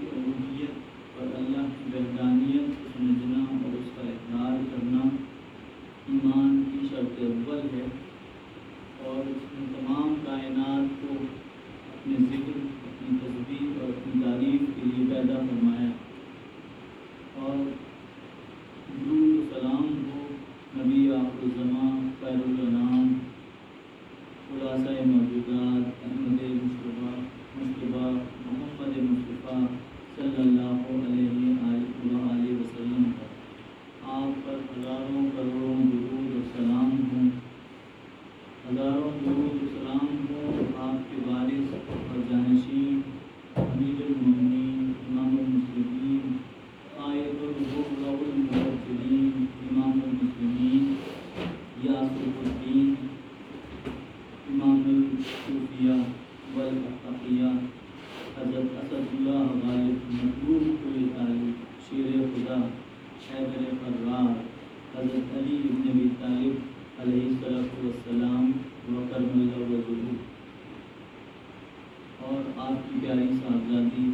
کی الوہیت اور اللہ کی وحدانیت کو سمجھنا اور اس کا اقرار کرنا ایمان کی شرط اول ہے، اور اس نے تمام کائنات کو اپنے ذکر، اپنی تسبیح اور اپنی تعریف کے لیے پیدا فرمایا۔ اور درود و سلام ہو نبی آخر الزمان، خیر الانام، خلاصہ موجودات، احمد مصطفیٰ محمد مصطفیٰ صلی اللہ علیہ وآلہ وسلم پر۔ آپ پر ہزاروں کروڑوں درود و سلام ہوں، ہزاروں درود و سلام ہوں آپ کے وارث اور جانشین امیر المومنین، امام المسلمین، قائد الغر المحجلین، امام المسلمین، یاسر الدین، امام الصوفیہ والاحقیہ، حضرت اسد اللہ غالب مطلوب کل طالب، شیر خدا، حیدر قرار، حضرت علی بن ابی طالب علیہ السلام وکرم اللہ وجہہ، اور آپ کی پیاری صاحبزادی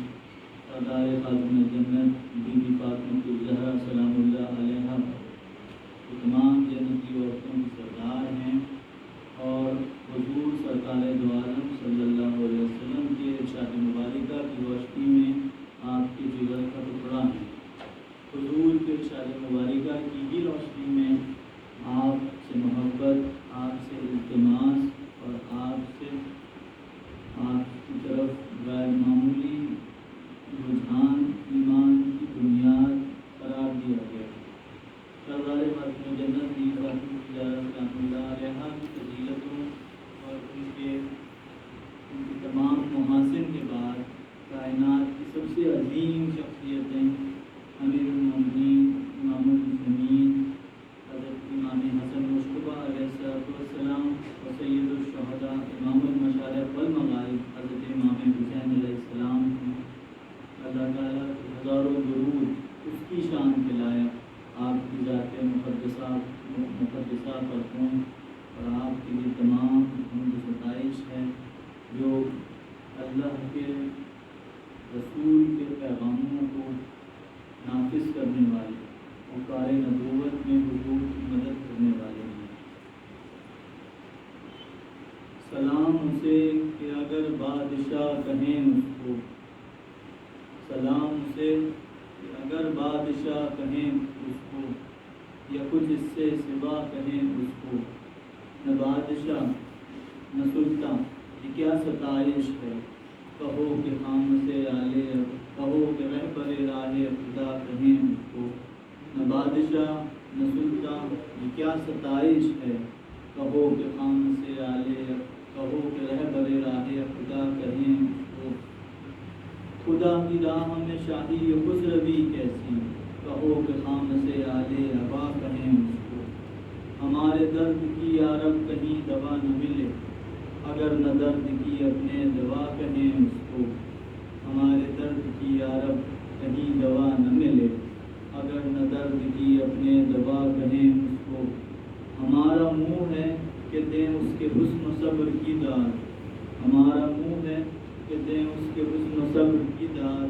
سردار خاتون جنت بی بی فاطمہ الزہرا سلام اللہ علیہا، جو تمام جنتی عورتوں کی سردار ہیں، اور حضور سرکار دو عالم صلی اللہ علیہ وسلم کے ارشاد مبارکہ کی روشنی میں آپ کے جگر کا ٹکڑا ہے۔ حضور کے ارشاد مبارکہ کی ہی روشنی میں آپ سے محبت، آپ سے التماس اور آپ کی طرف غیر معمولی رجحان ایمان کی بنیاد قرار دیا گیا۔ سردار خاتون جنت بی فاطمہ سلام اللہ علیہا کی فضیلتوں اور ان کے تمام محاسن کے بعد کائنات کی سب سے عظیم شخصیتیں امیر المومنین، امام المسلمین، حضرت امام حسن مصطفیٰ علیہ السلام و سید الشہداء، امام المشارق والمغارب، حضرت امام حسین علیہ السلام ہیں۔ اللہ تعالیٰ کے ہزاروں درود اس کی شان کے لائق آپ کی ذات مقدسہ پر ہوں، اور آپ کے لیے تمام حمد و ستائش ہے جو اللہ کے رسول کے پیغاموں کو نافذ کرنے والے اور کار نبوت میں حضور کی مدد کرنے والے ہیں۔ سلام اسے کہ اگر بادشاہ کہیں اس کو، سلام اسے کہ اگر بادشاہ کہیں اس کو، یا کچھ اس سے سوا کہیں اس کو، نہ بادشاہ نہ سلطان یہ کیا ستائش ہے، کہو کہ خام سے آلے، کہو کہ رہبر راہ خدا کہیں اس کو، نہ بادشاہ نہ سلطان یہ کیا ستائش ہے، کہو کہ خام سے آلے، کہو کہ رہبر راہ خدا کہیں اس کو، خدا کی راہ میں شاہی خسروی کیسی، کہو کہ خام سے آلے عبا کہیں اس کو، ہمارے درد کی یارب کہیں دوا نہ ملے، اگر نہ درد کی اپنے دوا کہیں اس کو، ہمارے درد کی یارب کہیں دوا نہ ملے، اگر نہ درد کی اپنے دوا کہیں اس کو، ہمارا منہ ہے کہ دیں اس کے حسن و صبر کی داد، ہمارا منہ ہے کہ دیں اس کے حسن و صبر کی داد،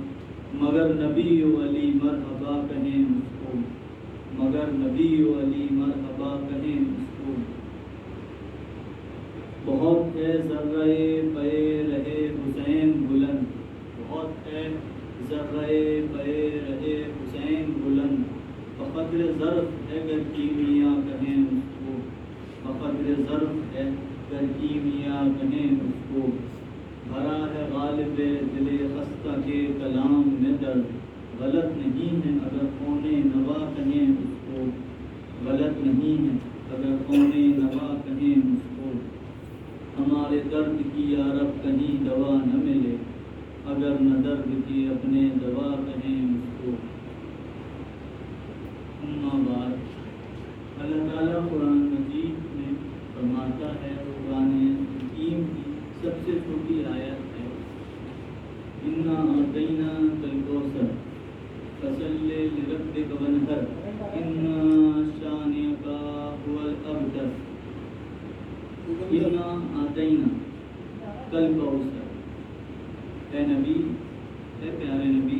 مگر نبی و علی مرحبا کہیں اس کو، مگر نبی و علی مرحبا کہیں اس کو، بہت ہے ذرہ پے رہے حسین بلند، بہت ہے ذرہ پے رہے حسین بلند، بقدر ظرف ہے گر کیمیا کہیں اس کو، بقدر ظرف ہے گر کیمیا کہیں اس کو، بھرا ہے غالب دل خستہ کے کلام میں درد، غلط نہیں ہے اگر کونے نوا کہیں اس کو، غلط نہیں ہے اگر کونے نوا کہیں اس کو، ہمارے درد کی یارب کہیں دوا نہ ملے، اگر نہ درد کی اپنے دوا کہیں اس کو۔ اما بعد، اللہ تعالیٰ قرآن مجید میں فرماتا ہے، قرآن حکیم کی سب سے چھوٹی آیت ہے، انا اعطیناک الکوثر فصل لربک وانحر ان شانئک هو الابتر، انا اعطیناک الکوثر، اے نبی، اے پیارے نبی،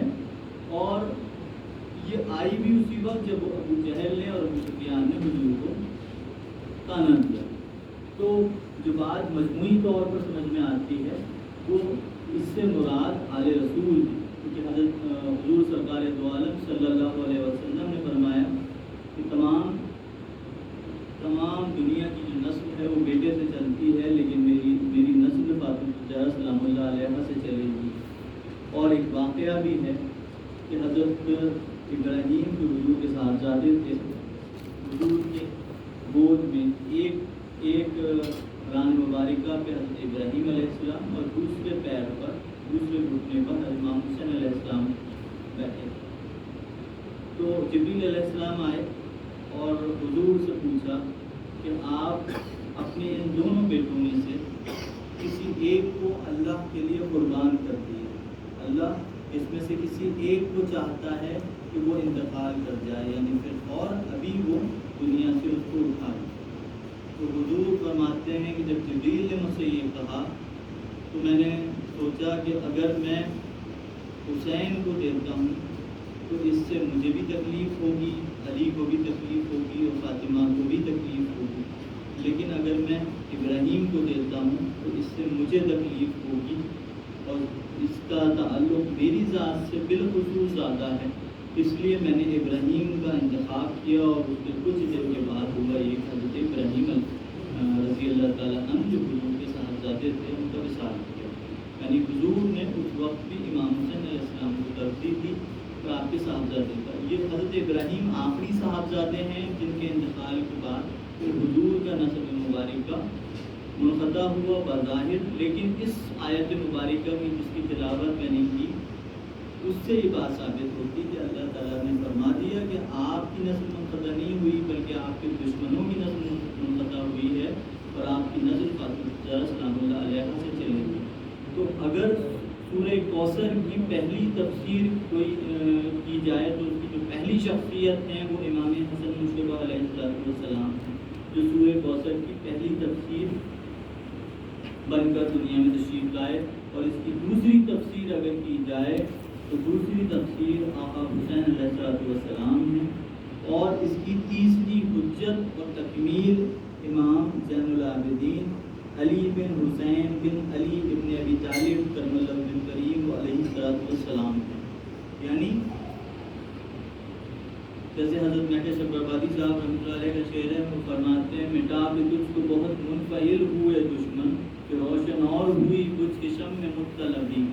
ہے، اور یہ آئی بھی اسی وقت جب ابو جہل نے اور ابو سفیان نے حضور کو تانا دیا۔ تو جو بات مجموعی طور پر سمجھ میں آتی ہے وہ اس سے مراد آل رسول، کیونکہ حضرت حضور سرکار دو عالم صلی اللہ علیہ وسلم نے فرمایا کہ تمام دنیا کی جو نسل ہے وہ بیٹے سے چلتی ہے، لیکن میری نسل فاطمہ الزہرا سلام اللہ علیہ سے چلے گی۔ اور ایک واقعہ بھی ہے کہ حضرت ابراہیم جو حضور کے صاحبزادے تھے، حضور کے گود میں ایک ران مبارکہ پہ حضرت ابراہیم علیہ السلام اور دوسرے پیر پر، دوسرے گھٹنے پر حضرت امام حسین علیہ السلام بیٹھے۔ تو جبریل علیہ السلام آئے اور حضور سے پوچھا کہ آپ اپنے ان دونوں بیٹوں میں سے کسی ایک کو اللہ کے لیے قربان کر دیے، اللہ اس میں سے کسی ایک کو چاہتا ہے کہ وہ انتقال کر جائے، یعنی پھر اور ابھی وہ دنیا سے اس کو اٹھائے۔ تو حضور فرماتے ہیں کہ جب جبریل نے مجھ سے یہ کہا تو میں نے سوچا کہ اگر میں حسین کو دیتا ہوں تو اس سے مجھے بھی تکلیف ہوگی، علی کو بھی تکلیف ہوگی اور فاطمہ کو بھی تکلیف ہوگی، لیکن اگر میں ابراہیم کو دیتا ہوں تو اس سے مجھے تکلیف ہوگی اور اس کا تعلق میری ذات سے بالخصوص زیادہ ہے، اس لیے میں نے ابراہیم کا انتخاب کیا۔ اور اس کے کچھ دیر کے بعد ہوا یہ کہ حضرت ابراہیم رضی اللہ تعالیٰ عنہ جو حضور کے صاحبزادے تھے ان کا وصال کیا، یعنی حضور نے اس وقت بھی امام حسین علیہ السلام کو ترجیح دی کہ آپ کے صاحبزادے کا۔ یہ حضرت ابراہیم آخری صاحبزادے ہیں جن کے انتقال کے بعد پھر حضور کا نسب مبارکہ منقطع ہوا بظاہر، لیکن اس آیت مبارکہ میں جس کی تلاوت میں نے کی اس سے یہ بات ثابت ہوتی کہ اللہ تعالیٰ نے فرما دیا کہ آپ کی نسل منقطع نہیں ہوئی بلکہ آپ کے دشمنوں کی نسل منقطع ہوئی ہے اور آپ کی نسل فاطمہ الزہرا سلام اللہ علیہ سے چلے گی۔ تو اگر سورہ کوثر کی پہلی تفسیر کوئی کی جائے تو اس کی جو پہلی شخصیت ہیں وہ امام حسن مشتبہ علیہ السلام ہیں، جو سورہ کوثر کی پہلی تفسیر بن کر دنیا میں تشریف لائے۔ اور اس کی دوسری تفسیر اگر کی جائے تو دوسری تفسیر آقا حسین علیہ السلام ہے، اور اس کی تیسری حجت اور تکمیل امام زین العابدین علی بن حسین بن علی ابن ابی طالب کرم اللہ بن کریم علیہ السلام ہے۔ یعنی جیسے حضرت میٹھے شکرآبادی صاحب رحمۃ اللہ علیہ کا شعر ہے، وہ فرماتے ہیں مٹا کے تجھ کو بہت منفعل ہوئے دشمن کہ روشن اور ہوئی کچھ قسم میں مطلبی،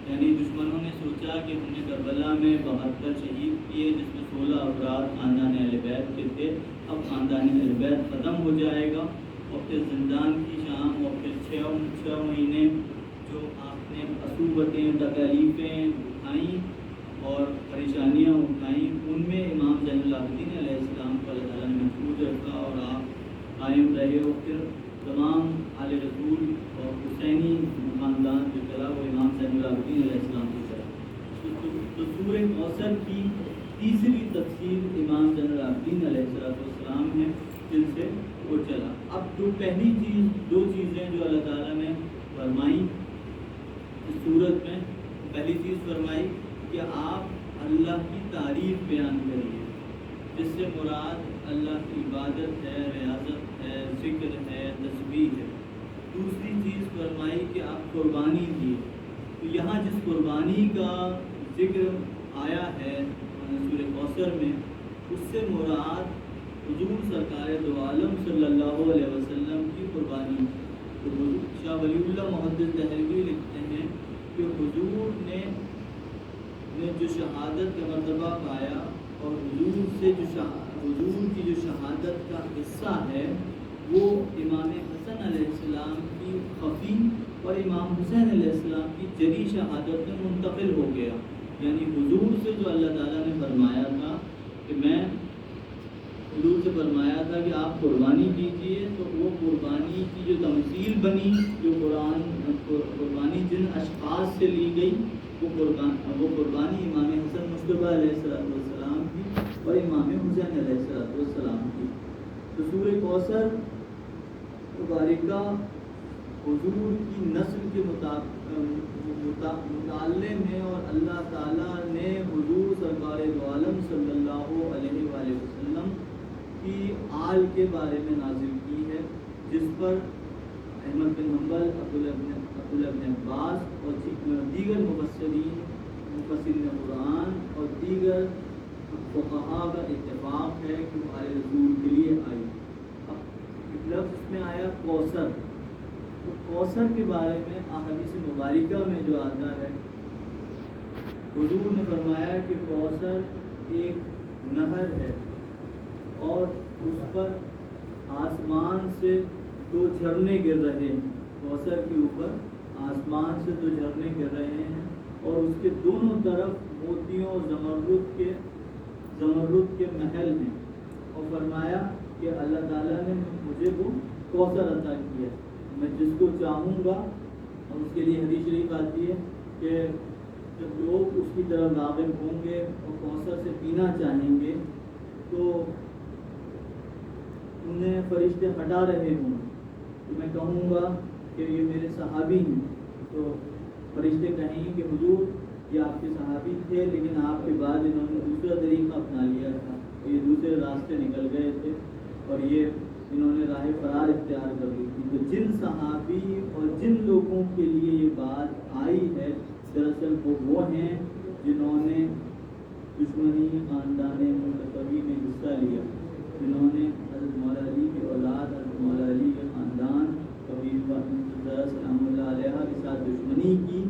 یعنی دشمنوں نے سوچا کہ ہم نے کربلا میں 72 شہید کیے جس میں 16 افراد خاندان اہل بیت کے تھے، اب خاندان اہل بیت ختم ہو جائے گا، اور پھر زندان کی شام اور پھر 6 مہینے جو آپ نے عصوبتیں تکالیفیں اٹھائیں اور پریشانیاں اٹھائیں، ان میں امام زین العابدین علیہ السلام کو اللہ تعالیٰ نے محفوظ رکھا اور آپ قائم رہے، اور پھر تمام آل رسول اور حسینی خاندان جو چلا وہ امام زین العابدین علیہ السلام سے چلا۔ تو سورہ کوثر کی تیسری تفسیر امام زین العابدین علیہ السلام ہے جن سے وہ چلا۔ اب جو پہلی چیز، دو چیزیں جو اللہ تعالیٰ نے فرمائی اس صورت میں، پہلی چیز فرمائی کہ آپ اللہ کی تعریف بیان کریے، جس سے مراد اللہ کی عبادت ہے، ریاضت ہے، ذکر ہے، تسبیح ہے۔ دوسری چیز فرمائی کہ آپ قربانی دیے۔ تو یہاں جس قربانی کا ذکر آیا ہے سورہ کوثر میں، اس سے مراد حضور سرکار دو عالم صلی اللہ علیہ وسلم کی قربانی۔ تو شاہ ولی اللہ محدث دہلوی لکھتے ہیں کہ حضور نے جو شہادت کا مرتبہ پایا اور حضور کی جو شہادت کا حصہ ہے وہ امام حسن علیہ السلام کی خفی اور امام حسین علیہ السلام کی جری شہادت میں منتقل ہو گیا۔ یعنی حضور سے جو اللہ تعالیٰ نے فرمایا تھا کہ میں حضور سے فرمایا تھا کہ آپ قربانی کیجئے، تو وہ قربانی کی جو تمثیل بنی، جو قربانی جن اشخاص سے لی گئی، وہ قربانی امام حسن مشتبہ علیہ السلام کی اور امام حسین علیہ السلام کی۔ تو سورہ کوثر مبارکہ حضور کی نسل کے مطالعے میں، اور اللہ تعالیٰ نے حضور سرکار دو عالم صلی اللہ علیہ وآلہ وسلم کی آل کے بارے میں نازل کی ہے، جس پر احمد بن حنبل، عبداللہ بن عباس اور دیگر مفسرین قرآن اور دیگر فقہاء کا اتفاق ہے کہ وہ آل رسول کے لیے آئی۔ اب ایک لفظ اس میں آیا کوثر، تو کوثر کے بارے میں احادیث مبارکہ میں جو آتا ہے، حضور نے فرمایا کہ کوثر ایک نہر ہے اور اس پر آسمان سے 2 جھرنے گر رہے ہیں، کوثر کے اوپر آسمان سے 2 جھرنے گر رہے ہیں، اور اس کے دونوں طرف موتیوں اور زمرد کے محل ہیں، اور فرمایا کہ اللہ تعالیٰ نے مجھے وہ کوثر عطا کیا، میں جس کو چاہوں گا، اور اس کے لیے حدیث شریف آتی ہے کہ جب لوگ اس کی طرف راغب ہوں گے اور کوثر سے پینا چاہیں گے تو انہیں فرشتے ہٹا رہے ہوں، تو میں کہوں گا کہ یہ میرے صحابی ہیں، تو فرشتے کہیں کہ حضور یہ آپ کے صحابی تھے، لیکن آپ کے بعد انہوں نے دوسرا طریقہ اپنا لیا تھا، یہ دوسرے راستے نکل گئے تھے اور یہ انہوں نے راہ فرار اختیار کر لی تھی۔ تو جن صحابی اور جن لوگوں کے لیے یہ بات آئی ہے، دراصل وہ ہیں جنہوں نے دشمنی خاندان منتخبی میں حصہ لیا، جنہوں نے حضرت مولا علی کی اولاد، حضرت مولا علی کے خاندان کبیر سلام اللہ علیہ کے ساتھ دشمنی کی،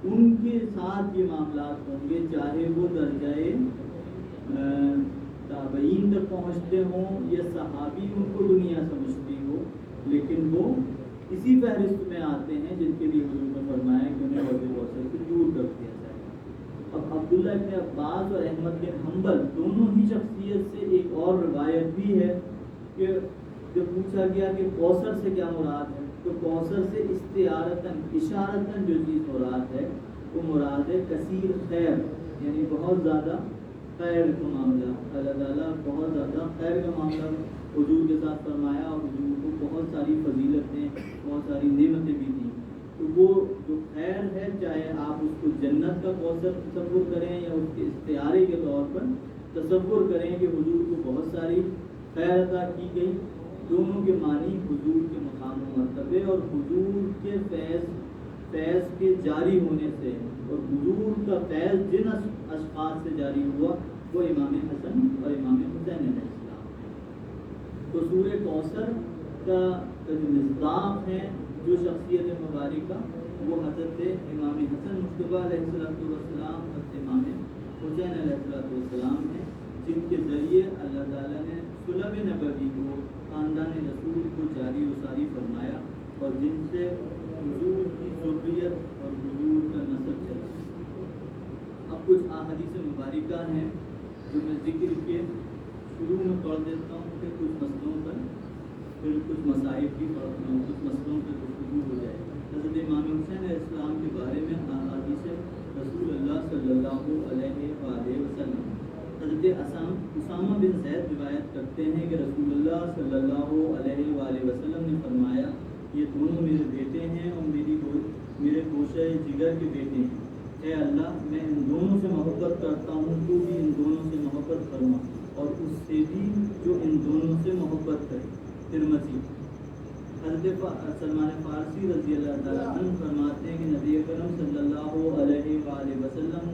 ان کے ساتھ یہ معاملات ہوں گے، چاہے وہ درجۂ تابعین تک پہنچتے ہوں یا صحابی ان کو دنیا سمجھتی ہو، لیکن وہ اسی فہرست میں آتے ہیں جن کے لیے حضور نے فرمایا کہ انہیں حوض کوثر سے دور کر دیا جائے۔ اب عبداللہ ابن عباس اور احمد بن حنبل دونوں ہی شخصیت سے ایک اور روایت بھی ہے کہ جب پوچھا گیا کہ کوثر سے کیا مراد ہے، تو کوثر سے استعارتاً اشارتاً جو چیز مراد ہے وہ مراد ہے کثیر خیر، یعنی بہت زیادہ خیر کا معاملہ، اللہ تعالیٰ بہت زیادہ خیر کا معاملہ حضور کے ساتھ فرمایا، اور حضور کو بہت ساری فضیلتیں، بہت ساری نعمتیں بھی دیں، تو وہ جو خیر ہے، چاہے آپ اس کو جنت کا کوثر تصور کریں یا اس کے استعارے کے طور پر تصور کریں کہ حضور کو بہت ساری خیر عطا کی گئی، دونوں کے معنی حضور کے مقام و مرتبے اور حضور کے فیض کے جاری ہونے سے، اور حضور کا فیض جن اشخاص سے جاری ہوا وہ امام حسن اور امام حسین علیہ السلام ہیں۔ تو سورہ کوثر کا جو مصداق ہے، جو شخصیت مبارکہ، وہ حضرت امام حسن مصطفیٰ علیہ السلام، حضرت امام حسین علیہ السلام ہیں، جن کے ذریعے اللہ تعالیٰ نے سلب نبوی کو، خاندان رسول کو جاری و ساری فرمایا، اور جن سے حضور کی ذریت اور حضور کا نسب چلا۔ اب کچھ احادیث مبارکہ ہیں جو میں ذکر کے شروع میں پڑھ دیتا ہوں کہ کچھ مسئلوں پر، پھر کچھ مسائل بھی پڑھتا ہوں، کچھ مسئلوں پر گفتگو ہو جائے۔ حضرت امام حسین علیہ السلام کے بارے میں احادیث رسول اللہ صلی اللہ علیہ وآلہ وسلم، حضرت اسامہ بن زید روایت کرتے ہیں کہ رسول اللہ صلی اللہ علیہ وآلہ وسلم نے فرمایا، یہ دونوں میرے بیٹے ہیں اور میرے گوشہ جگر کے بیٹے ہیں، اے اللہ میں ان دونوں سے محبت کرتا ہوں، تو بھی ان دونوں سے محبت فرما، اور اس سے بھی جو ان دونوں سے محبت کرے۔ ترمذی۔ حضرت سلمان فارسی رضی اللہ تعالیٰ عنہ فرماتے ہیں کہ نبی اکرم صلی اللہ علیہ وآلہ وسلم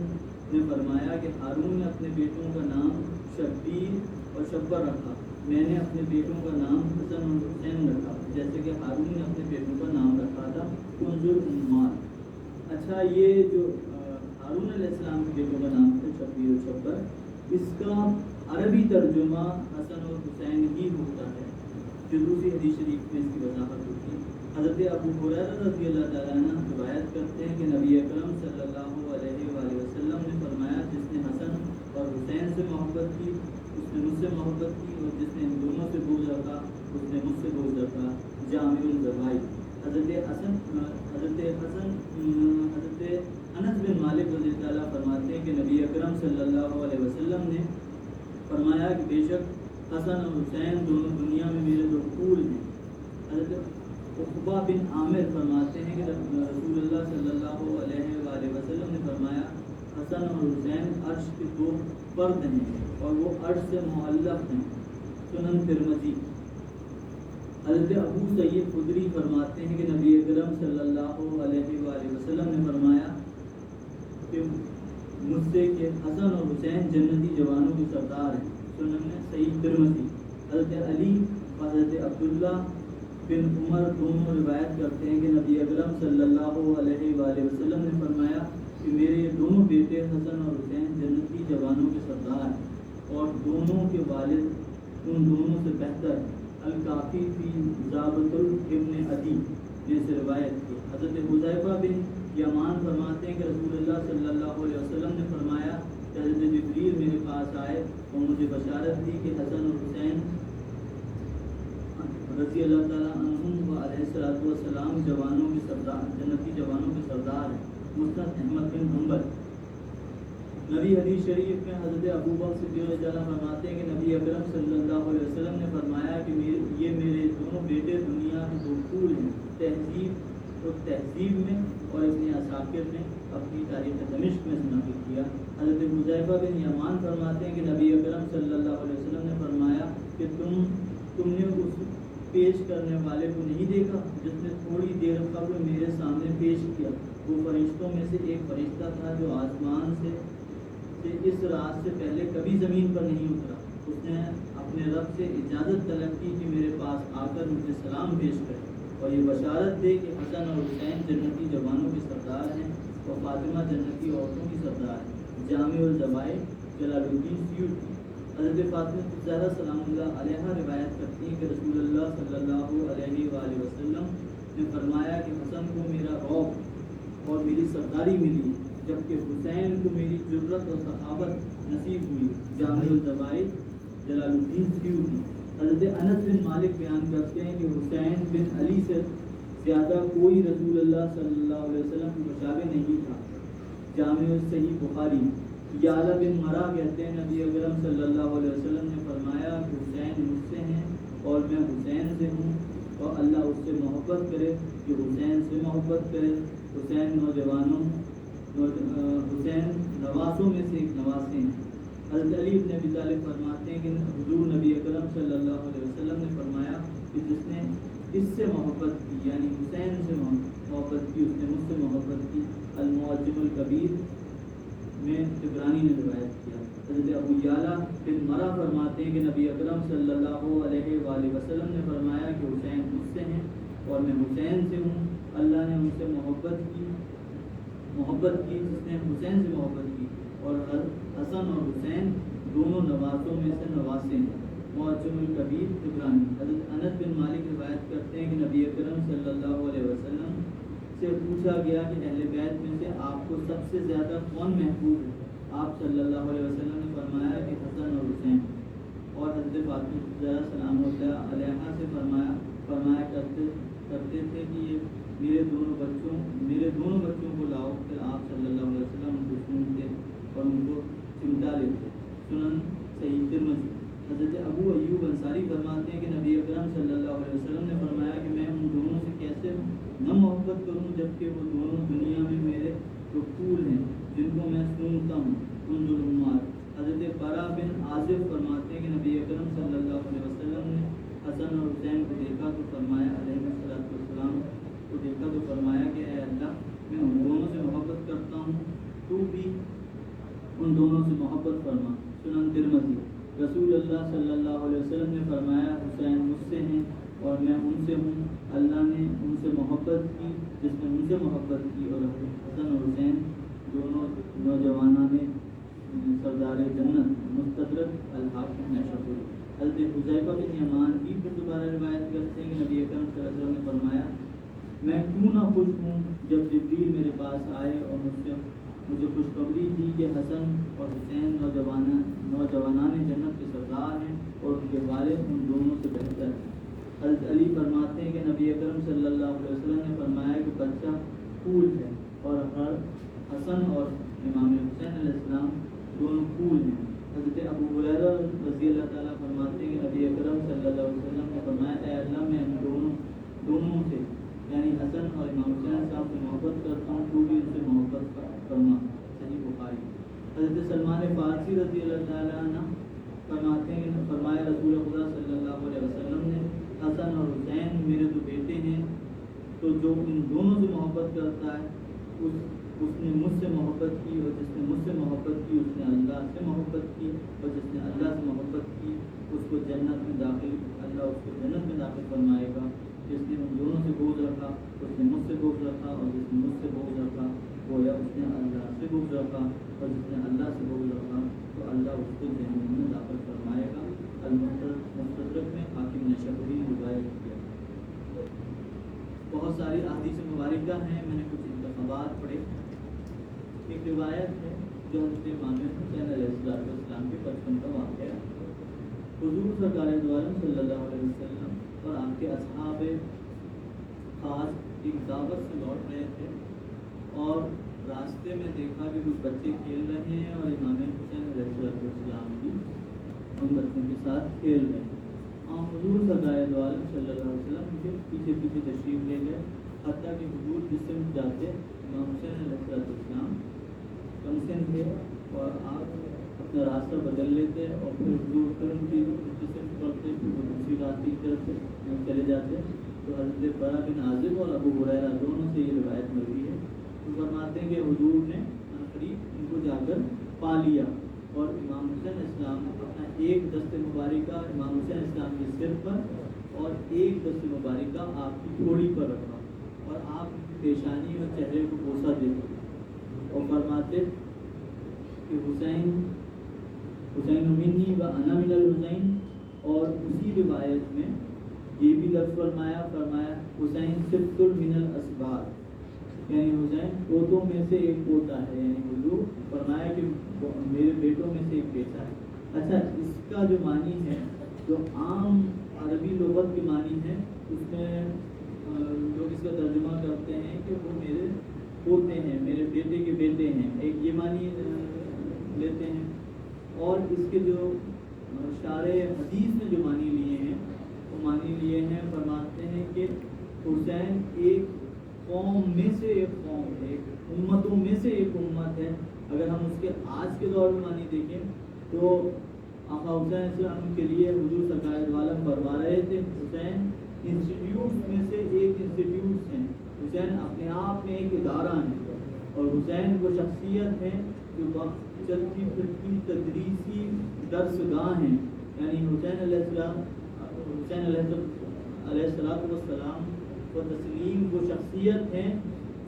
نے فرمایا کہ ہارون نے اپنے بیٹوں کا نام شبیر اور شبر رکھا، میں نے اپنے بیٹوں کا نام حسن اور حسین رکھا، جیسے کہ ہارون نے اپنے بیٹوں کا نام رکھا تھا انظر عمار۔ اچھا، یہ جو ہارون علیہ السلام کے بیٹوں کا نام تھا شبیر اور شبر، اس کا عربی ترجمہ حسن اور حسین ہی ہوتا ہے، جو دوسری حدیث شریف میں اس کی وضاحت ہوتی ہے۔ حضرت ابو ہریرہ رضی اللہ تعالیٰ عنہ روایت کرتے ہیں کہ نبی اکرم صلی اللہ علیہ وآلہ وسلم نے فرمایا، جس نے حسن اور حسین سے محبت کی اس نے مجھ سے محبت کی، اور جس نے ان دونوں سے بغض رکھا اس نے مجھ سے بغض رکھا۔ جامع الذبائح۔ حضرت انس بن مالک رضی اللہ فرماتے ہیں کہ نبی اکرم صلی اللہ علیہ وسلم نے فرمایا کہ بے شک حسن اور حسین دونوں دنیا میں میرے دو پھول ہیں۔ حضرت عقبہ بن عامر فرماتے ہیں کہ رسول اللہ صلی اللہ علیہ وآلہ وسلم نے فرمایا حسن اور حسین عرش کے دو فرد ہیں اور وہ عرش سے معلق ہیں۔ سنن ترمذی۔ حضرت ابو سعید خدری فرماتے ہیں کہ نبی اکرم صلی اللہ علیہ وآلہ وسلم نے فرمایا کہ مجھ سے کہ حسن اور حسین جنتی جوانوں کے سردار ہیں۔ سنن صحیح ترمذی۔ حضرت علی حضرت عبداللہ بن عمر دونوں روایت کرتے ہیں کہ نبی اکرم صلی اللہ علیہ وآلہ وسلم نے فرمایا کہ میرے یہ دونوں بیٹے حسن اور حسین جنتی جوانوں کے سردار ہیں اور دونوں کے والد ان دونوں سے بہتر ہیں۔ الکافی فی ضابط ابن عدی نے سے روایت کی۔ حضرت حذیفہ بن یمان فرماتے ہیں کہ رسول اللہ صلی اللہ علیہ وسلم نے فرمایا کہ حضرت جبریل میرے پاس آئے اور مجھے بشارت دی کہ حسن اور حسین رضی اللہ تعالیٰ عنہم و علیہ الصلوۃ والسلام جوانوں کے سردار جنتی جوانوں کے سردار ہیں۔ مسند احمد بن حنبل۔ نبی حدیث شریف میں حضرت ابو بکر صدیق رضی اللہ عنہ فرماتے ہیں کہ نبی اکرم صلی اللہ علیہ وسلم نے فرمایا کہ یہ میرے دونوں بیٹے دنیا کے دو پھول ہیں، تہذیب میں اور اپنے اساکر میں اپنی تاریخ دمشق میں نقل کیا۔ حضرت حذیفہ بن یمان فرماتے ہیں کہ نبی اکرم صلی اللہ علیہ وسلم نے فرمایا کہ تم نے اس پیش کرنے والے کو نہیں دیکھا جس نے تھوڑی دیر قبل میرے سامنے پیش کیا؟ وہ فرشتوں میں سے ایک فرشتہ تھا جو آسمان سے اس رات سے پہلے کبھی زمین پر نہیں اترا۔ اس نے اپنے رب سے اجازت طلب کی کہ میرے پاس آ کر مجھے سلام پیش کرے اور یہ بشارت دے کہ حسن اور حسین جنتی جوانوں کے سردار ہیں اور فاطمہ جنتی عورتوں کی سردار ہے۔ جامع الزوائد جلال الدین سیوطی۔ حضرت فاطمہ الزہرا سلام اللہ علیہا روایت کرتی ہیں کہ رسول اللہ صلی اللہ علیہ وآلہ وسلم نے فرمایا کہ حسن کو میرا رعب اور میری سرداری ملی جبکہ حسین کو میری جرت اور صحابت نصیب ہوئی۔ جامع الزوائد جلال الدین سیوطی۔ حضرت انس بن مالک بیان کرتے ہیں کہ حسین بن علی سے زیادہ کوئی رسول اللہ صلی اللہ علیہ وسلم کی مشابہ نہیں تھا۔ جامع صحیح بخاری۔ یعلا بن مرا کہتے ہیں نبی اکرم صلی اللہ علیہ وسلم نے فرمایا کہ حسین مجھ سے ہیں اور میں حسین سے ہوں اور اللہ اس سے محبت کرے کہ حسین سے محبت کرے۔ حسین حسین نواسوں میں سے ایک نواسے ہیں۔ حضرت علی بن ابی طالب فرماتے ہیں کہ حضور نبی اکرم صلی اللہ علیہ وسلم نے فرمایا کہ جس نے اس سے محبت کی یعنی حسین سے محبت کی اس نے مجھ سے محبت کی۔ المعجم الکبیر میں طبرانی نے روایت کیا۔ حضرت ابو یعلا بن مرا فرماتے ہیں کہ نبی اکرم صلی اللہ علیہ وآلہ وسلم نے فرمایا کہ حسین مجھ سے ہیں اور میں حسین سے ہوں۔ اللہ نے ان سے محبت کی جس نے حسین سے محبت کی اور حسن اور حسین دونوں نواسوں میں سے نواسے ہیں۔ معجم الکبیر طبرانی۔ حضرت انس بن مالک روایت کرتے ہیں کہ نبی اکرم صلی اللہ علیہ وسلم سے پوچھا گیا کہ اہل بیت میں سے آپ کو سب سے زیادہ کون محبوب ہے؟ آپ صلی اللہ علیہ وسلم نے فرمایا کہ حسن اور حسین۔ اور حضرت فاطمہ الزہرا سلام اللہ علیہا سے فرمایا کرتے تھے کہ یہ میرے دونوں بچوں کو لاؤ۔ پھر آپ صلی اللہ علیہ وسلم ان کو سنتے اور ان کو چمٹا لیتے۔ سنن صحیح ترمذی۔ حضرت ابو ایوب انصاری فرماتے ہیں کہ نبی اکرم صلی اللہ علیہ وسلم نے فرمایا کہ میں ان دونوں سے کیسے نہ محبت کروں جبکہ وہ دونوں دنیا میں میرے جو پھول ہیں جن کو میں سونگتا ہوں۔ حضرت برا بن عازب فرماتے ہیں کہ نبی اکرم صلی اللہ علیہ وسلم نے حسن اور حسین کو دیکھا تو فرمایا علیہ السلام کو دیکھا تو فرمایا کہ اے اللہ میں ان دونوں سے محبت کرتا ہوں، تو بھی ان دونوں سے محبت فرما۔ سنن ترمذی۔ رسول اللہ صلی اللہ علیہ وسلم نے فرمایا حسین مجھ سے ہیں اور میں ان سے ہوں۔ اللہ نے ان سے محبت کی جس نے ان سے محبت کی اور حسن اور حسین دونوں نوجوانان سردار جنت۔ مستدرک الحاکم نشر۔ حضرت حذیفہ بن یمان بھی پھر دوبارہ روایت کرتے ہیں کہ نبی اکرم صلی اللہ علیہ وسلم نے فرمایا میں کیوں نہ خوش ہوں جب جبریل میرے پاس آئے اور مجھے خوشخبری دی کہ حسن اور حسین نوجوانان جنت کے سردار ہیں اور ان کے والد ان دونوں سے بہتر ہیں۔ حضرت علی فرماتے ہیں کہ نبی اکرم صلی اللہ علیہ وسلم نے فرمایا کہ بچہ پھول ہے اور ہر حسن اور امام حسین علیہ السلام دونوں پھول ہیں۔ حضرت ابو ہریرہ رضی اللہ تعالیٰ فرماتے ہیں کہ نبی اکرم صلی اللہ علیہ وسلم نے فرمایا اے اللہ میں ان دونوں دونوں سے یعنی حسن اور امام حسین صاحب سے محبت کرتا ہوں، تو بھی ان سے محبت فرما۔ صحیح بخاری۔ حضرت سلمان فارسی رضی اللہ تعالیٰ عنہ فرماتے ہیں، فرمایا رسول خدا صلی اللہ علیہ وسلم نے، حسن اور حسین میرے دو بیٹے ہیں، تو جو ان دونوں سے محبت کرتا ہے اس نے مجھ سے محبت کی، اور جس نے مجھ سے محبت کی اس نے اللہ سے محبت کی، اور جس نے اللہ سے محبت کی اس کو جنت میں داخل، اللہ اس کو جنت میں داخل فرمائے گا۔ جس نے ان دونوں سے بغض رکھا اس نے مجھ سے بغض رکھا، اور جس نے مجھ سے بغض رکھا گویا اس نے اللہ سے بغض رکھا، اور جس نے اللہ سے بغض رکھا تو اللہ اس کو جنت میں داخل فرمائے گا۔ المستدرک میں حاکم نے شفعی روایت کیا۔ بہت ساری احادیث مبارکہ ہیں، میں نے کچھ انتخابات پڑھے۔ ایک روایت ہے جو حضرت امام حسین علیہ السلام کے بچپن کا واقعہ ہے۔ حضور سرکار دو عالم صلی اللہ علیہ وسلم اور آپ کے اصحاب خاص ایک دعوت سے لوٹ رہے تھے، اور راستے میں دیکھا کہ کچھ بچے کھیل رہے ہیں اور امام حسین علیہ السلام بھی ان بچوں کے ساتھ کھیل رہے ہیں۔ حضور سرکار دو عالم صلی اللہ علیہ وسلم کے پیچھے پیچھے تشریف لے گئے، حتیٰ کہ حضور جس سے جاتے امام حسین علیہ السلام کم سن تھے، اور آپ اپنا راستہ بدل لیتے اور پھر حضور پھر ان کی جسم پڑھتے، پھر وہ دوسری راستے کی طرف چلے جاتے۔ تو حضرت برا بن عازب اور ابو ہریرہ دونوں سے یہ روایت ملتی ہے۔ تو فرماتے ہیں کہ حضور نے قریب ان کو جا کر پا لیا، اور امام حسین اسلام نے اپنا ایک دست مبارکہ امام حسین اسلام کے سر پر اور ایک دست مبارکہ آپ کی گھوڑی پر رکھا، اور آپ کی پیشانی اور چہرے کو بوسہ دیتے اور فرماتے کہ حسین منی و انا من الحسین۔ اور اسی روایت میں یہ بھی لفظ فرمایا حسین سبط من الاسباط، یعنی حسین پوتوں میں سے ایک پوتا ہے، یعنی حضور فرمایا کہ میرے بیٹوں میں سے ایک بیٹا ہے۔ اچھا، اس کا جو معنی ہے، جو عام عربی لغت کی معنی ہے، اس میں لوگ اس کا ترجمہ کرتے ہیں کہ وہ میرے پوتے ہیں، میرے بیٹے کے بیٹے ہیں، ایک یہ معنی لیتے ہیں۔ اور اس کے جو شارح حدیث نے جو معنی لیے ہیں وہ معنی لیے ہیں، فرماتے ہیں کہ حسین ایک قوم میں سے ایک قوم ہے، ایک امتوں میں سے ایک امت ہے۔ اگر ہم اس کے آج کے دور میں معنی دیکھیں تو آقا حسین السلام کے لیے حضور سرکار دو عالم فرما رہے تھے حسین انسٹیٹیوٹ میں سے ایک انسٹیٹیوٹ ہیں، حسین اپنے آپ میں ایک ادارہ ہے، اور حسین وہ شخصیت ہے جو چلتی پھرتی تدریسی درس گاہ ہیں۔ یعنی حسین علیہ السلام و تسلیم وہ شخصیت ہیں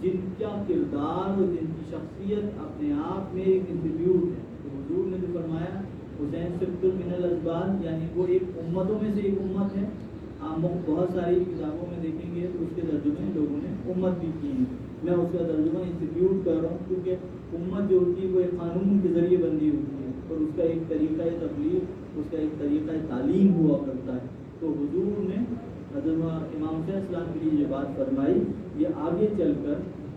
جن کا کردار اور جن کی شخصیت اپنے آپ میں ایک انسٹیٹیوٹ ہے۔ تو حضور نے جو فرمایا حسین سبط من الاسباط، یعنی وہ ایک امتوں میں سے ایک امت ہے۔ بہت ساری کتابوں میں دیکھیں گے تو اس کے ترجمے لوگوں نے امت بھی کی ہیں، میں اس کا ترجمہ انسٹیٹیوٹ کر رہا ہوں، کیونکہ امت جو ہوتی ہے وہ ایک قانون کے ذریعے بندی ہوتی ہے، اور اس کا ایک طریقہ تبلیغ، اس کا ایک طریقہ تعلیم ہوا کرتا ہے۔ تو حضور نے حضرت امام حسین السلام کے لیے یہ بات فرمائی، یہ آگے چل کر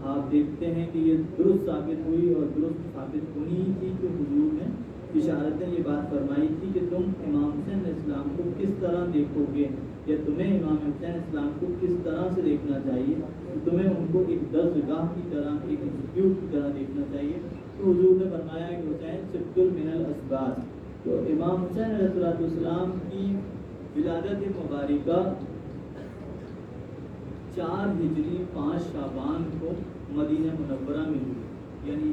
آپ دیکھتے ہیں کہ یہ درست ثابت ہوئی، اور درست ثابت ہونی ہی تھی کہ حضور نے اشارتاً یہ بات فرمائی تھی کہ تم امام حسین السلام کو کس طرح دیکھو گے، یا تمہیں امام حسین السلام کو کس طرح سے دیکھنا چاہیے، تمہیں ان کو ایک درسگاہ کی طرح، ایک انسٹیٹیوٹ کی طرح دیکھنا چاہیے۔ تو حضور نے فرمایا کہ حسین سبط من الاسباط۔ تو امام حسین علیہ السلام کی ولادت مبارکہ 4 ہجری 5 شعبان کو مدینہ منورہ میں ہوئی، یعنی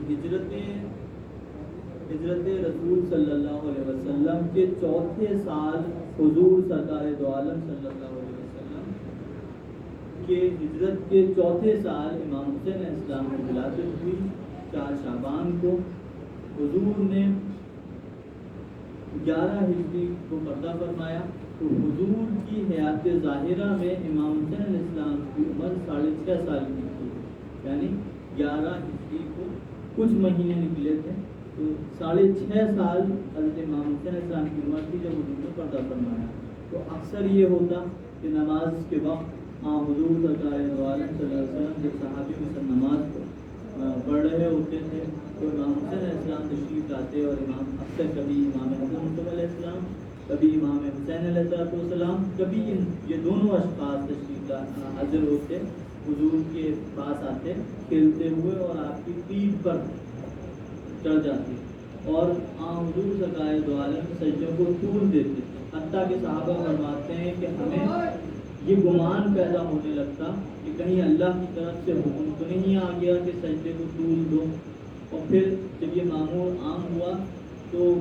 ہجرت رسول صلی اللہ علیہ وسلم کے چوتھے سال حضور سرکار دو عالم صلی اللہ علیہ وسلم کے ہجرت کے چوتھے سال امام حسین علیہ السلام کی ولادت ہوئی 4 شعبان کو۔ حضور نے 11 ہجری کو پردہ فرمایا۔ تو حضور کی حیات ظاہرہ میں امام حسین علیہ السلام کی عمر 6.5 سال کی تھی، یعنی 11 ہجری کو کچھ مہینے نکلے تھے، تو 6.5 سال حضرت امام حسین علیہ السلام کی عمر تھی جب حضور نے پردہ فرمایا۔ تو اکثر یہ ہوتا کہ نماز کے وقت حضور سرکار دو عالم صلی اللہ علیہ وسلم جب صحابی میں سب نماز پڑھ رہے ہوتے تھے تو امام حسین علیہ السلام تشریف لاتے، اور امام اکثر کبھی امام حسن علیہ السلام کبھی امام حسین علیہ السلام، کبھی یہ دونوں اشخاص تشریف حاضر ہوتے، حضور کے پاس آتے کھیلتے ہوئے اور آپ کی پیٹھ پر چڑھ جاتے اور حضور سرکار دو عالم سجدوں کو طول دیتے، حتیٰ کہ صحابہ فرماتے ہیں کہ ہمیں یہ گمان پیدا ہونے لگتا کہ کہیں اللہ کی طرف سے حکم تو نہیں آ گیا کہ سجدے کو طول دو۔ اور پھر جب یہ معمول عام ہوا تو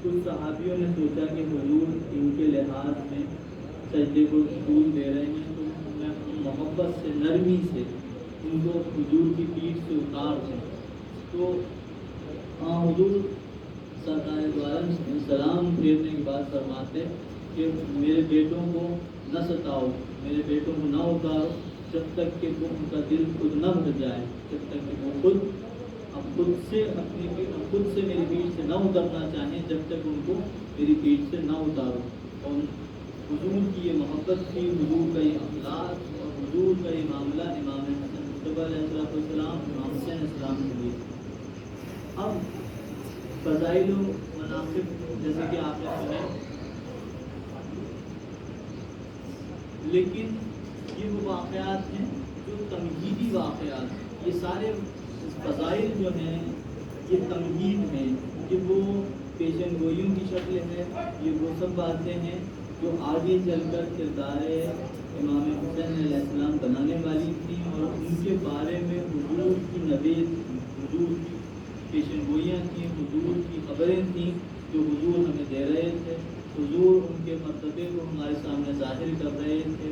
کچھ صحابیوں نے سوچا کہ حضور ان کے لحاظ میں سجدے کو طول دے رہے ہیں تو میں محبت سے، نرمی سے ان کو حضور کی پیٹھ سے اتار دیں۔ تو حضور سرکار دو عالم سلام پھیرنے کے بعد فرماتے کہ میرے بیٹوں کو نہ ستاؤ، میرے بیٹوں کو نہ اتارو جب تک کہ وہ ان کا دل خود نہ بھر جائے، جب تک کہ وہ خود سے میری پیٹھ سے نہ اترنا چاہیں، جب تک ان کو میری پیٹھ سے نہ اتارو۔ اور حضور کی یہ محبت تھی، حضور کا یہ اخلاق اور حضور کا یہ معاملہ امام حسن مصطفیٰ علیہ السلام، امام حسین علیہ السلام کے لیے۔ اب فضائل و مناقب جیسے کہ آپ نے سنے، لیکن یہ وہ واقعات ہیں جو تمہیدی واقعات ہیں۔ یہ سارے فضائل جو ہیں یہ تمہید ہیں، یہ وہ پیشن گوئیوں کی شکل ہے، یہ وہ سب باتیں ہیں جو آگے چل کر کردار امام حسین علیہ السلام بنانے والی تھیں، اور ان کے بارے میں حضور کی نوید، حضور کی پیشن گوئیاں تھیں، حضور کی خبریں تھیں جو حضور ہمیں دے رہے تھے۔ حضور ان کے مرتبے کو ہمارے سامنے ظاہر کر رہے تھے،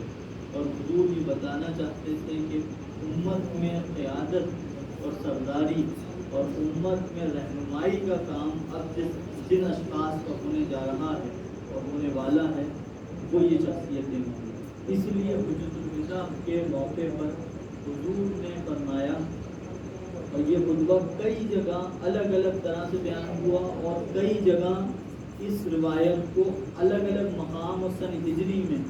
اور حضور یہ بتانا چاہتے تھے کہ امت میں قیادت اور سرداری اور امت میں رہنمائی کا کام اب جن اشخاص کا ہونے جا رہا ہے اور ہونے والا ہے وہ یہ شخصیتیں ہیں۔ اس لیے حجت الوداع کے موقع پر حضور نے فرمایا، اور یہ خطبہ کئی جگہ الگ الگ طرح سے بیان ہوا، اور کئی جگہ اس روایت کو الگ الگ مقام اور سن ہجری میں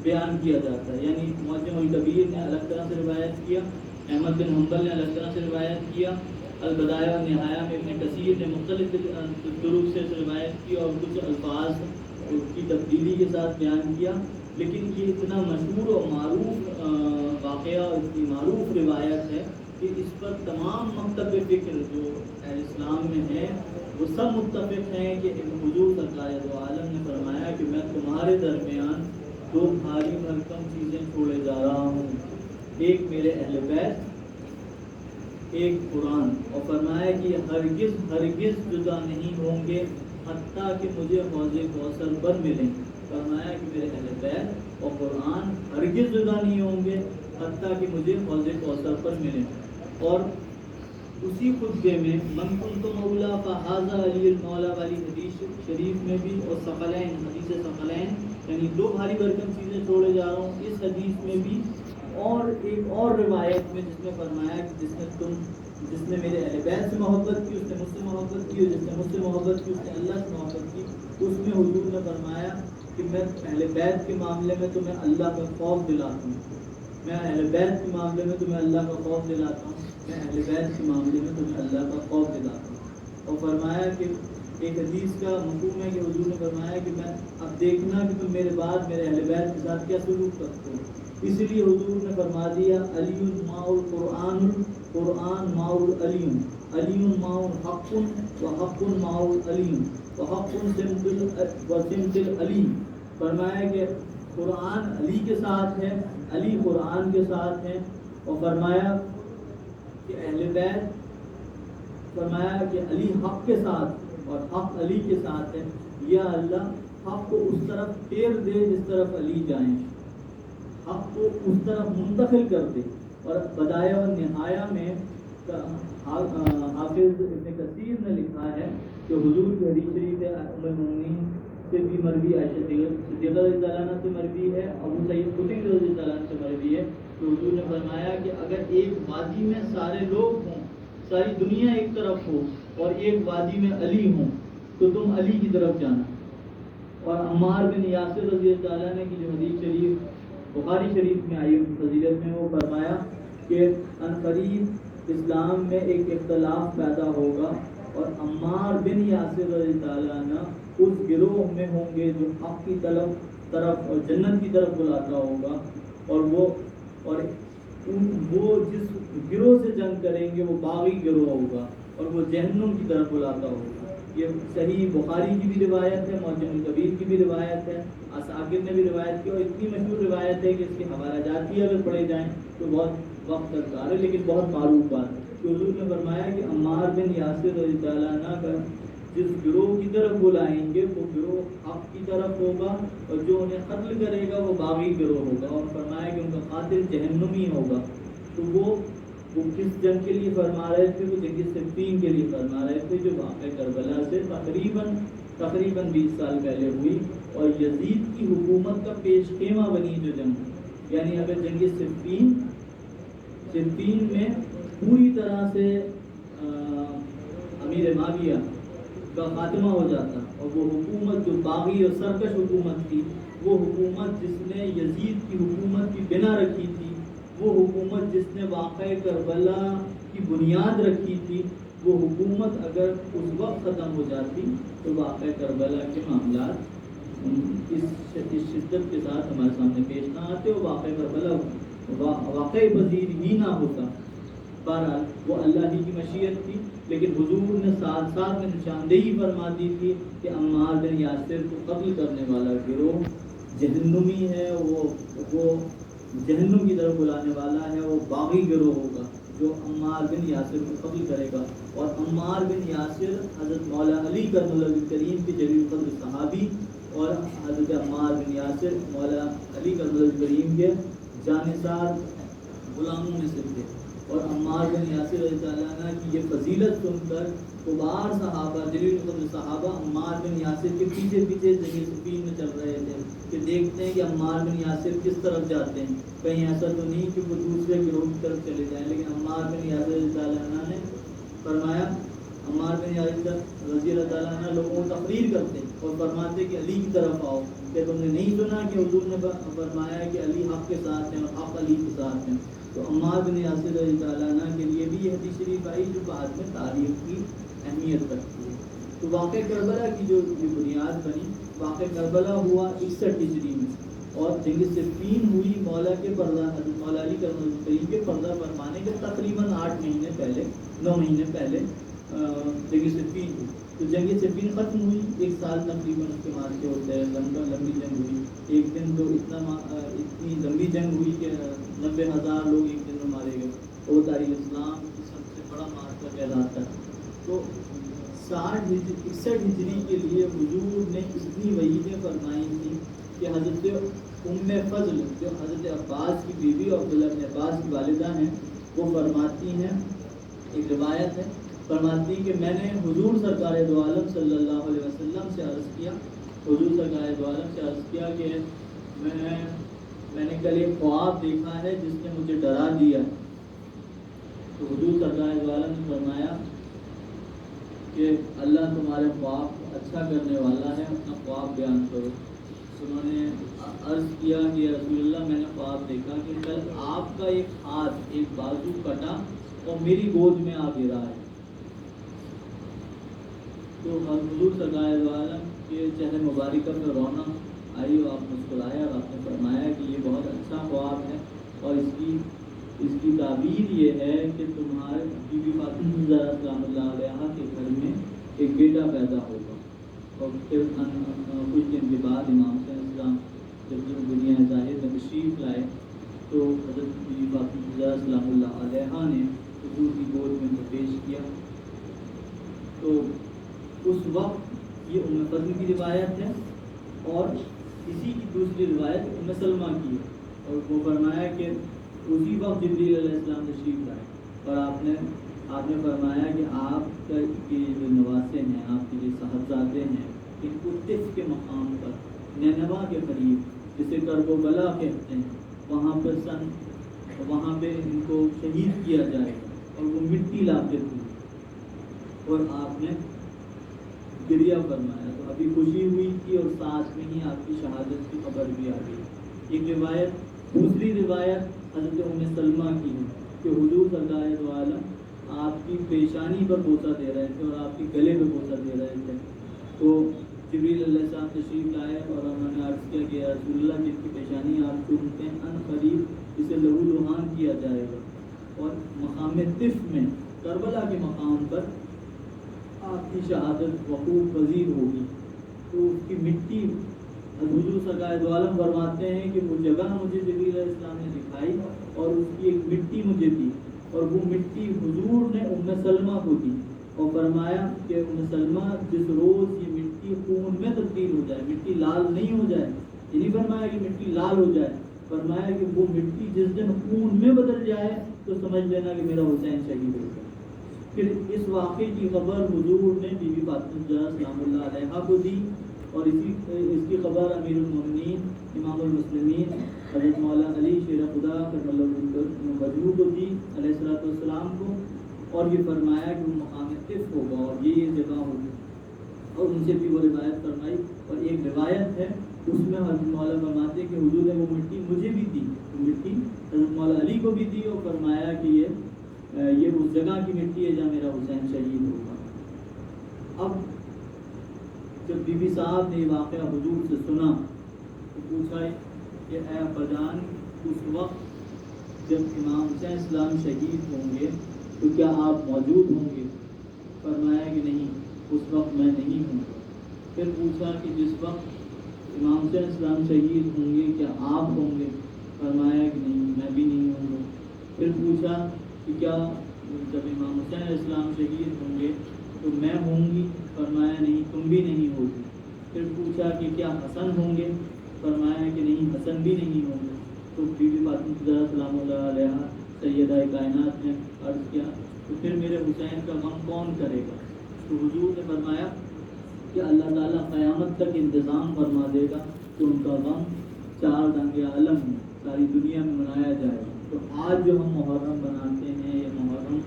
بیان کیا جاتا ہے۔ یعنی معجم الکبیر نے الگ طرح سے روایت کیا، احمد بن حنبل نے الگ طرح سے روایت کیا، البدایہ و نہایہ میں ابن کثیر نے مختلف طرق سے روایت کی اور کچھ الفاظ کی تبدیلی کے ساتھ بیان کیا، لیکن یہ اتنا مشہور اور معروف واقعہ اور اتنی معروف روایت ہے کہ اس پر تمام مکتب فکر جو اہل اسلام میں ہیں وہ سب متفق ہیں کہ حضور سرکار دو عالم نے فرمایا کہ میں تمہارے درمیان دو بھاری بھرکم چیزیں چھوڑے جا رہا ہوں، ایک میرے اہل بیت، ایک قرآن، اور فرمایا کہ ہرگز ہرگز جدا نہیں ہوں گے حتیٰ کہ مجھے حوض کوثر پر ملیں۔ فرمایا کہ میرے اہل بیت اور قرآن ہرگز جدا نہیں ہوں گے حتیٰ کہ مجھے حوض کوثر پر ملیں۔ اور اسی خطبے میں من کنت مولا فہذا علی المولا والی حدیث شریف میں بھی، اور ثقلین، حدیث ثقلین یعنی دو بھاری بھرکم چیزیں چھوڑے جا رہا ہوں، اس حدیث میں بھی، اور ایک اور روایت میں جس میں فرمایا کہ جس نے میرے اہل بیت سے محبت کی اس نے مجھ سے محبت کی، اور جس نے مجھ سے محبت کی اس نے اللہ سے محبت کی۔ اس میں حضور نے فرمایا کہ میں اہل بیت کے معاملے میں تمہیں اللہ کا خوف دلاتا ہوں، میں اہل بیت کے معاملے میں تمہیں اللہ کا خوف دلاتا ہوں، میں اہل بیت کے معاملے میں تمہیں اللہ کا خوف دلاتا ہوں۔ اور فرمایا کہ ایک حدیث کا مفہوم ہے کہ حضور نے فرمایا کہ میں اب دیکھنا کہ تم میرے بعد میرے اہل بیت کے ساتھ کیا سلوک کرتے ہو۔ اس لیے حضور نے فرما دیا علی ماء القرآن، قرآن ماء العلی، علی ماء حق و حق ماء العلی و حق سمت العلی۔ فرمایا کہ قرآن علی کے ساتھ ہے، علی قرآن کے ساتھ ہے، اور فرمایا کہ اہل بیت، فرمایا کہ علی حق کے ساتھ اور حق علی کے ساتھ ہے۔ یا اللہ حق کو اس طرف پھیر دے جس طرف علی جائیں، حق کو اس طرف منتقل کر دے۔ اور بدایہ و نہایہ میں حافظ ابن کثیر نے لکھا ہے کہ حضور کی حدیث شریف ہے، ام المؤمنین سے بھی مروی، عائشہ صدیقہ رضی اللہ عنہ سے مروی ہے، ابو سعید خدری رضی اللہ عنہ سے مروی ہے کہ حضور نے فرمایا کہ اگر ایک وادی میں سارے لوگ ہوں، ساری دنیا ایک طرف ہو، اور ایک وادی میں علی ہوں تو تم علی کی طرف جانا۔ اور عمار بن یاسر رضی اللہ عنہ کی جو حدیث شریف بخاری شریف میں آئی فضیلت میں، وہ فرمایا کہ عنقریب اسلام میں ایک اختلاف پیدا ہوگا اور عمار بن یاسر رضی اللہ عنہ اس گروہ میں ہوں گے جو حق کی طرف اور جنت کی طرف بلاتا ہوگا، اور وہ جس گروہ سے جنگ کریں گے وہ باغی گروہ ہوگا اور وہ جہنم کی طرف بلاتا ہوگا۔ یہ صحیح بخاری کی بھی روایت ہے، معجم الکبیر کی بھی روایت ہے، اساکر نے بھی روایت کی، اور اتنی مشہور روایت ہے کہ اس کے حوالہ جات بھی اگر پڑھے جائیں تو بہت وقت درکار ہے، لیکن بہت معروف بات ہے کہ حضور نے فرمایا کہ عمار بن یاسر رضی اللہ عنہ کا جس گروہ کی طرف بلائیں گے وہ گروہ حق کی طرف ہوگا، اور جو انہیں قتل کرے گا وہ باغی گروہ ہوگا، اور فرمایا کہ ان کا قاتل جہنمی ہوگا۔ تو وہ کس جنگ کے لیے فرما رہے تھے؟ وہ جنگ صفین کے لیے فرما رہے تھے، جو واقع کربلا سے تقریباً 20 سال پہلے ہوئی، اور یزید کی حکومت کا پیش خیمہ بنی جو جنگ، یعنی اگر جنگ صفین میں پوری طرح سے امیر معاویہ کا خاتمہ ہو جاتا، اور وہ حکومت جو باغی اور سرکش حکومت تھی، وہ حکومت جس نے یزید کی حکومت کی بنا رکھی تھی، وہ حکومت جس نے واقع کربلا کی بنیاد رکھی تھی، وہ حکومت اگر اس وقت ختم ہو جاتی تو واقع کربلا کے معاملات اس شدت کے ساتھ ہمارے سامنے پیش نہ آتے، اور واقع کربلا واقع پذیر ہی نہ ہوتا۔ بہرحال وہ اللہ ہی کی مشیت تھی، لیکن حضور نے ساتھ ساتھ میں نشاندہی فرما دی تھی کہ عمار بن یاسر کو قتل کرنے والا گروہ جہنمی ہے، وہ جہنم کی طرف بلانے والا ہے، وہ باغی گروہ ہوگا جو عمار بن یاسر کو قتل کرے گا۔ اور عمار بن یاسر حضرت مولا علی کرم اللہ کریم کے جلیل القدر صحابی، اور حضرت عمار بن یاسر مولا علی کرم اللہ کریم کے جانثار غلاموں میں سے تھے، اور عمار بن یاسر رضی اللہ عنہ کی یہ فضیلت سن کر کبار صحابہ، جلیل القدر صحابہ عمار بن یاسر کے پیچھے جنگ صفین میں چل رہے تھے کہ دیکھتے ہیں کہ عمار بن یاسر کس طرف جاتے ہیں، کہیں ایسا تو نہیں کہ وہ دوسرے گروہ کی طرف چلے جائیں۔ لیکن عمار بن یاسر رضی اللہ عنہ نے فرمایا، عمار بن یاسر رضی اللہ عنہ لوگوں کو تقریر کرتے اور فرماتے کہ علی کی طرف آؤ، کہ تم نے نہیں سنا کہ حضور نے فرمایا کہ علی حق کے ساتھ ہیں اور حق علی کے ساتھ ہیں۔ تو عمار بن یاسر رضی اللہ عنہ کے لیے بھی یہ حدیث شریف آئی جو بعد میں تاریخ کی اہمیت رکھتی ہے۔ تو واقع کربلا کی جو بنیاد بنی، واقع کربلا ہوا 61 ہجری میں، اور جنگ صفین ہوئی مولا کے پردہ حضرت مولا علی کرم اللہ کریم کے پردہ فرمانے کے تقریباً 8 مہینے پہلے، 9 مہینے پہلے جنگ صفین ہوئی۔ تو جنگ صفین ختم ہوئی، 1 سال تقریباً اس کے مارچے ہوتے ہیں، لمبی جنگ ہوئی۔ ایک دن تو اتنی لمبی جنگ ہوئی کہ 90,000 لوگ ایک دن میں مارے گئے، اور تاریخ اسلام کی سب سے بڑا مارکا کہلاتا ہے۔ تو 61 ہجری کے لیے حضور نے اتنی وعیدیں فرمائی تھیں کہ حضرت ام فضل جو حضرت عباس کی بیوی اور عبداللہ بن عباس کی والدہ ہیں، وہ فرماتی ہیں، ایک روایت ہے، فرماتی کہ میں نے حضور سرکار دو عالم صلی اللہ علیہ وسلم سے عرض کیا، حضور سرکار دو عالم سے عرض کیا کہ میں نے کل ایک خواب دیکھا ہے جس نے مجھے ڈرا دیا۔ تو حضور سرکار دو عالم نے فرمایا کہ اللہ تمہارے خواب کو اچھا کرنے والا ہے، اپنا خواب بیان کرو۔ انہوں نے عرض کیا کہ رسول اللہ میں نے خواب دیکھا کہ کل آپ کا ایک ہاتھ، ایک بازو کٹا اور میری گود میں آ گرا ہے۔ تو حضور سرکار دو عالم کے چہرے مبارکہ پر رونق آئی، اور آپ مسکرائے اور آپ نے فرمایا کہ یہ بہت اچھا خواب ہے، اور اس کی تعبیر یہ ہے کہ تمہارے بی بی فاطمہ زہرا سلام اللہ علیہا کے گھر میں ایک بیٹا پیدا ہوگا۔ اور پھر کچھ دن کے بعد امام حسین اسلام جب دنیا ظاہر میں تشریف لائے تو حضرت بی بی فاطمہ زہرا سلام اللہ علیہا نے حضور کی گود میں انہیں پیش کیا۔ تو اس وقت یہ ام فضل کی روایت ہے، اور اسی کی دوسری روایت ام سلمہ کی ہے، اور وہ فرمایا کہ اسی وقت جبریل علیہ السلام تشریف لائے، اور آپ نے فرمایا کہ آپ کے جو نواسے ہیں، آپ کے جو صاحبزادے ہیں، ان کو طف کے مقام پر نینوا کے قریب جسے کرب و بلا کہتے ہیں، وہاں پہ ان کو شہید کیا جائے گا، اور وہ مٹی لاتے تھے، اور آپ نے گریہ فرمایا۔ تو ابھی خوشی ہوئی تھی اور ساتھ میں ہی آپ کی شہادت کی خبر بھی آ گئی۔ ایک روایت، دوسری روایت حضرت ام سلمہ کی ہے کہ حضور سرکار دو عالم آپ کی پیشانی پر بوسہ دے رہے تھے اور آپ کے گلے پہ بوسہ دے رہے تھے، تو جبریل علیہ السلام تشریف لائے اور انہوں نے عرض کیا کہ رسول اللہ جن کی پیشانی آپ چومتے ہیں ان قریب اسے لہو لہان کیا جائے گا، اور مقام طف میں کربلا کے مقام پر آپ کی شہادت وقوع پذیر ہوگی، تو اس کی مٹی حضور سرکار دو عالم فرماتے ہیں کہ وہ جگہ مجھے جبریل علیہ السلام نے دکھائی اور اس کی ایک مٹی مجھے دی، اور وہ مٹی حضور نے ام سلمہ کو دی اور فرمایا کہ ام سلمہ جس روز یہ مٹی خون میں تبدیل ہو جائے، مٹی لال نہیں ہو جائے، یہ نہیں فرمایا کہ مٹی لال ہو جائے، فرمایا کہ وہ مٹی جس دن خون میں بدل جائے تو سمجھ لینا کہ میرا حسین شہید ہو گیا۔ پھر اس واقعے کی خبر حضور نے بی بی فاطمہ زہرا سلام اللہ علیہا کو دی، اور اس کی خبر امیر المومنین امام المسلمین حضرت مولانا علی شیر خدا کرم اللہ وجہہ کو دی علیہ الصلوۃ والسلام کو، اور یہ فرمایا کہ وہ مقام طف ہوگا اور یہ جگہ ہوگی، اور ان سے بھی وہ روایت فرمائی۔ اور ایک روایت ہے اس میں حضرت مولانا فرماتے کہ حضور نے وہ مٹی مجھے بھی دی، وہ مٹی حضرت مولانا علی کو بھی دی، اور فرمایا کہ یہ اس جگہ کی مٹی ہے جہاں میرا حسین شہید ہوگا۔ اب جب بی بی صاحب نے یہ واقعہ حضور سے سنا تو پوچھا کہ اے ابا جان، اس وقت جب امام حسین السلام شہید ہوں گے تو کیا آپ موجود ہوں گے؟ فرمایا کہ نہیں، اس وقت میں نہیں ہوں گا۔ پھر پوچھا کہ جس وقت امام حسین السلام شہید ہوں گے کیا آپ ہوں گے؟ فرمایا کہ نہیں، میں بھی نہیں ہوں گا۔ پھر پوچھا کہ کیا جب امام حسین علیہ السلام شہید ہوں گے تو میں ہوں گی؟ فرمایا نہیں، تم بھی نہیں ہوگی۔ پھر پوچھا کہ کیا حسن ہوں گے؟ فرمایا کہ نہیں، حسن بھی نہیں ہوں گے۔ تو بی بی فاطمہ زہرا سلام اللہ علیہا سیدہ کائنات نے عرض کیا تو پھر میرے حسین کا غم کون کرے گا؟ تو حضور نے فرمایا کہ اللہ تعالیٰ قیامت تک انتظام فرما دے گا کہ ان کا غم 4 رنگ عالم میں ساری دنیا میں منایا جائے گا۔ تو آج جو ہم محرم بناتے ہیں یا محرم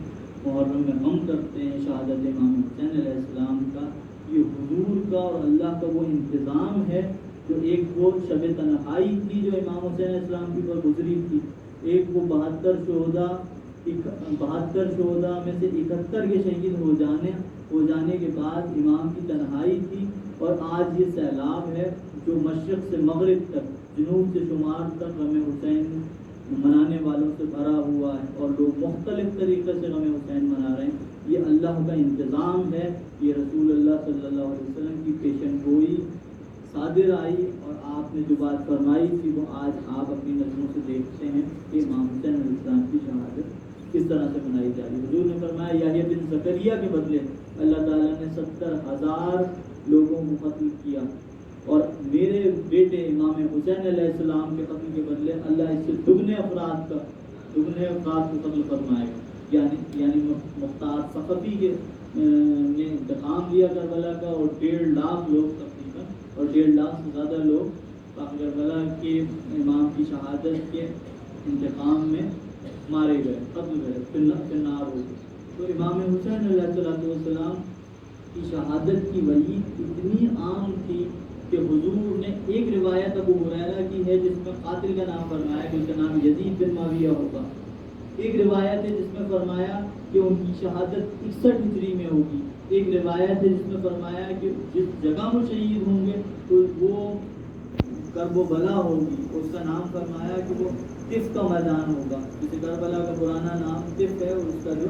میں غم کرتے ہیں شہادت امام حسین علیہ السلام کا، یہ حضور کا اور اللہ کا وہ انتظام ہے جو ایک وہ شب تنہائی تھی جو امام حسین علیہ السلام کی پر گزری تھی، ایک وہ 72 شہداء میں سے 71 کے شہید ہو جانے کے بعد امام کی تنہائی تھی، اور آج یہ سیلاب ہے جو مشرق سے مغرب تک جنوب سے شمال تک غم حسین منانے والوں سے بھرا ہوا ہے، اور لوگ مختلف طریقے سے غم حسین منا رہے ہیں۔ یہ اللہ کا انتظام ہے، یہ رسول اللہ صلی اللہ علیہ وسلم کی پیشن گوئی صادر آئی، اور آپ نے جو بات فرمائی تھی وہ آج آپ اپنی نظروں سے دیکھتے ہیں کہ امام حسین علیہ السلام کی شہادت کس طرح سے منائی جا رہی ہے۔ حضور نے فرمایا یحییٰ بن زکریا کے بدلے اللہ تعالیٰ نے 70,000 لوگوں کو قتل کیا، اور میرے بیٹے امام حسین علیہ السلام کے قتل کے بدلے اللہ اس سے دگنے افراد کو قتل فرمائے گا۔ یعنی مختار ثقفی کے نے انتقام لیا کربلا کا، اور 1.5 لاکھ لوگ تقریباً، اور 1.5 لاکھ سے زیادہ لوگ کربلا کے امام کی شہادت کے انتقام میں مارے گئے، قتل گئے، فنار ہو گئے۔ تو امام حسین علیہ السلام کی شہادت کی وعید اتنی عام تھی کہ حضور نے ایک روایت ابو ہریرہ کی ہے جس میں قاتل کا نام فرمایا کہ اس کا نام یزید بن معاویہ ہوگا، ایک روایت ہے جس میں فرمایا کہ ان کی شہادت 61 ہجری میں ہوگی، ایک روایت ہے جس میں فرمایا کہ جس جگہ وہ شہید ہوں گے تو وہ کربلا ہوگی، اس کا نام فرمایا کہ وہ طف کا میدان ہوگا، جسے کربلا کا پرانا نام طف ہے، اور اس کا جو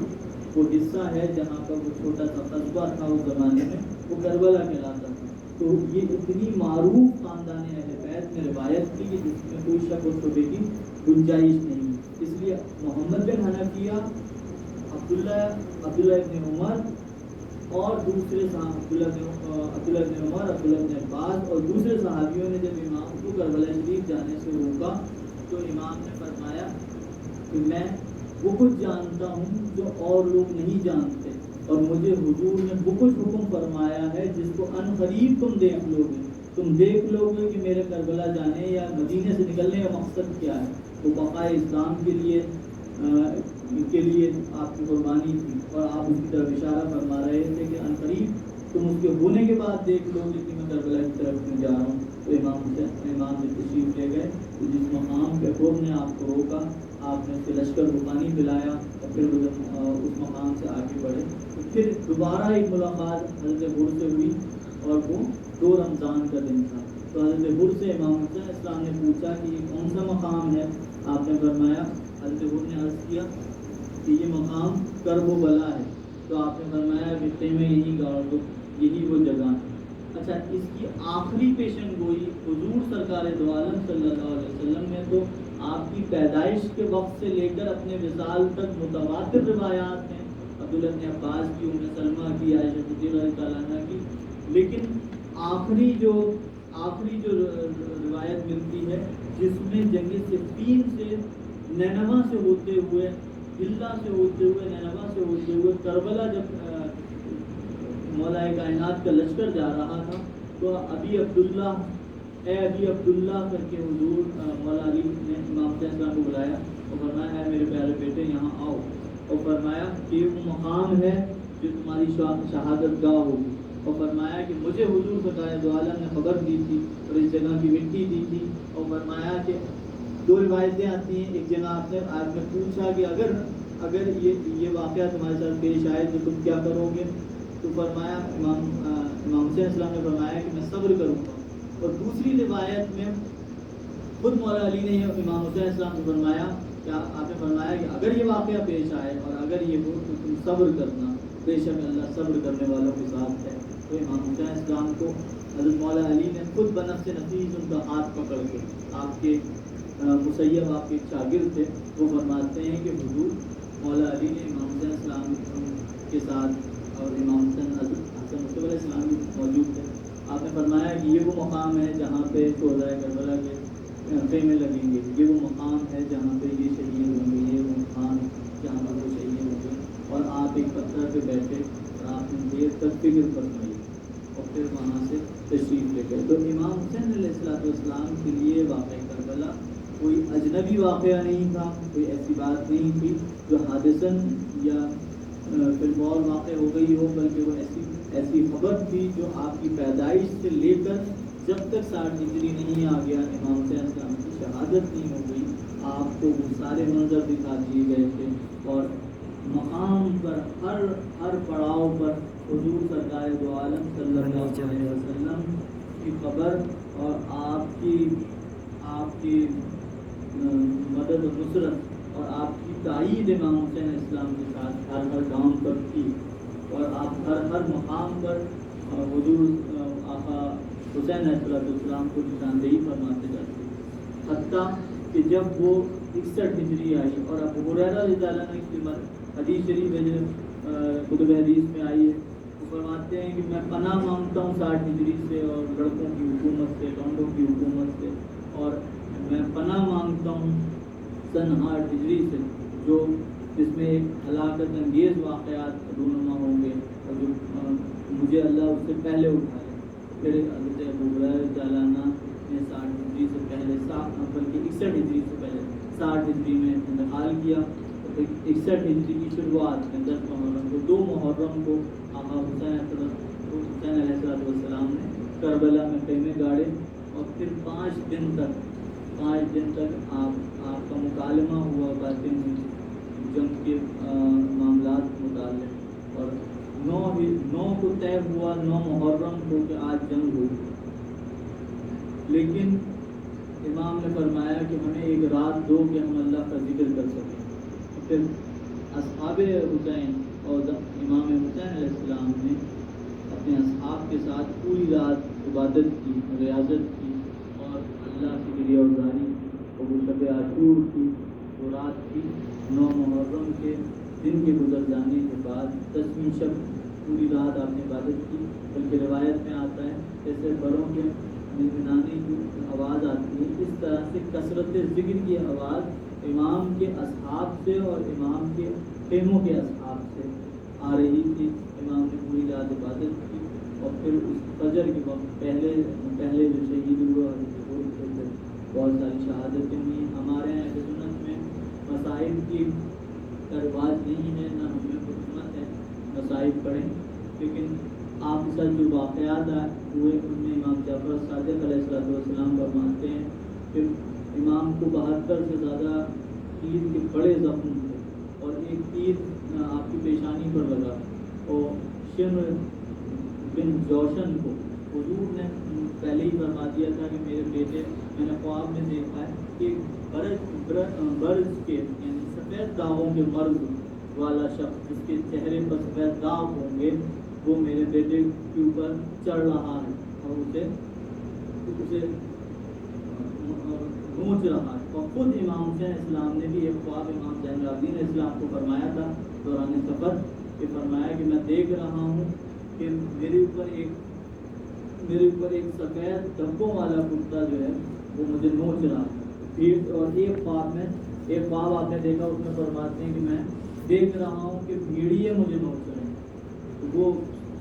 وہ حصہ ہے جہاں پر وہ چھوٹا سا قصبہ تھا اس زمانے میں وہ کربلا کہلاتا تھا۔ تو یہ اتنی معروف خاندان اہل بیت میں روایت تھی کہ جس میں کوئی شک و شبہ کی گنجائش نہیں، اس لیے محمد بن حنفیہ، عبداللہ ابن عمر اور دوسرے عبداللہ ابن عباس اور دوسرے صحابیوں نے جب امام کو کربلا شریف جانے سے روکا تو امام نے فرمایا کہ میں وہ کچھ جانتا ہوں جو اور لوگ نہیں جانتے، اور مجھے حضور نے وہ کچھ حکم فرمایا ہے جس کو ان قریب تم دیکھ لو گے کہ میرے کربلا جانے یا مدینے سے نکلنے کا مقصد کیا ہے۔ وہ بقائے اسلام کے لیے آپ کی قربانی تھی، اور آپ اس کی طرف اشارہ فرما رہے تھے کہ ان قریب تم اس کے ہونے کے بعد دیکھ لو کہ میں کربلا کی طرف کیوں جا رہا ہوں. تو امام سے تشریف لے گئے. تو جس مقام پہ قوم نے آپ کو روکا, آپ نے اس کے لشکر کو پانی پلایا اور پھر اس مقام سے آگے بڑھے. تو پھر دوبارہ ایک ملاقات حضرت حر سے ہوئی اور وہ 2 رمضان کا دن تھا. تو حضرت حر سے امام حسین اسلام نے پوچھا کہ یہ کون سا مقام ہے. آپ نے فرمایا, حضرت حر نے عرض کیا کہ یہ مقام کرب و بلا ہے. تو آپ نے فرمایا کہ خیمے یہی گاڑ دو, یہی وہ جگہ ہے. اچھا, اس کی آخری پیشن گوئی حضور سرکار دو عالم صلی اللہ علیہ وسلم نے تو آپ کی پیدائش کے وقت سے لے کر اپنے وصال تک متواتر روایات ہیں, عبداللہ بن عباس کی, ام سلمہ کی, عائشہ صدیقہ رضی اللہ عنہا کی. لیکن آخری جو روایت ملتی ہے جس میں جنگ صفین سے نینوا سے ہوتے ہوئے, ہلا سے ہوتے ہوئے, نینوا سے ہوتے ہوئے کربلا جب مولا کائنات کا لشکر جا رہا تھا تو ابی عبداللہ, اے ابی عبداللہ کر کے حضور مولا علی نے امام حسین صاحب کو بلایا اور فرمایا, اے میرے پیارے بیٹے یہاں آؤ. اور فرمایا کہ یہ وہ مقام ہے جو تمہاری شہادت گاہ ہوگی. اور فرمایا کہ مجھے حضور سرکار دو عالم نے خبر دی تھی اور اس جگہ کی مٹی دی تھی. اور فرمایا کہ 2 روایتیں آتی ہیں. ایک جگہ آپ نے پوچھا کہ اگر یہ واقعہ تمہارے ساتھ پیش آئے تو تم کیا کرو گے. تو فرمایا, امام حسین اسلام نے فرمایا کہ میں صبر کروں گا. اور دوسری روایت میں خود مولا علی نے امام حسین اسلام سے فرمایا کہ آپ نے فرمایا کہ اگر یہ واقعہ پیش آئے اور اگر یہ ہو تو تم صبر کرنا, بے شک اللہ صبر کرنے والوں کے ساتھ ہے. تو امام حسین اسلام کو حضرت مولا علی نے خود بنفس نفیس ان کا ہاتھ پکڑ کے, آپ کے مسیب آپ کے شاگرد تھے, وہ فرماتے ہیں کہ حضور مولا علی نے امام حسین اسلام کے ساتھ, اور امام حسین حسن مصطفیٰ علیہ السلام بھی موجود تھے, آپ نے فرمایا کہ یہ وہ مقام ہے جہاں پہ شہدائے کربلا کے خیمے لگیں گے. یہ وہ مقام ہے جہاں پہ یہ شہید ہوں گے. یہ وہ مقام جہاں پر وہ شہید ہوں گے. اور آپ ایک پتھر پہ بیٹھے اور آپ نے دیر تک فکر فرمائی اور پھر وہاں سے تشریف لے گئے. تو امام حسین علیہ السلام کے لیے واقعہ کربلا کوئی اجنبی واقعہ نہیں تھا, کوئی ایسی بات نہیں تھی جو حادثاً یا پھر اور واقع ہو گئی ہو, بلکہ وہ ایسی خبر تھی جو آپ کی پیدائش سے لے کر جب تک 60 ہجری نہیں آ گیا, امام حسین اسلام کی شہادت نہیں ہو گئی, آپ کو وہ سارے منظر دکھا دیے گئے تھے. اور مقام پر ہر پڑاؤ پر حضور سرکار دو عالم صلی اللہ علیہ وسلم کی خبر اور آپ کی مدد و نصرت اور آپ کی تائید امام حسین اسلام کے ساتھ ہر گاؤں پر تھی. اور آپ ہر مقام پر حضور آقا حسین علیہ السلام کو نشاندہی فرماتے جاتے, حتیٰ کہ جب وہ 61 ہجری آئی اور ابو ہریرہ رضی اللہ عنہ کی حدیث شریف ہے جو کتب حدیث میں آئی ہے, وہ فرماتے ہیں کہ میں پناہ مانگتا ہوں 60 ہجری سے اور لڑکوں کی حکومت سے, لونڈوں کی حکومت سے, اور میں پناہ مانگتا ہوں سن 8 ہجری سے جس میں ایک ہلاکت انگیز واقعات رونما ہوں گے اور جو مجھے اللہ اس سے پہلے اٹھا لے. پھر حضرت ابو ہریرہ رضی اللہ عنہ نے 60 ہجری سے پہلے بلکہ 61 ہجری سے پہلے 60 ہجری میں انتقال کیا. 61 ہجری کی شروعات میں 10 محرم کو 2 محرم کو آقا حسین علیہ السلام نے کربلا میں خیمے گاڑے اور پھر 5 دن تک آپ کا مکالمہ ہوا باتیں ہوئی جنگ کے معاملات متعلق. اور 9 کو طے ہوا 9 محرم کو کہ آج جنگ ہوئی. لیکن امام نے فرمایا کہ ہمیں ایک رات دو کہ ہم اللہ کا ذکر کر سکیں. پھر اصحاب حسین اور امام حسین علیہ السلام نے اپنے اصحاب کے ساتھ پوری رات عبادت کی, ریاضت کی اور اللہ کی گریہوزاری اور وہ شب عاشور کی وہ رات کی 9 محرم کے دن کے گزر جانے کے بعد 10ویں شب پوری رات آپ نے عبادت کی. بلکہ روایت میں آتا ہے جیسے بڑوں کے منانے کی آواز آتی ہے, اس طرح سے کثرت ذکر کی آواز امام کے اصحاب سے اور امام کے خیموں کے اصحاب سے آ رہی تھی. امام نے پوری رات عبادت کی اور پھر اس فجر کے وقت پہلے جو شہید ہوئے اور بہت ساری شہادتیں ہوئی. ہمارے یہاں اہل سنت میں مصائب کی رواج نہیں ہے, نہ ہمیں حکمت ہے مصائب پڑھیں, لیکن آپ کے ساتھ جو واقعات ہوئے ان میں امام جعفر صادق علیہ السلام فرماتے ہیں کہ امام کو 72 سے زیادہ تیر کے بڑے زخم تھے اور ایک تیر آپ کی پیشانی پر لگا، اور شمر بن جوشن کو حضور نے پہلے ہی فرما دیا تھا کہ میرے بیٹے، میں نے خواب میں دیکھا ہے کہ برج کے یعنی سفید داغوں کے مرض والا شخص جس کے چہرے پر سفید داغ ہوں گے وہ میرے بیٹے کے اوپر چڑھ رہا ہے اور اسے نوچ رہا ہے۔ اور خود امام حسین اسلام نے بھی ایک خواب امام زین العابدین اسلام کو فرمایا تھا دوران سفر، کہ فرمایا کہ میں دیکھ رہا ہوں کہ میرے اوپر ایک سفید دھبوں والا کتا جو ہے وہ مجھے نوچ رہا ہے۔ اور ایک خواب آپ نے دیکھا، اس میں فرماتے ہیں کہ میں دیکھ رہا ہوں کہ بھیڑیے مجھے نوچ رہے ہیں۔ تو وہ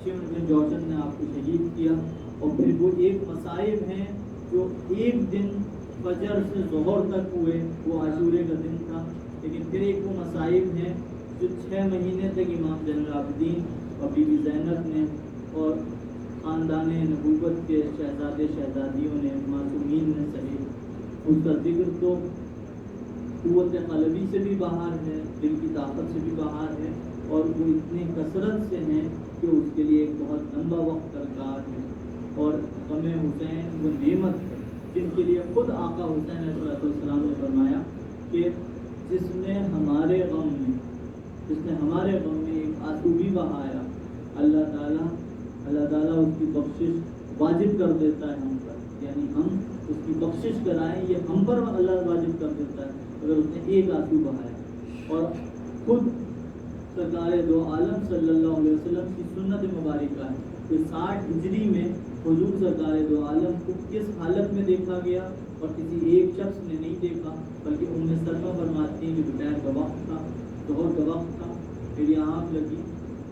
شمر بن جوشن نے آپ کو شہید کیا۔ اور پھر وہ ایک مصائب ہیں جو ایک دن فجر سے ظہر تک ہوئے، وہ عاشورے کا دن تھا، لیکن پھر ایک وہ مصائب ہیں جو 6 مہینے تک امام زین العابدین اور بی بی زینب نے اور خاندان نبوت کے شہزادے شہزادیوں نے، معصومین نے سہے۔ اس کا ذکر تو قوت قلبی سے بھی باہر ہے، دل کی طاقت سے بھی باہر ہے، اور وہ اتنی کثرت سے ہیں کہ اس کے لیے ایک بہت لمبا وقت درکار ہے۔ اور غم حسین وہ نعمت ہے جن کے لیے خود آقا حسین علیہ السلام نے فرمایا کہ جس نے ہمارے غم میں ایک آنسو بھی بہایا، اللہ تعالیٰ اس کی بخشش واجب کر دیتا ہے ہم پر، یعنی ہم اس کی بخشش کرائیں یہ ہم پر اللہ واجب کر دیتا ہے اگر اس نے ایک آنسو بہایا۔ اور خود سرکار دو عالم صلی اللہ علیہ وسلم کی سنت مبارکہ ہے کہ 60 ہجری میں حضور سرکار دو عالم کو کس حالت میں دیکھا گیا، اور کسی ایک شخص نے نہیں دیکھا، بلکہ ام سلمہ فرماتی ہیں کہ دوپہر کا وقت تھا، ظہر کا وقت تھا، میری آنکھ لگی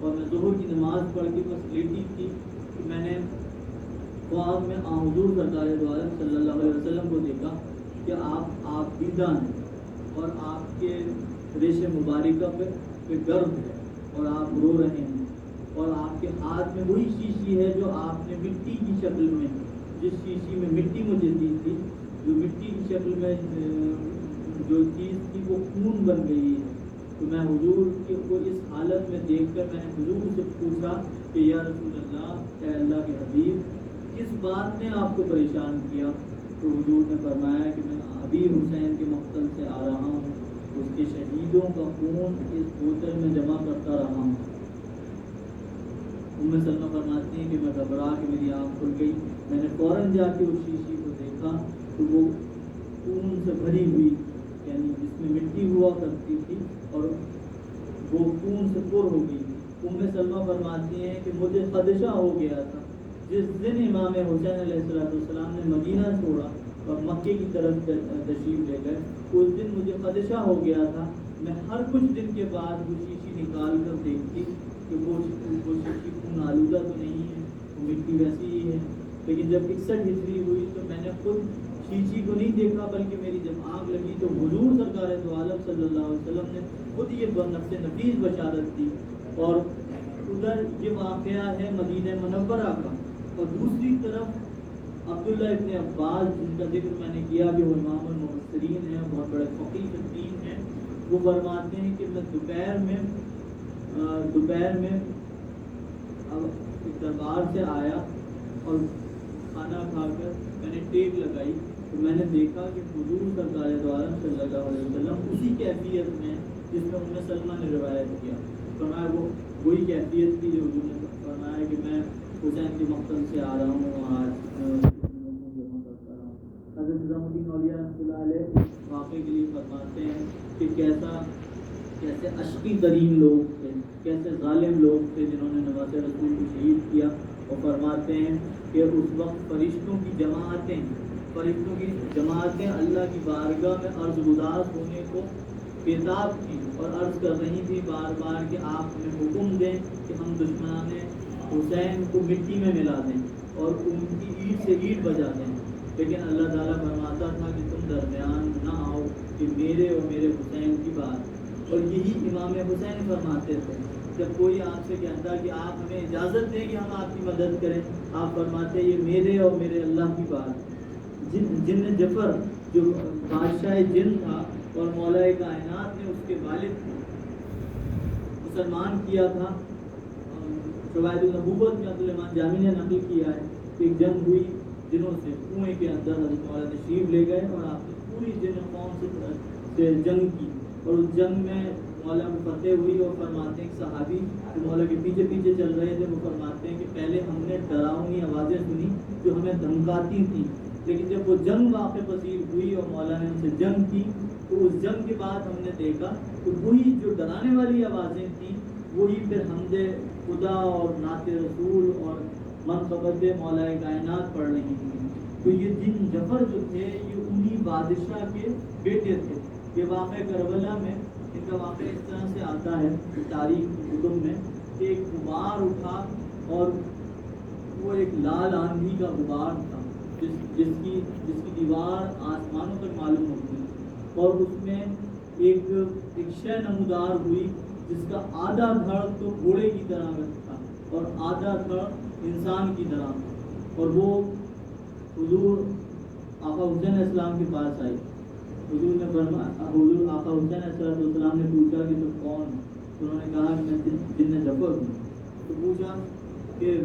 اور میں ظہر کی نماز پڑھ کے بس لیٹی تھی کہ میں نے خواب میں حضور سرکار دو عالم صلی اللہ علیہ وسلم کو دیکھا کہ آپ دیدہ ہیں اور آپ کے ریش مبارکہ پہ گرد ہے اور آپ رو رہے ہیں، اور آپ کے ہاتھ میں وہی شیشی ہے جو آپ نے مٹی کی شکل میں، جس شیشی میں مٹی مجھے دی تھی، جو مٹی کی شکل میں جو چیز تھی وہ خون بن گئی ہے۔ تو میں حضور کو اس حالت میں دیکھ کر میں نے حضور سے پوچھا کہ یا رسول اللہ، اے اللہ کے حبیب، کس بات نے آپ کو پریشان کیا؟ تو حضور نے فرمایا کہ میں ابی حسین کے مقتل سے آ رہا ہوں، اس کے شہیدوں کا خون اس بوتل میں جمع کرتا رہا ہوں۔ ام سلمہ فرماتی ہیں کہ میں گھبرا کے میری آنکھ کھل گئی، میں نے فوراً جا کے اس شیشی کو دیکھا تو وہ خون سے بھری ہوئی، یعنی جس میں مٹی ہوا کرتی تھی اور وہ خون سے پر ہو گئی۔ ام سلمہ فرماتی ہیں کہ مجھے خدشہ ہو گیا تھا جس دن امام حسین علیہ السلام نے مدینہ چھوڑا اور مکے کی طرف تشریف لے گئے، اس دن مجھے خدشہ ہو گیا تھا، میں ہر کچھ دن کے بعد وہ شیشی نکال کر دیکھتی کہ وہ شیشی خون آلودہ تو نہیں ہے، وہ مٹی ویسی ہی ہے۔ لیکن جب 61 ہجری ہوئی تو میں نے خود شیشی کو نہیں دیکھا، بلکہ میری جب آنکھ لگی تو حضور سرکار دو عالم صلی اللہ علیہ وسلم نے خود یہ نفس نفیس بشارت دی۔ اور ادھر یہ واقعہ ہے مدینہ منورہ کا، اور دوسری طرف عبداللہ ابن عباس جن کا ذکر میں نے کیا کہ وہ امام المفسرین ہیں، بہت بڑے فقیہ فقیر ہیں، وہ فرماتے ہیں کہ میں دوپہر میں دربار سے آیا اور کھانا کھا کر میں نے ٹیک لگائی تو میں نے دیکھا کہ حضور سرکار دو عالم صلی اللہ علیہ وسلم اسی کیفیت میں جس میں ام سلمہ نے روایت کیا، فرمایا وہ وہی کیفیت تھی جو حضور نے فرمایا کہ میں حسین کے مقتل سے آ رہا ہوں، آج جمع کرتا رہا ہوں۔ حضرت نظام الدین اولیاء رحمۃ اللہ علیہ واقعے کے لیے فرماتے ہیں کہ کیسے عشقی ترین لوگ تھے، کیسے ظالم لوگ تھے جنہوں نے نواز رسول کو شہید کیا۔ اور فرماتے ہیں کہ اس وقت فرشتوں کی جماعتیں اللہ کی بارگاہ میں عرض گزار ہونے کو بےتاب تھی اور عرض کر رہی تھی بار بار کہ آپ ہمیں حکم دیں کہ ہم دشمنان حسین کو مٹی میں ملا دیں اور ان کی اینٹ سے اینٹ بجا دیں، لیکن اللہ تعالیٰ فرماتا تھا کہ تم درمیان نہ آؤ، کہ میرے اور میرے حسین کی بات۔ اور یہی امام حسین فرماتے تھے جب کوئی آپ سے کہتا کہ آپ ہمیں اجازت دیں کہ ہم آپ کی مدد کریں، آپ فرماتے یہ میرے اور میرے اللہ کی بات ہے۔ جن جفر جو بادشاہ جن تھا اور مولا کائنات نے اس کے والد کو مسلمان کیا تھا، شواہد النبوت میں عبدالرحمن جامی نے نقل کیا ہے کہ ایک جنگ ہوئی جنوں سے، کنویں کے اندر حضرت مولا تشریف لے گئے اور آپ نے پوری جن قوم سے جنگ کی، اور اس جنگ میں مولا کو فتح ہوئی، اور فرماتے ہیں کہ صحابی جو مولا کے پیچھے پیچھے چل رہے تھے وہ فرماتے ہیں کہ پہلے ہم نے ڈراؤنی آوازیں سنی جو ہمیں دھمکاتی تھیں، لیکن جب وہ جنگ واقع پذیر ہوئی اور مولا نے ان سے جنگ کی تو اس جنگ کے بعد ہم نے دیکھا کہ وہی جو ڈرانے والی آوازیں تھیں وہی پھر حمد خدا اور نعت رسول اور منقبت مولا کائنات پڑھ رہی تھیں۔ تو یہ جن جفر جو تھے یہ انہی بادشاہ کے بیٹے تھے۔ یہ واقعہ کربلا میں ان کا واقعہ اس طرح سے آتا ہے تاریخ کتب میں کہ ایک غبار اٹھا اور وہ ایک لال آندھی کا غبار تھا جس کی دیوار آسمانوں تک معلوم ہوتی، اور اس میں ایک شے نمودار ہوئی جس کا آدھا دھڑ تو گھوڑے کی طرح تھا اور آدھا دھڑ انسان کی طرح تھا، اور وہ حضور آقا حسین علیہ السلام کے پاس آئی۔ حضور نے فرمایا، حضور آقا حسین علیہ السلام نے پوچھا کہ تم کون؟ انہوں نے کہا کہ میں جن جفر ہوں۔ تو پوچھا کہ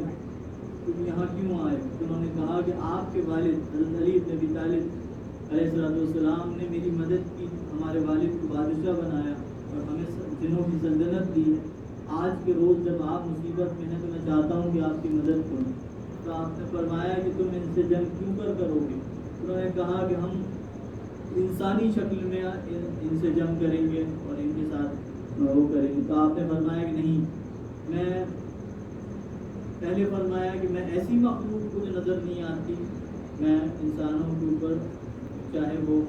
تم یہاں کیوں آئے؟ تو انہوں نے کہا کہ آپ کے والد حضرت علی بن ابی طالب علیہ السلام نے میری مدد کی، ہمارے والد کو بادشاہ بنایا اور ہمیں جنوں کی سلطنت دی ہے۔ آج کے روز جب آپ مصیبت میں ہیں تو میں چاہتا ہوں کہ آپ کی مدد کروں۔ تو آپ نے فرمایا کہ تم ان سے جنگ کیوں کرو گے؟ انہوں نے کہا کہ ہم انسانی شکل میں ان سے جنگ کریں گے اور ان کے ساتھ وہ کریں گے۔ تو آپ نے فرمایا کہ نہیں، میں پہلے فرمایا کہ میں ایسی مخلوق مجھے نظر نہیں آتی، میں انسانوں کے اوپر چاہے وہ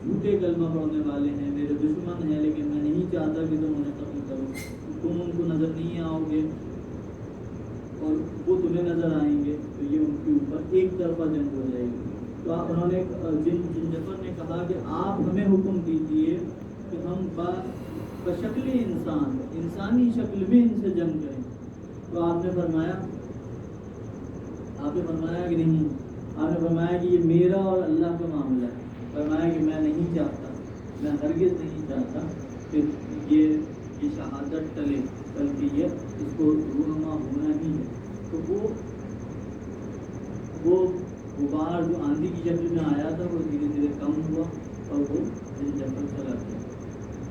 جھوٹے کلمہ پڑھنے والے ہیں، میرے دشمن ہیں، لیکن میں نہیں چاہتا کہ تم انہیں قتل کرو، تم ان کو نظر نہیں آؤ گے اور وہ تمہیں نظر آئیں گے، تو یہ ان کے اوپر ایک طرفہ جنگ ہو جائے گی۔ تو انہوں نے جن جفر نے کہا کہ آپ ہمیں حکم دیجیے کہ ہم بشکل انسان انسانی شکل میں ان سے جنگ کریں۔ تو آپ نے فرمایا کہ نہیں، آپ نے فرمایا کہ یہ میرا اور اللہ کا معاملہ ہے۔ فرمایا کہ میں نہیں چاہتا، میں ہرگز نہیں چاہتا کہ یہ شہادت ٹلے، بلکہ یہ اس کو رونما ہونا ہی ہے۔ تو وہ غبار جو آندھی کی شکل میں آیا تھا وہ دھیرے دھیرے کم ہوا اور وہ جن جفر چلا گیا۔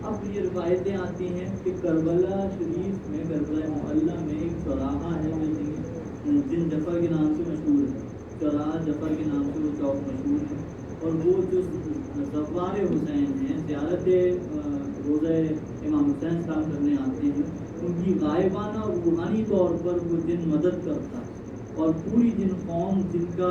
اب یہ روایتیں آتی ہیں کہ کربلا شریف میں، کربلا معلیٰ میں ایک چوراہا ہے جو جن جفر کے نام سے مشہور ہے، چوراہا جفر کے نام سے وہ چوک مشہور ہے، اور وہ جو زوار حسین ہیں، زیارت روضہ امام حسین صاحب کرنے آتے ہیں، ان کی غائبانہ اور روحانی طور پر وہ جن مدد کرتا ہے، اور پوری جن قوم جن کا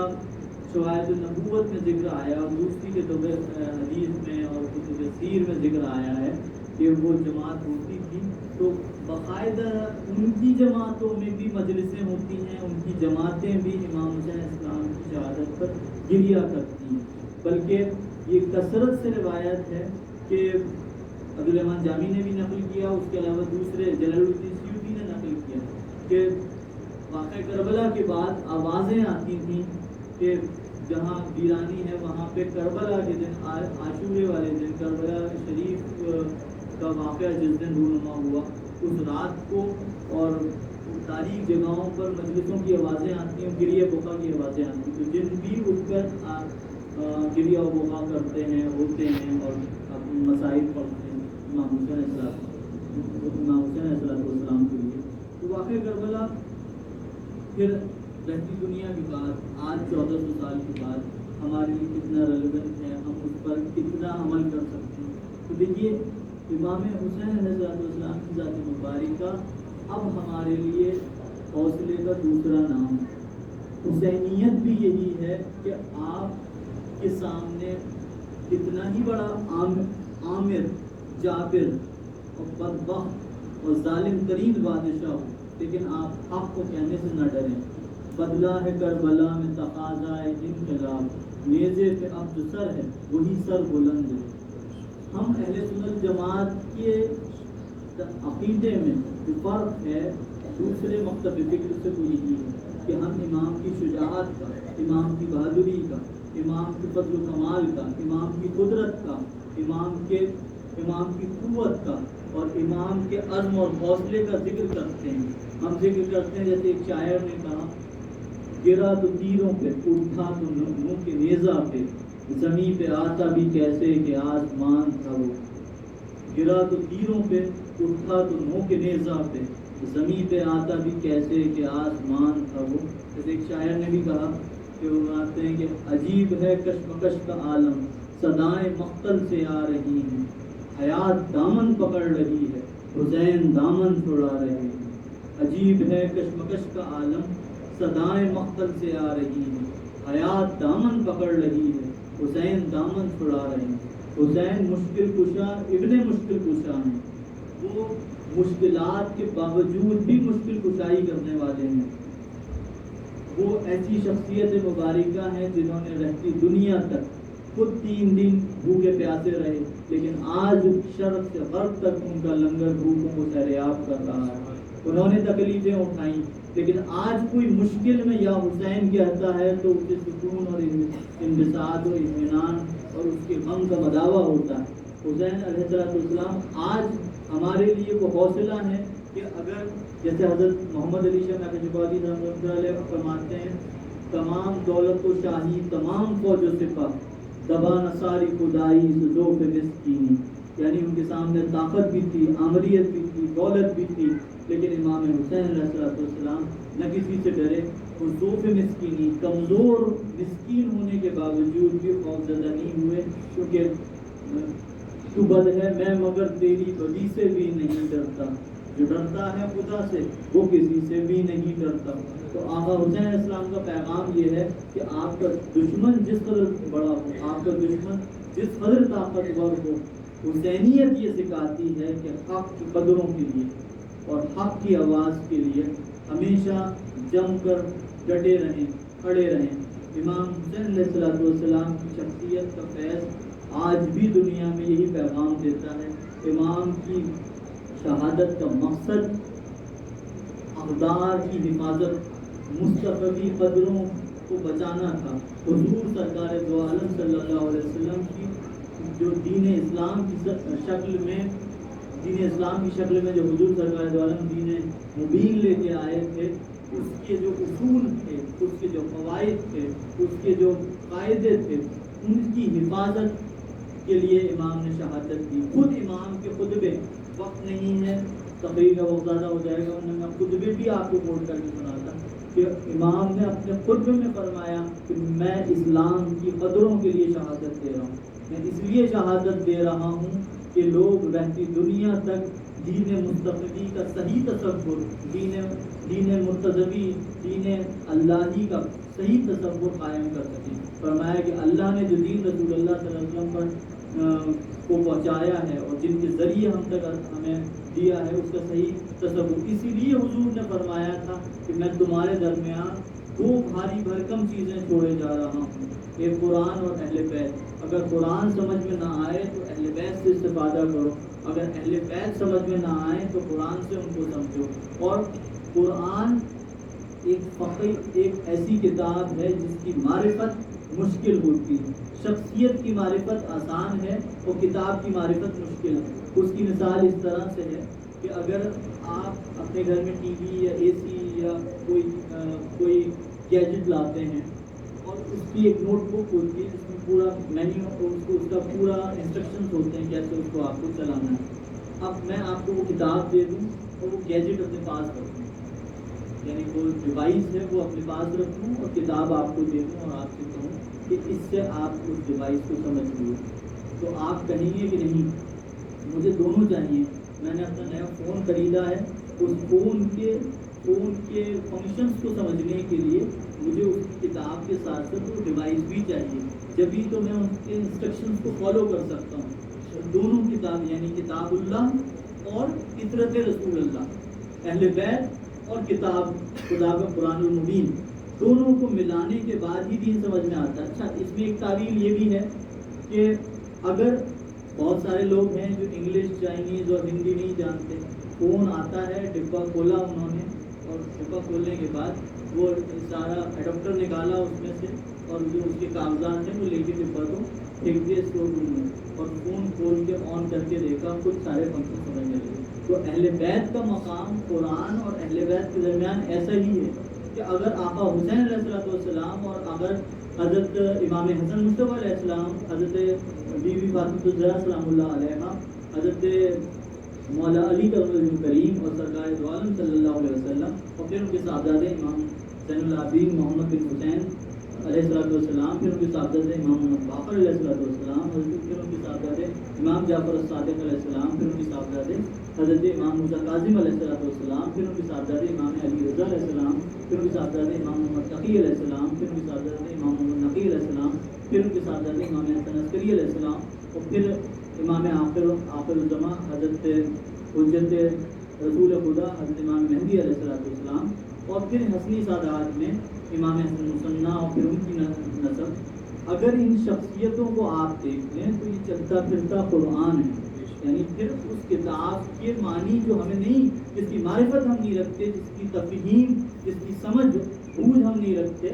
شواہد النبوت میں ذکر آیا اور دوسری کتب حدیث میں اور کتب سیر میں ذکر آیا ہے کہ وہ جماعت ہوتی تھی، تو باقاعدہ ان کی جماعتوں میں بھی مجلسیں ہوتی ہیں، ان کی جماعتیں بھی امام حسین اسلام کی شہادت پر گریہ کرتی ہیں۔ بلکہ یہ کثرت سے روایت ہے کہ عبدالرحمن جامی نے بھی نقل کیا، اس کے علاوہ دوسرے جلال الدین سیوطی نے نقل کیا کہ واقعہ کربلا کے بعد آوازیں آتی تھیں کہ جہاں ویرانی ہے وہاں پہ کربلا کے دن، عاشورے والے دن، کربلا شریف کا واقعہ جس دن رونما ہوا اس رات کو، اور تاریخ جگہوں پر مجلسوں کی آوازیں آتی ہیں، گریہ بکا کی آوازیں آتی ہیں، تو جن بھی اٹھ کر گریہ و بکا کرتے ہیں، ہوتے ہیں اور اپنے مسائل پڑھتے ہیں امام حسین علیہ السلام کے لیے۔ تو واقعہ کربلا پھر رہتی دنیا کے بعد آج 1400 سال کے بعد ہمارے لیے کتنا ریلیونٹ ہے، ہم اس پر کتنا عمل کر سکتے ہیں۔ تو دیکھیے امام حسین علیہ السلام کی ذات مبارکہ اب ہمارے لیے حوصلے کا دوسرا نام ہے۔ حسینیت بھی یہی ہے کہ آپ کے سامنے کتنا ہی بڑا عامر، جابر اور بدبخت اور ظالم ترین بادشاہ ہو، لیکن آپ حق کو کہنے سے نہ ڈریں۔ بدلہ ہے کربلا میں تقاضا ہے انقلاب، نیزے پہ اب جو سر ہے وہی سر بلند ہے۔ ہم اہل سنت جماعت کے عقیدے میں جو فرق ہے دوسرے مکتب فکر سے وہ یہی ہے کہ ہم امام کی شجاعت کا، امام کی بہادری کا، امام کے فضل و کمال کا، امام کی قدرت کا، امام کی قوت کا اور امام کے عزم اور حوصلے کا ذکر کرتے ہیں. ہم ذکر کرتے ہیں جیسے ایک شاعر نے کہا، گرا تو تیروں پہ اٹھا تو نوں کے نیزہ پہ، زمیں پہ آتا بھی کیسے کہ آسمان تھا وہ. گرا تو تیروں پہ اٹھا تو نوں کے نیزہ پہ، زمیں پہ آتا بھی کیسے کہ آسمان تھا وہ. جیسے ایک شاعر نے بھی کہا کہ وہ آتے ہیں کہ عجیب ہے کشمکش کا عالم، صدائیں مقتل سے آ رہی ہیں، حیات دامن پکڑ رہی ہے، حسین دامن چھڑا رہے ہیں. عجیب ہے کشمکش کا عالم، صدائیں مقتل سے آ رہی ہیں، حیات دامن پکڑ رہی ہے، حسین دامن چھڑا رہے ہیں. حسین مشکل کشا ابن مشکل کشا ہیں، وہ مشکلات کے باوجود بھی مشکل کشائی کرنے والے ہیں. وہ ایسی شخصیت مبارکہ ہیں جنہوں نے رہتی دنیا تک خود 3 دن بھوکے پیاسے رہے، لیکن آج شرق سے غرب تک ان کا لنگر بھوکوں کو سیراب کر رہا ہے. انہوں نے تکلیفیں اٹھائیں، لیکن آج کوئی مشکل میں یا حسین کہتا ہے تو اسے سکون اور انبساط اور اطمینان اور اس کے غم کا مداوع ہوتا ہے. حسین علیہ السلام آج ہمارے لیے وہ حوصلہ ہے کہ اگر جیسے حضرت محمد علی شاہ نقشبندی رحمۃ اللہ علیہ فرماتے ہیں، تمام دولت و شاہی تمام فوج و سپاہ، دبا نصاری خدائی ذوف مسکینی. یعنی ان کے سامنے طاقت بھی تھی، آمریت بھی تھی، دولت بھی تھی، لیکن امام حسین علیہ السلام نہ کسی سے ڈرے. وہ ذوف مسکینی، کمزور مسکین ہونے کے باوجود بھی خوفزدہ نہیں ہوئے، کیونکہ تو بد ہے میں مگر تیری بدی سے بھی نہیں ڈرتا. جو ڈرتا ہے خدا سے وہ کسی سے بھی نہیں ڈرتا. تو آقا حسین علیہ السلام کا پیغام یہ ہے کہ آپ کا دشمن جس قدر بڑا ہو، آپ کا دشمن جس قدر طاقتور ہو، حسینیت یہ سکھاتی ہے کہ حق کی قدروں کے لیے اور حق کی آواز کے لیے ہمیشہ جم کر ڈٹے رہیں، کھڑے رہیں. امام حسین علیہ السلام کی شخصیت کا فیض آج بھی دنیا میں یہی پیغام دیتا ہے. امام کی شہادت کا مقصد اقدار کی حفاظت، مصطفی قدروں کو بچانا تھا. حضور سرکار دو عالم صلی اللہ علیہ وسلم کی جو دین اسلام کی شکل میں جو حضور سرکار دو عالم دین مبین لے کے آئے تھے، اس کے جو اصول تھے، اس کے جو قواعد تھے، اس کے جو قاعدے تھے، ان کی حفاظت کے لیے امام نے شہادت دی. خود امام کے خطبے، وقت نہیں ہے، تقریر کا وقت زیادہ ہو جائے گا، انہوں نے خطبے بھی آپ کو کوٹ کر کے سناتا کہ امام نے اپنے خطبے میں فرمایا کہ میں اسلام کی قدروں کے لیے شہادت دے رہا ہوں. میں اس لیے شہادت دے رہا ہوں کہ لوگ رہتی دنیا تک دین مصطفی کا صحیح تصور، دین مرتضوی، دین اللہی کا صحیح تصور قائم کر سکیں. فرمایا کہ اللہ نے جو دین رسول اللہ صلی اللہ علیہ وسلم پر کو پہنچایا ہے اور جن کے ذریعے ہم تک ہمیں دیا ہے، اس کا صحیح تصور. اسی لیے حضور نے فرمایا تھا کہ میں تمہارے درمیان 2 بھاری بھرکم چیزیں چھوڑے جا رہا ہوں، ایک قرآن اور اہل بیت. اگر قرآن سمجھ میں نہ آئے تو اہل بیت سے استفادہ کرو، اگر اہل بیت سمجھ میں نہ آئے تو قرآن سے ان کو سمجھو. اور قرآن ایک ایسی کتاب ہے جس کی معرفت مشکل ہوتی ہے. شخصیت کی معرفت آسان ہے اور کتاب کی معرفت مشکل ہے. اس کی مثال اس طرح سے ہے کہ اگر آپ اپنے گھر میں ٹی وی یا اے سی یا کوئی گیجٹ لاتے ہیں اور اس کی ایک نوٹ بک ہوتی ہے جس میں پورا مینیو اور اس کا پورا انسٹرکشنز ہوتے ہیں کیسے اس کو آپ کو چلانا ہے. اب میں آپ کو وہ کتاب دے دوں اور وہ گیجٹ اپنے پاس رکھوں، یعنی وہ ڈیوائس ہے وہ اپنے پاس رکھوں اور کتاب آپ کو دے دوں اور آپ سے کہوں کہ اس سے آپ اس ڈیوائس کو سمجھ لیے، تو آپ کہیں گے کہ نہیں مجھے دونوں چاہیے. میں نے اپنا نیا فون خریدا ہے، اس فون کے فنکشنز کو سمجھنے کے لیے مجھے اس کی کتاب کے ساتھ ساتھ وہ ڈیوائس بھی چاہیے، جبھی تو میں اس کے انسٹرکشنز کو فالو کر سکتا ہوں. دونوں کتاب یعنی کتاب اللہ اور فطرت رسول اللہ، اہل بیت اور کتاب خدا کا قرآن المبین، دونوں کو ملانے کے بعد ہی دین سمجھ میں آتا ہے. اچھا، اس میں ایک تعویل یہ بھی ہے کہ اگر بہت سارے لوگ ہیں جو انگلش، چائنیز اور ہندی نہیں جانتے، فون آتا ہے، ڈبہ کھولا انہوں نے، اور ڈبہ کھولنے کے بعد وہ سارا ایڈاپٹر نکالا اس میں سے، اور جو اس کے کاغذات ہیں وہ لے کے ڈبہ کو پھینک دیا اسٹور روم میں، اور فون کھول کے آن کر کے دیکھا، کچھ سارے فنکشن سمجھنے لگے۔ تو اہل بیت کا مقام قرآن اور اہل بیت کے درمیان ایسا ہی ہے کہ اگر آقا حسین علیہ السلام اور اگر حضرت امام حسن مصطفیٰ علیہ السلام، حضرت بی بی فاطمہ الزہرا سلام اللہ علیہ، حضرت مولا علی کریم اور سرکار دو عالم صلی اللہ علیہ وسلم، اور پھر ان کے صاحبزادے امام زین العابدین محمد بن حسین علیہ السلام، پھر ان کے صاحبزادے امام محمد باقر علیہ السلام، پھر ان کے صاحبزادے امام جعفر الصادق علیہ السلام، پھر ان کے صاحبزادے حضرت امام موسیٰ کاظم علیہ السلام، پھر ان کے صاحبزادے امام علی رضا علیہ السلام، پھر ان کے صاحبزادے امام محمد تقی علیہ السلام، پھر ان کے صاحبزادے امام محمد نقی علیہ السلام، پھر ان کے صاحبزادے امام حسن عسکری علیہ السلام، اور پھر امام آخر الزماں حضرت حجت رسول خدا حضرت امام مہدی علیہ السلام، اور پھر حسنی سادات میں امام حسن مصنع اور پھر ان کی نسب۔ اگر ان شخصیتوں کو آپ دیکھ لیں تو یہ چلتا پھرتا قرآن ہے، یعنی پھر اس کتاب کے معنی جو ہمیں نہیں، جس کی معرفت ہم نہیں رکھتے، جس کی تفہیم، جس کی سمجھ بوجھ ہم نہیں رکھتے،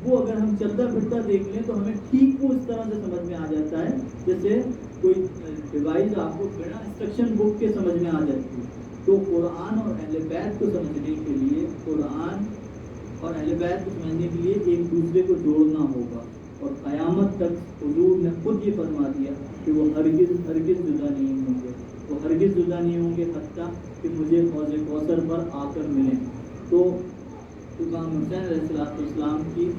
وہ اگر ہم چلتا پھرتا دیکھ لیں تو ہمیں ٹھیک وہ اس طرح سے سمجھ میں آ جاتا ہے جیسے کوئی ڈیوائس آپ کو بنا انسٹرکشن بک کے سمجھ میں آ جاتی ہے۔ تو قرآن اور اہل بیت کو سمجھنے کے لیے، قرآن اور اہل بیت کو سمجھنے کے لیے ایک دوسرے کو جوڑنا ہوگا، اور قیامت تک حضور نے خود یہ فرما دیا کہ وہ ہرگز جدا نہیں ہوں گے، وہ ہرگز جدا نہیں ہوں گے حتیٰ کہ مجھے حوض کوثر پر آ کر ملیں۔ تو امام حسین علیہ السلام کی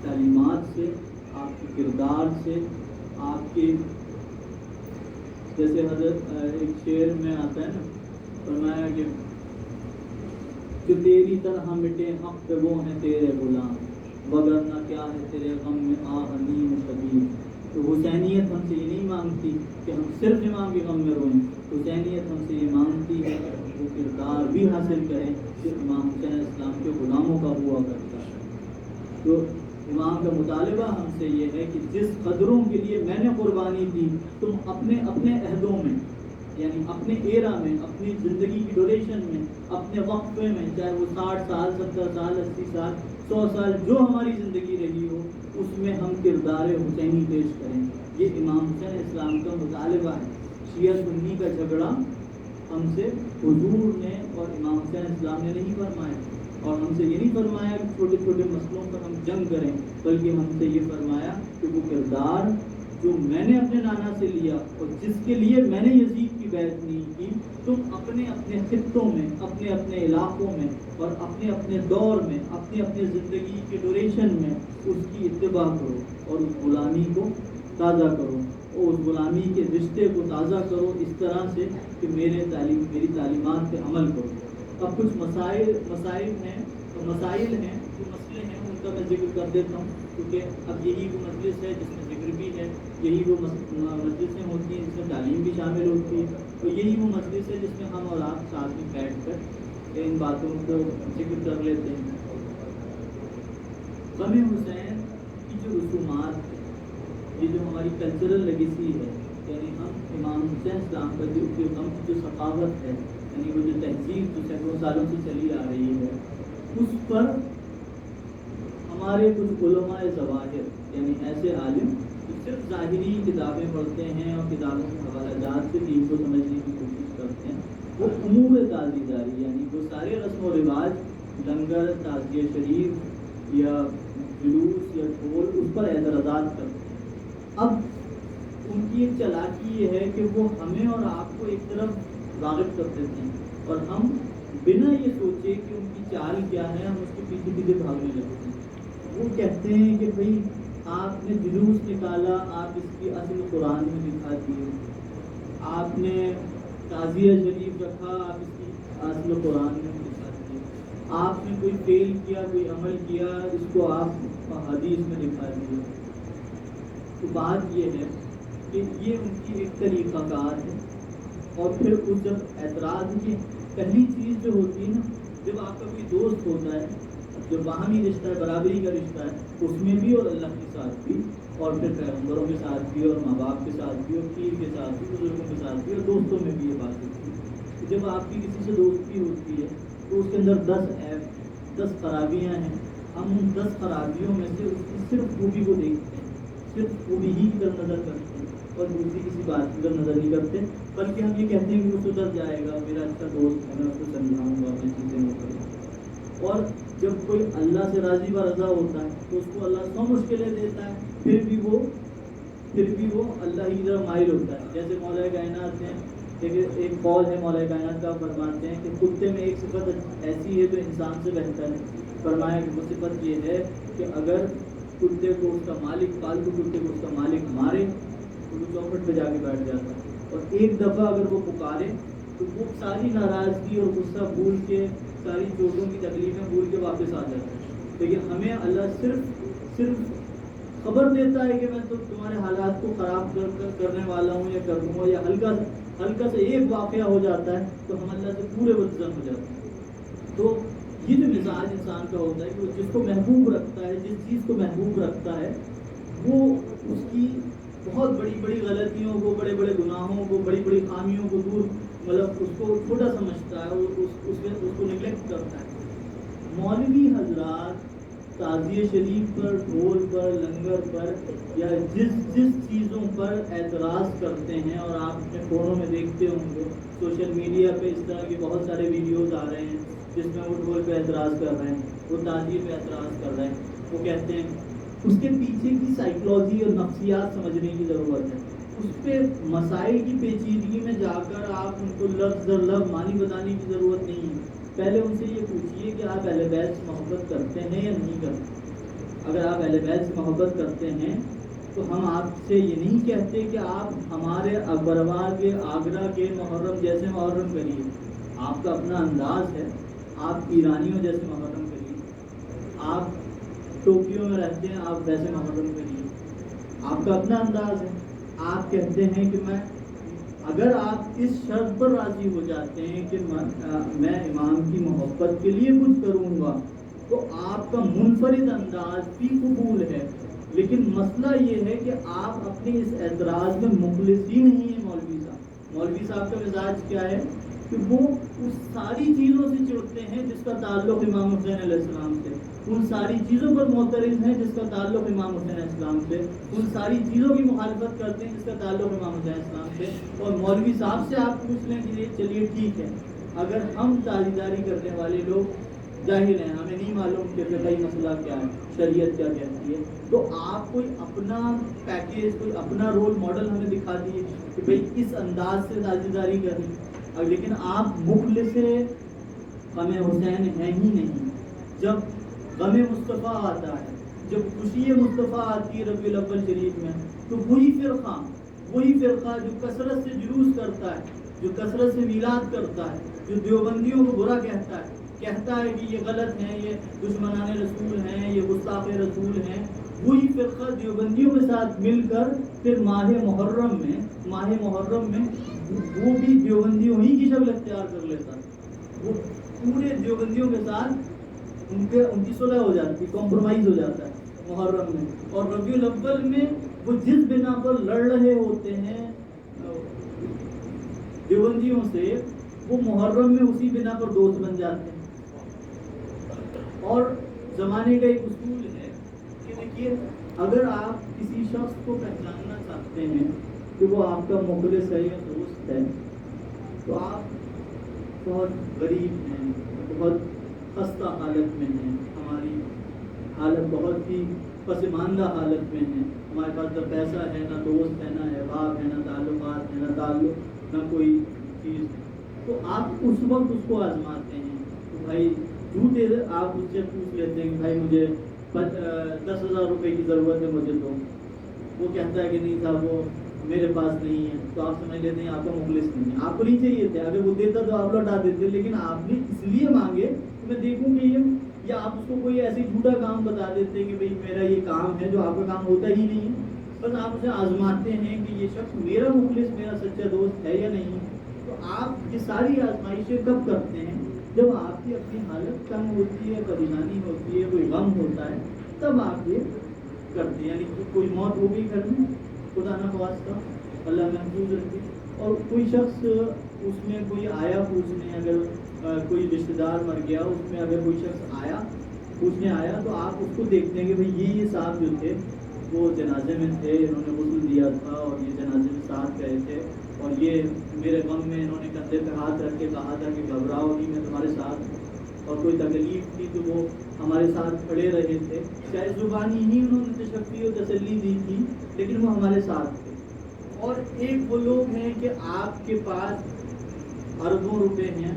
تعلیمات سے، آپ کے کردار سے، آپ کے جیسے حضرت ایک شعر میں آتا ہے نا، فرمایا کہ تیری طرح مٹے حق پہ وہ ہیں تیرے غلام، وگرنہ کیا ہے تیرے غم میں آہ نیم شبیر۔ تو حسینیت ہم سے یہ نہیں مانگتی کہ ہم صرف امام کے غم میں روئیں، حسینیت ہم سے یہ مانگتی ہے کہ وہ کردار بھی حاصل کریں کہ امام حسین علیہ السلام کے غلاموں کا ہوا کرتا ہے۔ تو امام کا مطالبہ ہم سے یہ ہے کہ جس قدروں کے لیے میں نے قربانی دی، تم اپنے عہدوں میں، یعنی اپنے ایرا میں، اپنی زندگی کی ڈوریشن میں، اپنے وقفے میں، چاہے وہ 60 سال 70 سال 80 سال 100 سال جو ہماری زندگی رہی ہو، اس میں ہم کردار حسینی پیش کریں۔ یہ امام حسین علیہ السلام کا مطالبہ ہے۔ شیعہ سنی کا جھگڑا ہم سے حضور نے اور امام حسین علیہ السلام نے نہیں فرمایا، اور ہم سے یہ نہیں فرمایا کہ چھوٹے چھوٹے مسئلوں پر ہم جنگ کریں، بلکہ ہم سے یہ فرمایا کہ وہ کردار جو میں نے اپنے نانا سے لیا اور جس کے لیے میں نے یزید کی بیعت نہیں کی، تم اپنے خطوں میں، اپنے علاقوں میں، اور اپنے دور میں، اپنے زندگی کے ڈوریشن میں اس کی اتباع کرو، اور اس غلامی کو تازہ کرو، اور اس غلامی کے رشتے کو تازہ کرو اس طرح سے کہ میری تعلیمات پہ عمل کرو۔ اب کچھ مسائل ہیں، جو مسئلے ہیں، ان کا میں ذکر کر دیتا ہوں، کیونکہ اب یہی وہ مجلس ہے جس میں ذکر بھی ہے، یہی وہ مجلسیں ہوتی ہیں جس میں تعلیم بھی شامل ہوتی ہے، اور یہی وہ مجلس ہے جس میں ہم اور آپ ساتھ میں بیٹھ کر ان باتوں کو ذکر کر لیتے ہیں۔ غم حسین کی جو رسومات ہے، یہ جو ہماری کلچرل لیگیسی ہے، یعنی ہم امام حسین اسلام کا جو غم کی جو ثقافت ہے، یعنی وہ جو تہذیب جو سینکڑوں سالوں سے چلی آ رہی ہے، اس پر ہمارے کچھ علماء ظواہر، یعنی ایسے عالم جو صرف ظاہری کتابیں پڑھتے ہیں اور کتابوں کے حوالہ جات سے دین کو سمجھنے کی کوشش کرتے ہیں، وہ امور تعزیداری، یعنی وہ سارے رسم و رواج، لنگر، تعزیہ شریف یا جلوس یا ڈھول، اس پر اعتراضات کرتے ہیں۔ اب ان کی ایک چالاکی یہ ہے کہ وہ ہمیں اور آپ کو ایک طرف راغب کر دیتے ہیں، اور ہم بنا یہ سوچے کہ ان کی چال کیا ہے، ہم اس کے پیچھے پیچھے بھاگنے لگتے ہیں۔ وہ کہتے ہیں کہ بھئی آپ نے جلوس نکالا، آپ اس کی اصل قرآن میں دکھا دیے، آپ نے تعزیہ شریف رکھا، آپ اس کی اصل قرآن میں دکھا دیے، آپ نے کوئی فعل کیا، کوئی عمل کیا، اس کو آپ حدیث میں دکھا دیے۔ تو بات یہ ہے کہ یہ ان کی ایک طریقہ کار ہے، اور پھر اس جب اعتراض کی پہلی چیز جو ہوتی ہے نا، جب آپ کا کوئی دوست ہوتا ہے، جو باہمی رشتہ ہے، برابری کا رشتہ ہے، اس میں بھی اور اللہ کے ساتھ بھی، اور پھر پیغمبروں کے ساتھ بھی، اور ماں باپ کے ساتھ بھی، اور پیر کے ساتھ بھی، بزرگوں کے ساتھ بھی، اور دوستوں میں بھی یہ بات ہوتی ہے۔ جب آپ کی کسی سے دوستی ہوتی ہے تو اس کے اندر 10 عیب 10 خرابیاں ہیں، ہم ان 10 خرابیوں میں سے اس کی صرف خوبی کو دیکھتے ہیں، صرف خوبی ہی کی طرف نظر کرتے ہیں اور دوسری کسی بات کی طرف نظر نہیں کرتے، بلکہ ہم یہ کہتے ہیں کہ وہ سدھر جائے گا، میرا اچھا دوست ہے، میں اس کو سمجھاؤں گا، میں چیزیں نہیں کروں. اور جب کوئی اللہ سے راضی و رضا ہوتا ہے تو اس کو اللہ 100 مشکلیں دیتا ہے، پھر بھی وہ اللہ ہی کی طرف مائل ہوتا ہے. جیسے مولا کائنات ہیں، ایک قول ہے مولا کائنات کا، فرماتے ہیں کہ کتے میں ایک صفت ایسی ہے جو انسان سے بہتر ہے. فرمایا کہ وہ صفت یہ ہے کہ اگر کتے کو اس کا مالک، پالتو کتے کو اس کا مالک مارے تو وہ چوکھٹ پہ جا کے بیٹھ جاتا ہے، اور ایک دفعہ اگر وہ پکارے تو وہ ساری ناراضگی اور غصہ بھول کے، ساری چوٹوں کی تکلیفیں بھول کے واپس آ جاتا ہے. لیکن ہمیں اللہ صرف خبر دیتا ہے کہ میں تو تمہارے حالات کو خراب کرنے والا ہوں یا کر دوں گا، یا ہلکا سے ایک واقعہ ہو جاتا ہے تو ہم اللہ سے پورے بدظن ہو جاتے ہیں. تو یہ جو مزاج انسان کا ہوتا ہے کہ وہ جس کو محبوب رکھتا ہے، جس چیز کو محبوب رکھتا ہے، وہ اس کی بہت بڑی بڑی غلطیوں کو، بڑے بڑے گناہوں کو، بڑی بڑی خامیوں کو دور، مطلب اس کو چھوٹا سمجھتا ہے اور اس کو نگلیکٹ کرتا ہے. مولوی حضرات تعزیہ شریف پر، ڈھول پر، لنگر پر یا جس چیزوں پر اعتراض کرتے ہیں، اور آپ اپنے فونوں میں دیکھتے ہوں گے، سوشل میڈیا پہ اس طرح کے بہت سارے ویڈیوز آ رہے ہیں جس میں وہ ڈھول پہ اعتراض کر رہے ہیں، وہ تعزیے پہ اعتراض کر رہے ہیں. وہ کہتے ہیں اس کے پیچھے کی سائیکلوجی اور نفسیات سمجھنے کی ضرورت ہے. اس پہ مسائل کی پیچیدگی میں جا کر آپ ان کو لفظ در لفظ معنی بتانے کی ضرورت نہیں ہے. پہلے ان سے یہ پوچھیے کہ آپ اہل بیت سے محبت کرتے ہیں یا نہیں کرتے. اگر آپ اہل بیت سے محبت کرتے ہیں تو ہم آپ سے یہ نہیں کہتے کہ آپ ہمارے اکبروا کے، آگرہ کے محرم جیسے محرم کریے. آپ کا اپنا انداز ہے، آپ ایرانیوں جیسے محرم کریے. آپ ٹوکیو میں رہتے ہیں، آپ ویسے محرم کریے. آپ کا اپنا انداز ہے. آپ کہتے ہیں کہ اگر آپ اس شرط پر راضی ہو جاتے ہیں کہ میں امام کی محبت کے لیے کچھ کروں گا تو آپ کا منفرد انداز بھی قبول ہے. لیکن مسئلہ یہ ہے کہ آپ اپنے اس اعتراض میں مخلص ہی نہیں ہیں. مولوی صاحب کا مزاج کیا ہے کہ وہ اس ساری چیزوں سے چڑھتے ہیں جس کا تعلق امام حسین علیہ السلام سے، ان ساری چیزوں پر معترض ہیں جس کا تعلق امام حسین علیہ السلام سے، ان ساری چیزوں کی مخالفت کرتے ہیں جس کا تعلق امام حسین علیہ السلام سے. اور مولوی صاحب سے آپ پوچھ لیں کہ چلیے ٹھیک ہے، اگر ہم تاجداری کرنے والے لوگ جاہل ہیں، ہمیں نہیں معلوم کہ فقہی مسئلہ کیا ہے، شریعت کیا کہتی ہے، تو آپ کوئی اپنا پیکیج، کوئی اپنا رول ماڈل ہمیں دکھا دیے کہ بھئی اس انداز سے تاجداری کریں. لیکن آپ مخلص غم حسین ہیں ہی نہیں. جب غم مصطفیٰ آتا ہے، جب خوشی مصطفیٰ آتی ہے ربیع الاول شریف میں، تو وہی فرقہ جو کثرت سے جلوس کرتا ہے، جو کثرت سے میلاد کرتا ہے، جو دیوبندیوں کو برا کہتا ہے کہ یہ غلط ہیں، یہ دشمنان رسول ہیں، یہ گستاخ رسول ہیں، وہی فرقہ دیوبندیوں کے ساتھ مل کر پھر ماہ محرم میں وہ بھی دیوبندیوں ہی کی شکل اختیار کر لیتا ہے. وہ پورے دیوبندیوں کے ساتھ ان کی صلح ہو جاتی، کمپرومائز ہو جاتا ہے محرم میں. اور ربیع الاول میں وہ جس بنا پر لڑ رہے ہوتے ہیں دیوبندیوں سے، وہ محرم میں اسی بنا پر دوست بن جاتے ہیں. اور زمانے کا ایک اصول ہے کہ دیکھیے، اگر آپ کسی شخص کو پہچاننا چاہتے ہیں کہ وہ آپ کا مخلص ہے یا دوست ہے، تو آپ بہت غریب ہیں، بہت خستہ حالت میں ہیں، ہماری حالت بہت ہی پسماندہ حالت میں ہے، ہمارے پاس نہ پیسہ ہے، نہ دوست ہے، نہ احباب ہے، نہ تعلقات ہے، نہ تعلق، نہ کوئی چیز. تو آپ اس وقت اس کو آزماتے ہیں. تو بھائی جھوٹے آپ اس سے پوچھ لیتے ہیں کہ بھائی مجھے 10,000 روپے کی ضرورت ہے، مجھے دو. وہ کہتا ہے کہ نہیں صاحب وہ میرے پاس نہیں ہے. تو آپ سمجھ لیتے ہیں آپ کا مخلص نہیں ہے، آپ کو نہیں چاہیے تھے. اگر وہ دیتا تو آپ لوٹا دیتے، لیکن آپ نے اس لیے مانگے کہ میں دیکھوں کہ یہ، یا آپ اس کو کوئی ایسی جھوٹا کام بتا دیتے کہ بھئی میرا یہ کام ہے جو آپ کا کام ہوتا ہی نہیں ہے. بس آپ اسے آزماتے ہیں کہ یہ شخص میرا مخلص، میرا سچا دوست ہے یا نہیں. تو آپ یہ ساری آزمائشیں کب کرتے ہیں؟ جب آپ کی اپنی حالت کم ہوتی ہے، پریشانی ہوتی ہے، کوئی غم ہوتا ہے، تب آپ یہ کرتے ہیں. یعنی کوئی موت ہو گئی گھر میں، خدا نخواستہ، اللہ محفوظ رکھے، اور کوئی شخص اس میں کوئی آیا پوچھنے، اگر کوئی رشتہ دار مر گیا، اس میں اگر کوئی شخص آیا پوچھنے آیا، تو آپ اس کو دیکھتے ہیں کہ بھئی یہ صاحب جو تھے وہ جنازے میں تھے، انہوں نے غسل دیا تھا اور یہ جنازے میں ساتھ گئے تھے، اور یہ میرے غم میں انہوں نے کندھے پہ ہاتھ رکھ کے کہا تھا کہ گھبراؤ نہیں، میں تمہارے ساتھ ہوں، اور کوئی تکلیف تھی تو وہ ہمارے ساتھ کھڑے رہے تھے، چاہے زبانی ہی انہوں نے تشفی و تسلی دی تھی، لیکن وہ ہمارے ساتھ تھے۔ اور ایک وہ لوگ ہیں کہ آپ کے پاس اربوں روپے ہیں،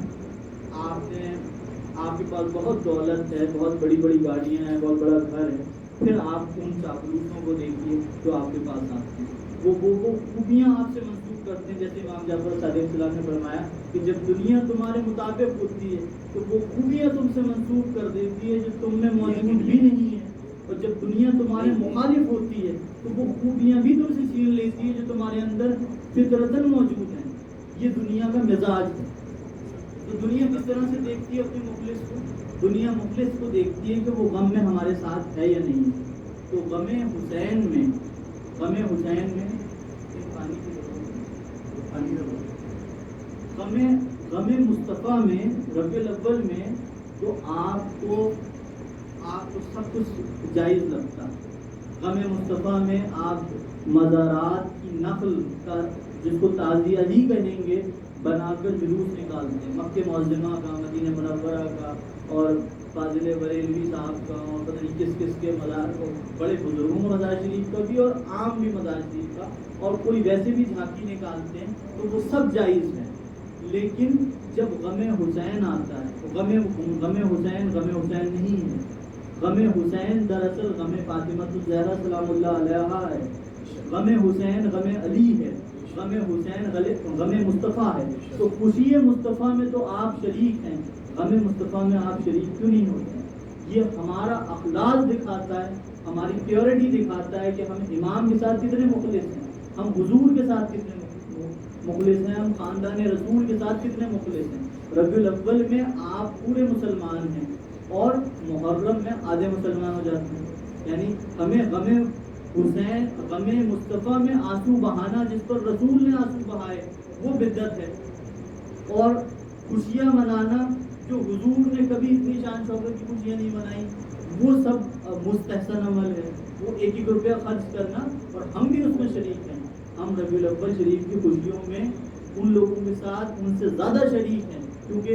آپ کے پاس بہت دولت ہے، بہت بڑی بڑی گاڑیاں ہیں، بہت بڑا گھر ہے، پھر آپ ان چاپلوسوں کو دیکھیے جو آپ کے پاس آتے ہیں، وہ خوبیاں آپ سے منسوخ کرتے ہیں، جیسے امام جعفر صادق السلام نے فرمایا کہ جب دنیا تمہارے مطابق ہوتی ہے تو وہ خوبیاں تم سے منسوخ کر دیتی ہے جو تم میں موجود بھی نہیں ہے، اور جب دنیا تمہارے مخالف ہوتی ہے تو وہ خوبیاں بھی تم سے چھین لیتی ہے جو تمہارے اندر فطرتاً موجود ہیں۔ یہ دنیا کا مزاج ہے۔ تو دنیا کس طرح سے دیکھتی ہے اپنے مخلص کو؟ دنیا مخلص کو دیکھتی ہے کہ وہ غم میں ہمارے ساتھ ہے یا نہیں ہے۔ تو غم حسین میں غم مصطفیٰ میں ربیع الاول میں تو آپ کو سب کچھ جائز لگتا ہے۔ غم مصطفیٰ میں آپ مزارات کی نقل کا، جس کو تعزیہ ہی کہیں گے، بنا کر جلوس نکالتے ہیں، مکہ معظمہ کا، مدینہ منورہ کا، اور فاضل بریلوی صاحب کا، اور پتہ نہیں کس کس کے مزار کو، بڑے بزرگوں کا مزار شریف کا بھی اور عام بھی مزار شریف کا، اور کوئی ویسے بھی جھانکی نکالتے ہیں، تو وہ سب جائز ہیں۔ لیکن جب غم حسین آتا ہے، غم حسین نہیں ہے۔ غم حسین دراصل غم فاطمہ الزہرا سلام اللہ علیہا ہے۔ غم حسین غم علی ہے، غم حسین غم مصطفیٰ ہے۔ تو خوشی مصطفیٰ میں تو آپ شریک ہیں، غم مصطفیٰ میں آپ شریک کیوں نہیں ہوتے؟ یہ ہمارا اخلاص دکھاتا ہے، ہماری پیورٹی دکھاتا ہے کہ ہم امام کے ساتھ کتنے مخلص ہیں، ہم حضور کے ساتھ کتنے مخلص ہیں، ہم خاندان رسول کے ساتھ کتنے مخلص ہیں۔ ربیع الاول میں آپ پورے مسلمان ہیں اور محرم میں آدھے مسلمان ہو جاتے ہیں، یعنی ہمیں غم حسین، غم مصطفیٰ میں آنسو بہانا، جس پر رسول نے آنسو بہائے، وہ بدعت ہے، اور خوشیاں منانا جو حضور نے کبھی اتنی شان شوکت کی خوشیاں نہیں منائی، وہ سب مستحسن عمل ہے۔ وہ ایک ایک روپیہ خرچ کرنا، اور ہم بھی اس میں شریک ہیں، ہم ربیع الاول شریف کی خوشیوں میں ان لوگوں کے ساتھ ان سے زیادہ شریک ہیں، کیونکہ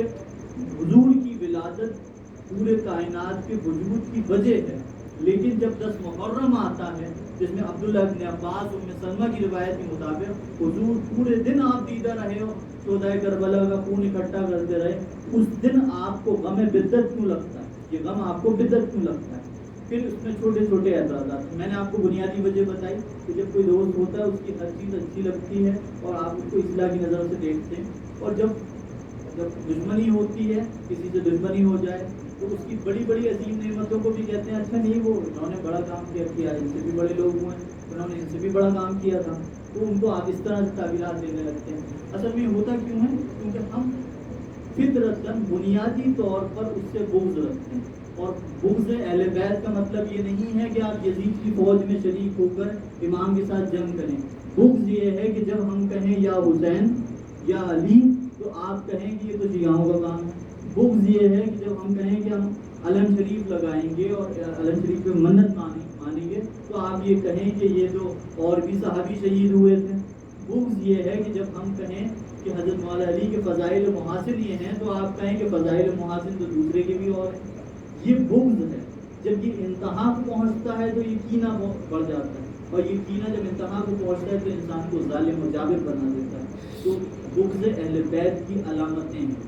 حضور کی ولادت پورے کائنات کے وجود کی وجہ ہے۔ لیکن جب 10 محرم آتا ہے، جس میں عبداللہ ابن عباس ام سلمہ کی روایت کے مطابق حضور پورے دن آپ دیدہ رہے ہو، شہدائے کربلا کا خون اکٹھا کرتے رہے، اس دن آپ کو غم بدعت کیوں لگتا ہے؟ یہ غم آپ کو بدعت کیوں لگتا ہے؟ پھر اس میں چھوٹے چھوٹے اعتراضات، میں نے آپ کو بنیادی وجہ بتائی کہ جب کوئی دوست ہوتا ہے اس کی ہر چیز اچھی لگتی ہے اور آپ اس کو اصلاح کی نظر سے دیکھتے ہیں، اور جب دشمنی ہوتی ہے، کسی سے دشمنی ہو جائے تو اس کی بڑی بڑی عظیم نعمتوں کو بھی کہتے ہیں اچھا نہیں، وہ انہوں نے بڑا کام کیا، ان سے بھی بڑے لوگ ہوئے ہیں، انہوں نے ان سے بھی بڑا کام کیا تھا، تو ان کو آپ اس طرح سے تعبیرات دینے لگتے ہیں۔ اصل میں ہوتا کیوں ہے؟ کیونکہ ہم فطرتاً بنیادی طور پر اس سے بغض رکھتے ہیں، اور بغض اہل بیت کا مطلب یہ نہیں ہے کہ آپ یزید کی فوج میں شریک ہو کر امام کے ساتھ جنگ کریں۔ بغض یہ ہے کہ جب ہم کہیں یا حسین یا علی تو آپ کہیں کہ یہ تو شیعوں کا کام ہے۔ بغض یہ ہے کہ جب ہم کہیں کہ ہم علم شریف لگائیں گے اور علم شریف پہ منت مانیں گے تو آپ یہ کہیں کہ یہ تو اور بھی صحابی شہید ہوئے تھے۔ بغض یہ ہے کہ جب ہم کہیں کہ حضرت مولا علی کے فضائل محاسن یہ ہیں تو آپ کہیں کہ فضائل محاسن تو دوسرے کے بھی اور ہیں۔ یہ بغض ہے۔ جب یہ انتہا کو پہنچتا ہے تو یہ کینہ بڑھ جاتا ہے، اور یہ کینہ جب انتہا کو پہنچتا ہے تو انسان کو ظالم و جابر بنا دیتا ہے۔ تو بغض اہل بیت کی علامتیں ہیں۔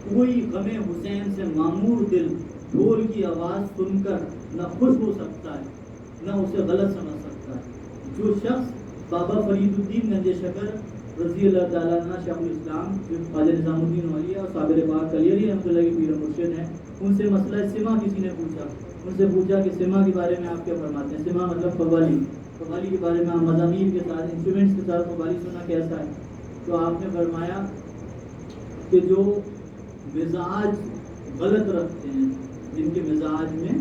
کوئی غم حسین سے معمور دل ڈھول کی آواز سن کر نہ خوش ہو سکتا ہے نہ اسے غلط سمجھ سکتا ہے۔ جو شخص بابا فرید الدین گنج شکر رضی اللہ تعالیٰ عنہ شیخ الاسلام، جو خواجہ نظام الدین اولیاء اور صابر پاک علی علی رحمۃ اللہ کی پیر مرشد ہیں، ان سے مسئلہ سما کسی نے پوچھا، ان سے پوچھا کہ سما کے بارے میں آپ کیا فرماتے ہیں؟ سما مطلب قوالی کے بارے میں آپ مضامین کے ساتھ، انسٹرومنٹس کے ساتھ قوالی سننا کیسا ہے؟ تو آپ نے فرمایا کہ جو مزاج غلط رکھتے ہیں، جن کے مزاج میں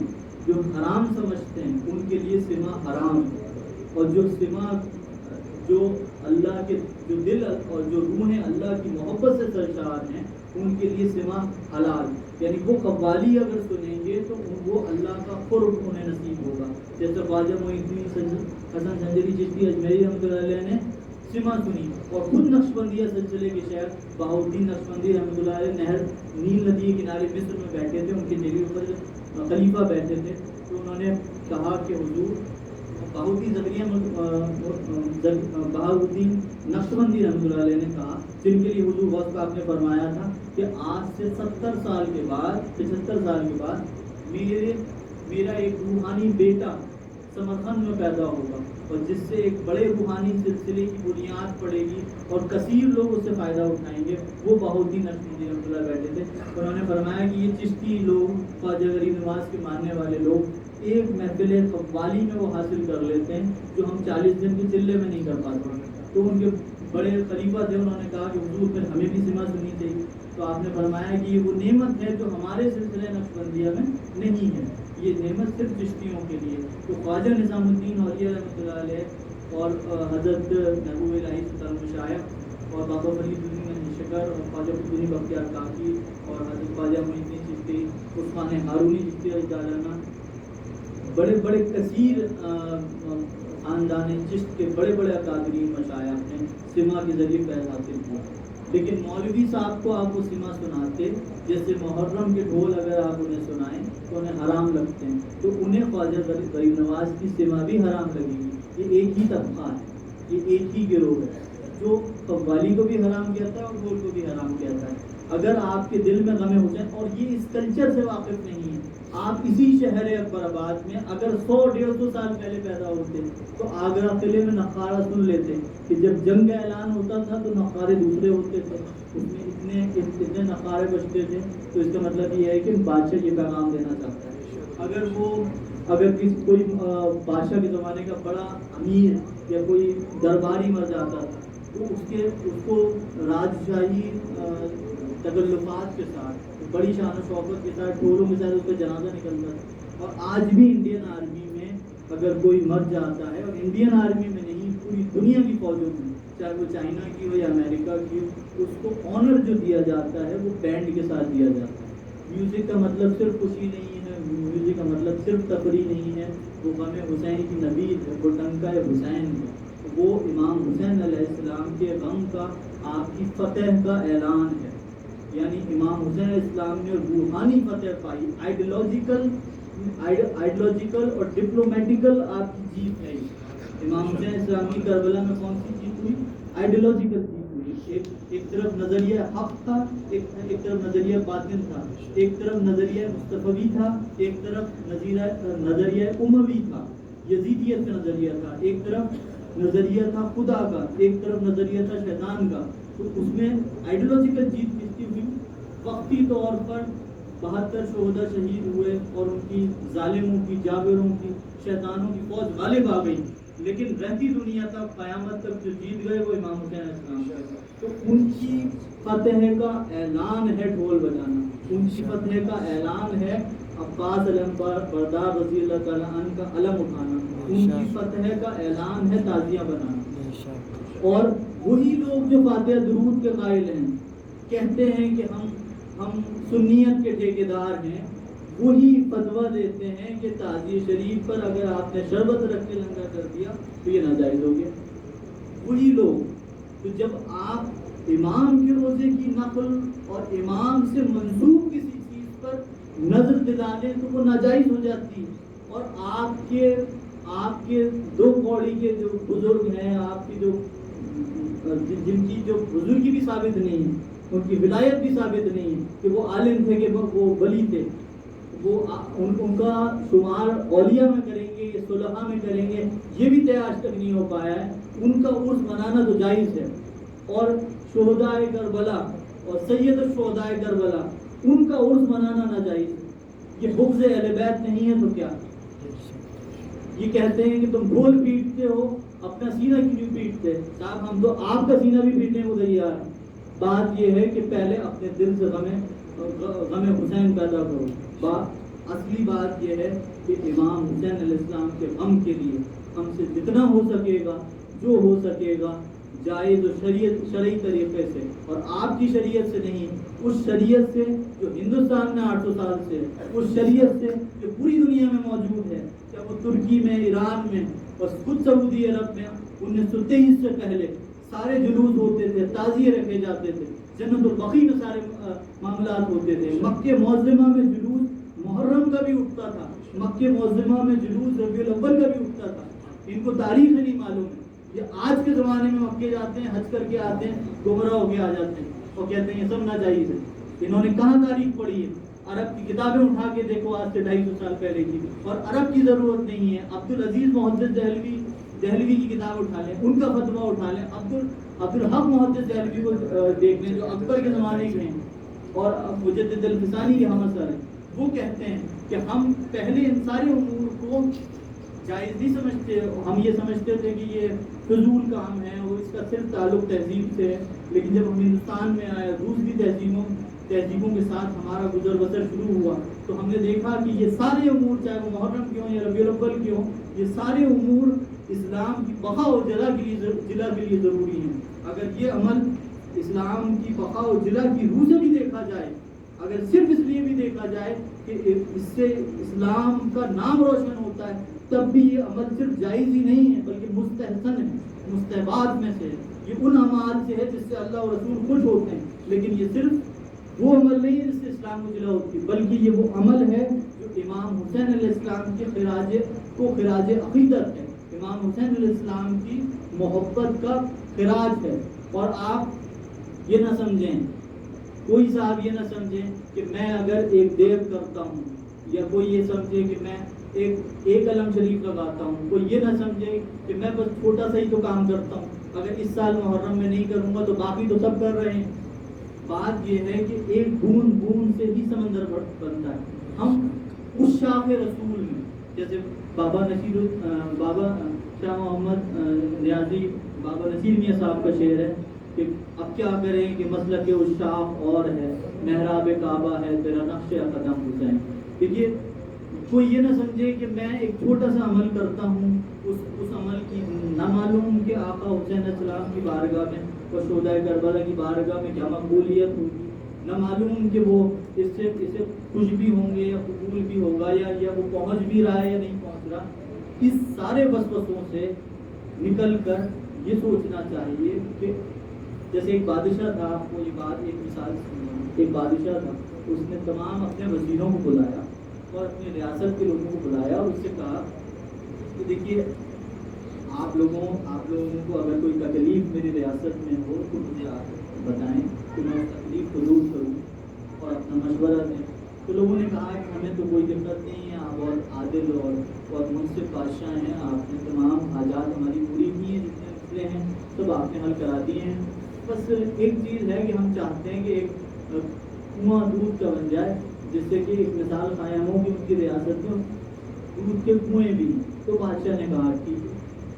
جو حرام سمجھتے ہیں، ان کے لیے سما حرام ہے، اور جو سما جو اللہ کے جو دل اور جو روحیں اللہ کی محبت سے سرشار ہیں ان کے لیے سما حلال، یعنی وہ قوالی اگر سنیں گے تو وہ اللہ کا قرب انہیں نصیب ہوگا. جیسے خواجہ معین الدین حسن سنجری چشتی اجمیری رحمۃ اللہ علیہ نے سما سنی، اور خود نقشبندیہ سلسلے کے شیخ بہاؤالدین نقشبندی رحمۃ اللہ علیہ نہر نیل ندی کے کنارے مصر میں بیٹھے تھے، ان کے جگہ پر خلیفہ بیٹھے تھے، تو انہوں نے کہا کہ حضور بہاؤالدین نقشبندی رحمۃ اللہ علیہ نے کہا، جن کے لیے حضور غوث پاک نے فرمایا تھا کہ آج سے 70 سال کے بعد 75 سال کے بعد میرا ایک روحانی بیٹا سمرقند میں پیدا ہوگا، اور جس سے ایک بڑے روحانی سلسلے کی بنیاد پڑے گی اور کثیر لوگ اس سے فائدہ اٹھائیں گے. وہ بہاؤالدین نقشبندی رحمۃ اللہ بیٹھے تھے. انہوں نے فرمایا کہ یہ چشتی لوگ، خواجہ غریب نواز کے ماننے والے لوگ، ایک محفل قوالی میں وہ حاصل کر لیتے ہیں جو ہم 40 دن کے چلے میں نہیں کر پاتے. تو ان کے بڑے خلیفہ تھے، انہوں نے کہا کہ حضور پھر ہمیں بھی سما سننی چاہیے. تو آپ نے فرمایا کہ یہ وہ نعمت ہے جو ہمارے سلسلے نقشبندیہ میں نہیں ہے، یہ نعمت صرف چشتیوں کے لیے. تو خواجہ نظام الدین اولیاء رحمۃ اللہ علیہ اور حضرت محبوب الہی ستر مشایخ اور بابا فرید الدین شکر اور خواجہ قطب الدین بختیار کاکی اور حضرت خواجہ معین الدین چشتی، عثمان ہارونی چشتی رضی، بڑے بڑے کثیر خاندان چشت کے بڑے بڑے اکابرین مشایخ ہیں سما کے ذریعے فیض حاصل کیا. لیکن مولوی صاحب کو آپ وہ سما سناتے، جیسے محرم کے ڈھول اگر آپ انہیں سنائیں تو انہیں حرام لگتے ہیں، تو انہیں خواجہ غریب نواز کی سما بھی حرام لگے گی. یہ ایک ہی طبقہ ہے، یہ ایک ہی گروہ ہے جو قوالی کو بھی حرام کہتا ہے اور ڈھول کو بھی حرام کہتا ہے. اگر آپ کے دل میں غم حسین، اور یہ اس کلچر سے واقف نہیں ہے، آپ اسی شہر اکبر آباد میں اگر 100-150 سال پہلے پیدا ہوتے تو آگرہ قلعے میں نقارہ سن لیتے کہ جب جنگ کا اعلان ہوتا تھا تو نقارے دوسرے ہوتے تھے، اس میں اتنے نقارے بجتے تھے. تو اس کا مطلب یہ ہے کہ بادشاہ یہ پیغام دینا چاہتا ہے. اگر کوئی بادشاہ کے زمانے کا بڑا امیر یا کوئی درباری مر جاتا تھا تو اس کو راجشاہی تکلفات کے ساتھ، بڑی شان و شوکت کے ساتھ، ڈھولوں کے ساتھ اس کا جنازہ نکلتا تھا. اور آج بھی انڈین آرمی میں اگر کوئی مر جاتا ہے، اور انڈین آرمی میں نہیں، پوری دنیا کی فوجوں میں، چاہے وہ چائنا کی ہو یا امریکہ کی ہو، اس کو آنر جو دیا جاتا ہے وہ بینڈ کے ساتھ دیا جاتا ہے. میوزک کا مطلب صرف خوشی نہیں ہے، میوزک کا مطلب صرف تفریح نہیں ہے، وہ غم حسین کی نوید ہے، وہ ڈنکا حسین ہے، وہ امام حسین علیہ السلام کے غم کا، آپ کی فتح کا اعلان ہے. یعنی امام حسین علیہ السلام نے روحانی فتح پائی، آئیڈیولوجیکل اور ڈپلومیٹیکل آپ کی جیت ہے. امام حسین علیہ السلام کی کربلا میں کون سی جیت ہوئی؟ آئیڈیولوجیکل جیت ہوئی. ایک طرف نظریہ حق تھا، ایک طرف نظریہ باطن تھا، ایک طرف نظریہ مصطفی تھا، ایک طرف نظریہ اموی تھا، یزیدیت کا نظریہ تھا، ایک طرف نظریہ تھا خدا کا، ایک طرف نظریہ تھا شیطان کا. تو اس میں آئیڈیولوجیکل جیت کس کی ہوئی؟ وقتی طور پر 72 شہداء شہید ہوئے اور ان کی ظالموں کی، جابروں کی، شیطانوں کی فوج غالب آ گئی، لیکن رہتی دنیا تک، قیامت تک جو جیت گئے وہ امام حسین علیہ السلام. تو ان کی فتح کا اعلان ہے ڈھول بجانا، ان کی فتح کا اعلان ہے عباس علم بردار رضی اللہ تعالیٰ عنہ کا علم اٹھانا، ان کی فتح کا اعلان ہے تعزیہ بنانا. اور وہی لوگ جو فاتحہ درود کے قائل ہیں، کہتے ہیں کہ ہم سنیت کے ٹھیکیدار ہیں، وہی فتویٰ دیتے ہیں کہ تعزیہ شریف پر اگر آپ نے شربت رکھ کے لنگر کر دیا تو یہ ناجائز ہو گیا. وہی لوگ تو جب آپ امام کے روزے کی نقل اور امام سے منسوب کسی چیز پر نظر دلا دیں تو وہ ناجائز ہو جاتی ہے. اور آپ کے 2 قوڑی کے جو بزرگ ہیں، آپ کی جن کی جو بزرگی بھی ثابت نہیں ہے، ان کی ولایت بھی ثابت نہیں ہے کہ وہ عالم تھے، کہ وہ ولی تھے، وہ ان کا شمار اولیاء میں کریں گے یا صلحاء میں کریں گے، یہ بھی طے آج تک نہیں ہو پایا ہے. ان کا عرس منانا تو جائز ہے، اور شہداء کربلا اور سید الشہداء کربلا ان کا عرس منانا ناجائز ہے. یہ بغض اہل بیت نہیں ہے تو کیا؟ یہ کہتے ہیں کہ تم ڈھول پیٹتے ہو، اپنا سینہ کیوں پیٹتے؟ صاحب ہم تو آپ کا سینہ بھی پیٹنے کو تیار ہیں. بات یہ ہے کہ پہلے اپنے دل سے غم حسین پیدا کرو. اصلی بات یہ ہے کہ امام حسین علیہ السلام کے غم کے لیے ہم سے جتنا ہو سکے گا جو ہو سکے گا جائز و شرعی طریقے سے، اور آپ کی شریعت سے نہیں، اس شریعت سے جو ہندوستان میں 800 سال سے، اس شریعت سے جو پوری دنیا میں موجود ہے، چاہے وہ ترکی میں، ایران میں، اور خود سعودی عرب میں 1923 سے پہلے سارے جلوس ہوتے تھے، تعزیے رکھے جاتے تھے، جنت البقیع میں سارے معاملات ہوتے تھے، مکہ معظمہ میں جلوس محرم کا بھی اٹھتا تھا، مکہ معظمہ میں جلوس ربیع الاول کا بھی اٹھتا تھا. ان کو تاریخ نہیں معلوم ہے. یہ آج کے زمانے میں مکے جاتے ہیں، حج کر کے آتے ہیں، گمراہ ہو کے آ جاتے ہیں اور کہتے ہیں یہ سب ناجائز ہے. انہوں نے کہاں تاریخ پڑھی ہے؟ عرب کی کتابیں اٹھا کے دیکھو، آج سے 250 سال پہلے کی، اور عرب کی ضرورت نہیں ہے. عبدالعزیز محدث دہلوی کی کتاب اٹھا لیں، ان کا فتویٰ اٹھا لیں، عبدالحق محدث دہلوی کو دیکھ لیں جو اکبر کے زمانے کے ہیں اور مجدد الفسانی کے ہم اثر ہیں. وہ کہتے ہیں کہ ہم پہلے ان سارے امور کو جائز نہیں سمجھتے، ہم یہ سمجھتے تھے کہ یہ فضول کام ہے، وہ اس کا صرف تعلق تہذیب سے ہے. لیکن جب ہم ہندوستان میں آئے، دوسری تہذیبوں کے ساتھ ہمارا گزر بسر شروع ہوا، تو ہم نے دیکھا کہ یہ سارے امور، چاہے وہ محرم کے ہوں یا ربیع الاول کے ہوں، یہ سارے امور اسلام کی بقا و جلا کے لیے ضروری ہیں. اگر یہ عمل اسلام کی بقا و جلا کی روح سے بھی دیکھا جائے، اگر صرف اس لیے بھی دیکھا جائے کہ اس سے اسلام کا نام روشن ہوتا ہے، تب بھی یہ عمل صرف جائز ہی نہیں ہے بلکہ مستحسن ہے، مستحبات میں سے ہے. یہ ان اعمال سے ہے جس سے اللہ اور رسول خوش ہوتے ہیں. لیکن یہ صرف وہ عمل نہیں ہے جس سے اسلام کو جلا ہوتی، بلکہ یہ وہ عمل ہے جو امام حسین علیہ السلام کے خراج عقیدت ہے، امام حسین علیہ السلام کی محبت کا خراج ہے. اور آپ یہ نہ سمجھیں، کوئی صاحب یہ نہ سمجھیں کہ میں اگر ایک دیو کرتا ہوں، یا کوئی یہ سمجھے کہ میں ایک علم شریف لگاتا ہوں، کوئی یہ نہ سمجھے کہ میں بس چھوٹا سا ہی تو کام کرتا ہوں، اگر اس سال محرم میں نہیں کروں گا تو باقی تو سب کر رہے ہیں. بات یہ ہے کہ ایک بوند بوند سے ہی سمندر بنتا ہے. ہم اس شاخ رسول میں، جیسے بابا شاہ محمد نیازی، بابا نصیر میاں صاحب کا شعر ہے کہ اب کیا کریں کہ مسلک اس شاخ اور ہے، محراب کعبہ ہے تیرا نقش قدم حسین. دیکھیے، کوئی یہ نہ سمجھے کہ میں ایک چھوٹا سا عمل کرتا ہوں، اس عمل کی نہ معلوم کہ آقا حسین علیہ السلام کی بارگاہ میں اور شہدائے کربلا کی بارگاہ میں کیا مقبولیت ہوگی، نہ معلوم کہ وہ اسے خوش بھی ہوں گے یا قبول بھی ہوگا، یا وہ پہنچ بھی رہا ہے یا نہیں پہنچ رہا. اس سارے وسوسوں سے نکل کر یہ سوچنا چاہیے کہ جیسے ایک بادشاہ تھا، آپ کو یہ بات ایک مثال سنیں. ایک بادشاہ تھا، اس نے تمام اپنے وزیروں کو بلایا اور اپنی ریاست کے لوگوں کو بلایا اور اس سے کہا کہ دیکھیے، آپ لوگوں کو اگر کوئی تکلیف میری ریاست میں ہو تو مجھے آپ بتائیں کہ میں اس تکلیف کو دور کروں اور اپنا مشورہ دیں. تو لوگوں نے کہا کہ ہمیں تو کوئی دقت نہیں ہے، آپ بہت عادل اور بہت منصف بادشاہ ہیں، آپ نے تمام حاجات ہماری پوری کی ہیں، جتنے مسئلے ہیں سب آپ نے حل کرا دیے ہیں. بس ایک چیز ہے کہ ہم چاہتے ہیں کہ ایک کنواں دودھ کا بن جائے، جس سے کہ ایک مثال قائم ہو کہ ان کی ریاست میں دودھ کے کنویں بھی. تو بادشاہ نے کہا کہ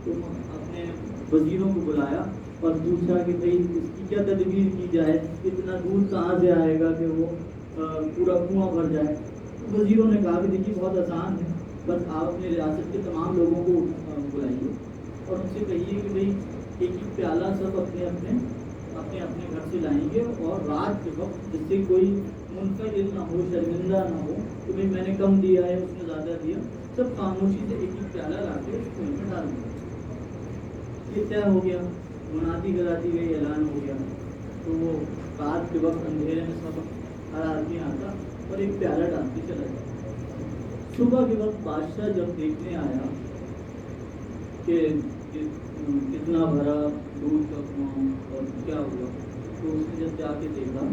تم اپنے وزیروں کو بلایا اور پوچھا کہ بھئی اس کی کیا تدبیر کی جائے، اتنا دودھ کہاں سے آئے گا کہ وہ پورا کنواں بھر جائے. وزیروں نے کہا کہ دیکھیے بہت آسان ہے، بس آپ اپنے ریاست کے تمام لوگوں کو بلائیے اور ان سے کہیے کہ بھئی ایک پیالہ سب اپنے گھر سے لائیں گے، اور رات کے وقت جس سے کوئی منفعل نہ ہو، شرمندہ نہ ہو کہ بھئی میں نے کم دیا ہے، اس نے زیادہ دیا، سب خاموشی سے ایک پیالہ لا کے اس کنویں میں ڈال دیا. یہ طے ہو گیا، منادی کراتی گئی، اعلان ہو گیا. تو وہ رات کے وقت اندھیرے میں سب ہر آدمی آتا اور ایک پیالہ ڈال کے چلا جاتا. صبح کے وقت بادشاہ جب دیکھنے آیا کہ کتنا بھرا دودھ کا کنواں اور کیا ہوا، تو اس نے جب جا کے دیکھا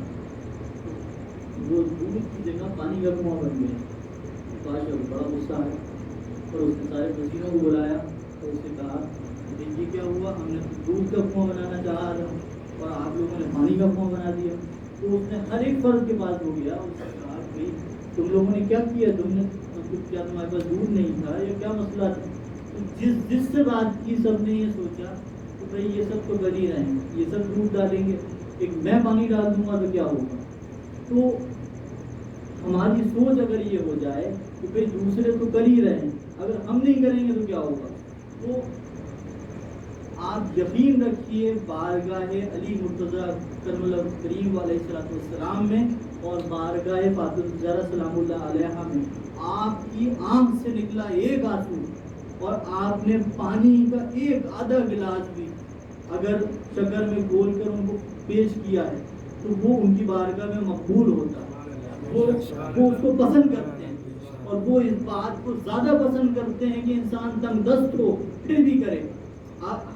وہ دودھ کی جگہ پانی کا کنواں بن گیا. بادشاہ کو بڑا غصہ آیا اور اس نے سارے وزیروں کو بلایا اور اس نے کہا دیکھیے کیا ہوا، ہم نے دودھ کا کنواں بنانا چاہا تھا اور آپ لوگوں نے پانی کا کنواں بنا دیا. تو اس نے ہر ایک فرد کے پاس ہو گیا اور اس نے کہا کہ تم لوگوں نے کیا کیا، کیا تمہارے پاس دودھ نہیں تھا یا کیا مسئلہ تھا. جس سے بات کی سب نے یہ سوچا کہ بھائی یہ سب تو کر ہی رہے ہیں، یہ سب دودھ ڈالیں گے، ایک میں پانی ڈال دوں گا تو کیا ہوگا. تو ہماری سوچ اگر یہ ہو جائے کہ بھائی دوسرے تو کر ہی رہے ہیں، اگر ہم نہیں کریں گے تو کیا ہوگا. تو آپ یقین رکھیے بارگاہ علی مرتضیٰ کرم اللہ کریم علیہ السلام میں اور بارگاہ فاطمہ الزہرا سلام اللہ علیہا میں آپ کی آنکھ سے نکلا ایک آنسو اور آپ نے پانی کا ایک آدھا گلاس بھی اگر شکر میں گھول کر ان کو پیش کیا ہے تو وہ ان کی بارگاہ میں مقبول ہوتا ہے. وہ اس کو پسند کرتے ہیں اور وہ اس بات کو زیادہ پسند کرتے ہیں کہ انسان تنگ دست ہو پھر بھی کرے.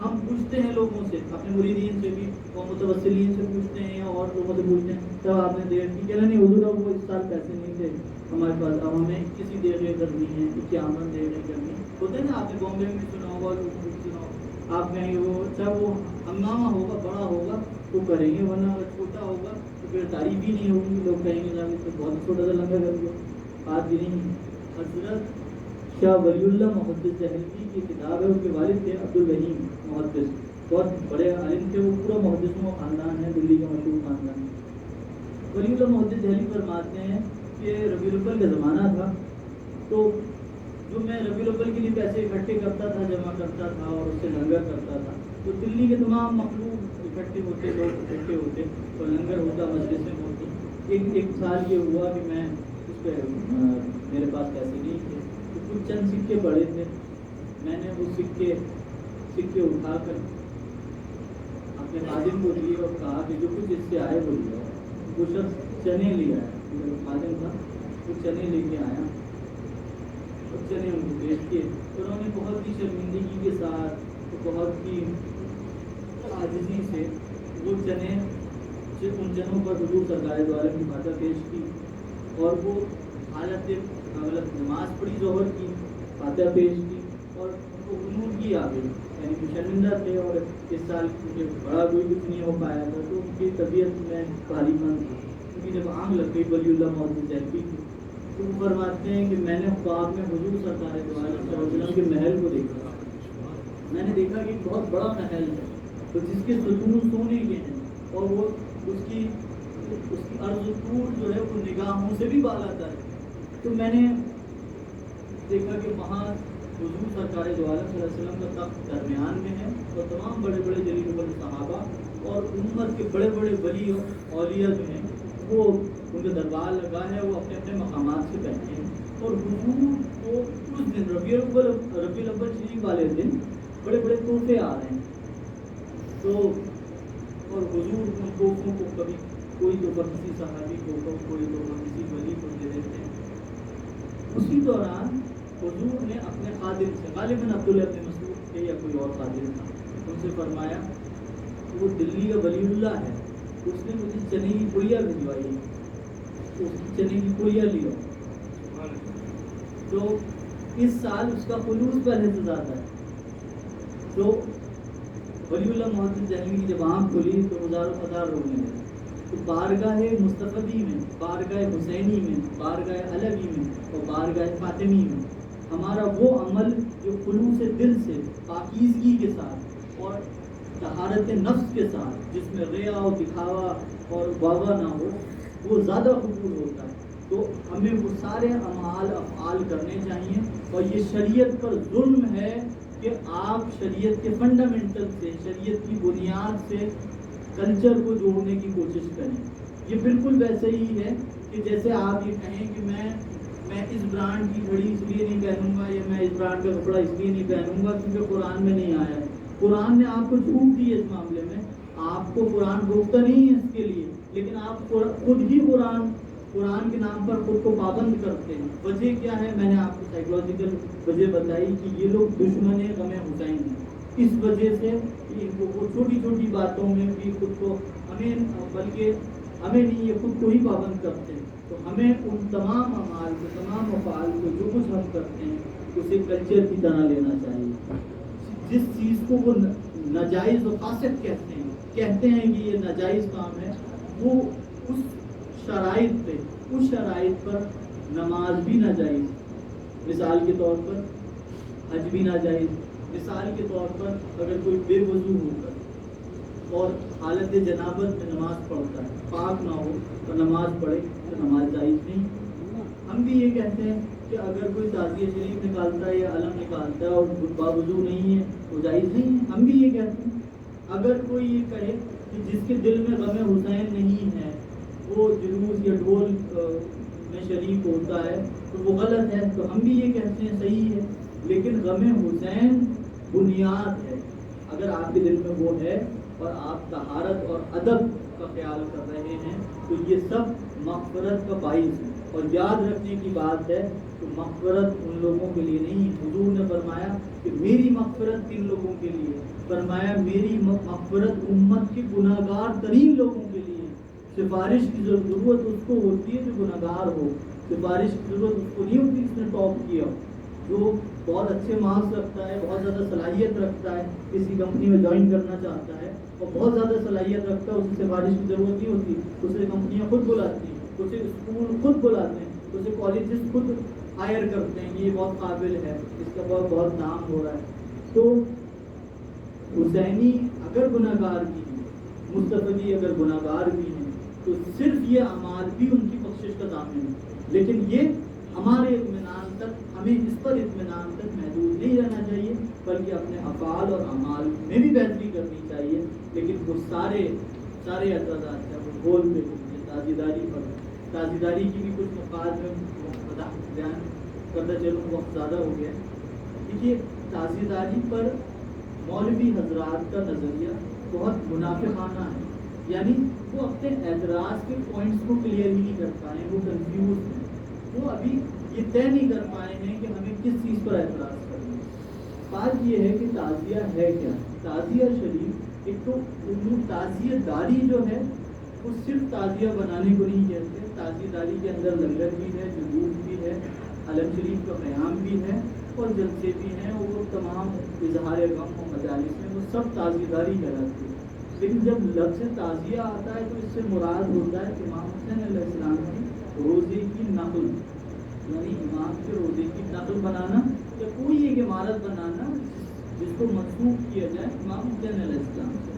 ہم پوچھتے ہیں لوگوں سے، اپنے مریدین سے بھی اور متوسلین سے پوچھتے ہیں اور لوگوں سے پوچھتے ہیں تب آپ نے دیر کی کہنا نہیں حضور اب وہ اس سال پیسے نہیں تھے ہمارے پاس، اب ہمیں کسی دیکھے کرنی ہے، کسی آمد دیکھے کرنی ہوتے ہیں نا. آپ نے بامبے میں بھی سنا ہوگا، لوگوں کو بھی سنا ہوگا. آپ کہیں وہ چاہے وہ ہنگامہ ہوگا بڑا ہوگا تو کریں گے، ورنہ اگر چھوٹا ہوگا تو پھر تعریف ہی نہیں ہوگی. لوگ کہیں گے جا کے بہت چھوٹا سا لنگا کر دیا. بات بھی نہیں. حضرت شاہ ولی اللہ محدث دہلوی کی کتاب ہے، اس کے والد تھے عبد الرحیم محدث، بہت بڑے عالم تھے. وہ پورا محدثوں کا خاندان ہے، دلی کا مشہور خاندان. ولی اللہ محدث دہلوی فرماتے ہیں کہ ربیع الاول کا زمانہ تھا تو جو میں ربیع الاول کے لیے پیسے اکٹھے کرتا تھا، جمع کرتا تھا اور اس سے لنگر کرتا تھا تو دلی کے تمام مخلوق اکٹھے ہوتے، لوگ اکٹھے ہوتے اور لنگر ہوتا، مجلسیں ہوتی. ایک سال یہ ہوا کہ میں اس پہ میرے پاس پیسے نہیں تھے تو کچھ چند سکے پڑے تھے. میں نے وہ سکے اٹھا کر اپنے خادم کو دیے اور کہا کہ جو کچھ اس سے آئے وہ لیا. وہ شخص چنے لے آیا، خادم تھا، وہ چنے لے کے آیا اور چنے ان کو پیش کیے. انہوں نے بہت ہی شرمندگی کے ساتھ، بہت ہی عاجزی سے وہ چنے ان چنوں پر حضور سرکار دو عالم کی باتیں پیش کی اور وہ حالت نماز پڑھی ظہر کی، فاتحہ پیش کی اور ان کو غنودگی آ گئی، یعنی کہ شرمندہ تھے اور اس سال کیونکہ بڑا کوئی کچھ نہیں ہو پایا تھا تو ان کی طبیعت میں بھاری مند تھی. کیونکہ جب آنکھ لگ گئی ولی اللہ محدث دہلوی کی تو وہ فرماتے ہیں کہ میں نے خواب میں حضور سرکار دو عالم صلی اللہ علیہ وسلم کے محل کو دیکھا. میں نے دیکھا کہ ایک بہت بڑا محل ہے تو جس کے ستون سونے کے ہیں اور وہ اس کی عرض طول جو ہے وہ نگاہوں سے بھی بالا تر ہے. تو میں نے دیکھا کہ وہاں حضور سرکار دو عالم صلی اللہ علیہ وسلم کا تخت درمیان میں ہے اور تمام بڑے بڑے جلیل القدر صحابہ اور امت کے بڑے بڑے ولی اولیاء جو ہیں وہ ان کا دربار لگا ہے، وہ اپنے اپنے مقامات سے بیٹھے ہیں. اور حضور کو اس دن ربیع الاول شریف والے دن بڑے بڑے تحفے آ رہے ہیں تو اور حضور ان تحفوں کو کبھی کوئی تحفہ کسی صحابی کو، کوئی تحفہ کسی ولی کو دے دیتے ہیں. اسی دوران حضور نے اپنے خادم سے، غالباً عبداللہ ابن مسعود تھے یا کوئی اور خادم تھا، ان سے فرمایا وہ دلی کا ولی اللہ ہے، اس نے مجھے چنے کی پڑیا بھجوائی، اس کی چنے کی پڑیا لیا. تو اس سال اس کا خلوص پہلے سے زیادہ ہے. تو ولی اللہ محدث دہلوی کی جب آنکھ کھلی تو ہزاروں ہزار رونے لگے. تو بارگاہ مصطفی میں، بارگاہ حسینی میں، بارگاہ علوی میں اور بارگاہ فاطمی میں ہمارا وہ عمل جو خلوص دل سے، پاکیزگی کے ساتھ اور طہارت نفس کے ساتھ، جس میں ریا و دکھاوا اور واوا نہ ہو، وہ زیادہ قبول ہوتا ہے. تو ہمیں وہ سارے اعمال افعال کرنے چاہیے. اور یہ شریعت پر ظلم ہے کہ آپ شریعت کے فنڈامنٹل سے، شریعت کی بنیاد سے کلچر کو جوڑنے کی کوشش کریں. یہ بالکل ویسے ہی ہے کہ جیسے آپ یہ کہیں کہ میں اس برانڈ کی گھڑی اس لیے نہیں پہنوں گا یا میں اس برانڈ کا کپڑا اس لیے نہیں پہنوں گا کیونکہ قرآن میں نہیں آیا ہے. قرآن نے آپ کو چھوٹ دی ہے اس معاملے میں، آپ کو قرآن روکتا نہیں ہے اس کے لیے، لیکن آپ خود ہی قرآن کے نام پر خود کو پابند کرتے ہیں. وجہ کیا ہے؟ میں نے آپ کو سائیکولوجیکل وجہ بتائی کہ یہ لوگ دشمن غم حسین ہیں. اس وجہ سے ان کو وہ چھوٹی چھوٹی باتوں میں بھی خود کو بلکہ ہمیں نہیں، یہ خود کو ہی پابند کرتے ہیں. تو ہمیں ان تمام اعمال کو، تمام افعال کو، جو کچھ ہم کرتے ہیں اسے کلچر کی طرح لینا چاہیے. جس چیز کو وہ ناجائز و فاسق کہتے ہیں کہ یہ ناجائز کام ہے، وہ اس شرائط پر نماز بھی ناجائز، مثال کے طور پر حج بھی ناجائز. مثال کے طور پر اگر کوئی بے وضو ہو کر اور حالت جنابت میں نماز پڑھتا ہے، پاک نہ ہو تو نماز پڑھے تو نماز جائز نہیں. ہم بھی یہ کہتے ہیں کہ اگر کوئی تعزیہ شریف نکالتا ہے یا علم نکالتا ہے اور باوضو نہیں ہے وہ جائز نہیں ہے. ہم بھی یہ کہتے ہیں. اگر کوئی یہ کہے کہ جس کے دل میں غم حسین نہیں ہے وہ جلوس یا ڈھول میں شریک ہوتا ہے تو وہ غلط ہے, تو ہم بھی یہ کہتے ہیں صحیح ہے. لیکن غم حسین بنیاد ہے. اگر آپ کے دل میں وہ ہے اور آپ طہارت اور ادب کا خیال کر رہے ہیں تو یہ سب مغفرت کا باعث ہے. اور یاد رکھنے کی بات ہے کہ مغفرت ان لوگوں کے لیے نہیں. حضور نے فرمایا کہ میری مغفرت کن لوگوں کے لیے؟ فرمایا میری مغفرت امت کے گناہ گار ترین لوگوں کے لیے. سفارش کی ضرورت اس کو ہوتی ہے جو گناہ گار ہو. سفارش کی ضرورت اس کو نہیں ہوتی جس نے ٹاپ کیا, جو بہت اچھے مارکس رکھتا ہے, بہت زیادہ صلاحیت رکھتا ہے, کسی کمپنی میں جوائن کرنا چاہتا ہے اور بہت زیادہ صلاحیت رکھتا ہے, اسے سفارش کی ضرورت نہیں ہوتی. اسے کمپنیاں خود بلاتی ہیں, اسے اسکول خود بلاتے ہیں, اسے کالجز خود ہائر کرتے ہیں کہ یہ بہت قابل ہے, اس کا بہت نام ہو رہا ہے. تو حسینی اگر گناہ گار بھی ہیں, مصطفی اگر گناہ گار بھی ہیں, تو صرف یہ اعمال بھی ان کی بخشش کا ضامن ہے. لیکن یہ ہمارے اطمینان تک, ہمیں اس پر اطمینان تک محدود نہیں رہنا چاہیے, بلکہ اپنے افعال اور اعمال میں بھی بہتری کرنی چاہیے. لیکن وہ سارے اعتراضات ہیں وہ بول پہ تازیداری پر. تازیداری کی بھی کچھ مفاد میں بیان کرتا چلوں, وقت زیادہ ہو گیا. دیکھیے تازیداری پر مولوی حضرات کا نظریہ بہت منافقانہ ہے. یعنی وہ اپنے اعتراض کے پوائنٹس کو کلیئر ہی نہیں کر پائے, وہ کنفیوز ہیں. وہ ابھی یہ طے نہیں کر پائے ہیں کہ ہمیں کس چیز پر اعتراض کرنا ہے. بات یہ ہے کہ تعزیہ ہے کیا. تعزیہ شریف ایک تو تعزیہ داری جو ہے وہ صرف تعزیہ بنانے کو نہیں کہتے. تعزیہ داری کے اندر لنگر بھی ہے, جلوس بھی ہے, علم شریف کا قیام بھی ہے اور جلسے بھی ہیں, اور وہ تمام اظہار غم و مجالس میں وہ سب تعزیہ داری کہلاتی ہے. لیکن جب لفظ تعزیہ آتا ہے تو اس سے مراد ہوتا ہے امام حسین علیہ السلام کی روزے کی نقل, یعنی امام کے روزے کی نقل بنانا یا کوئی ایک عمارت بنانا جس کو منسوخ کیا جائے امام حسین علیہ السلام سے.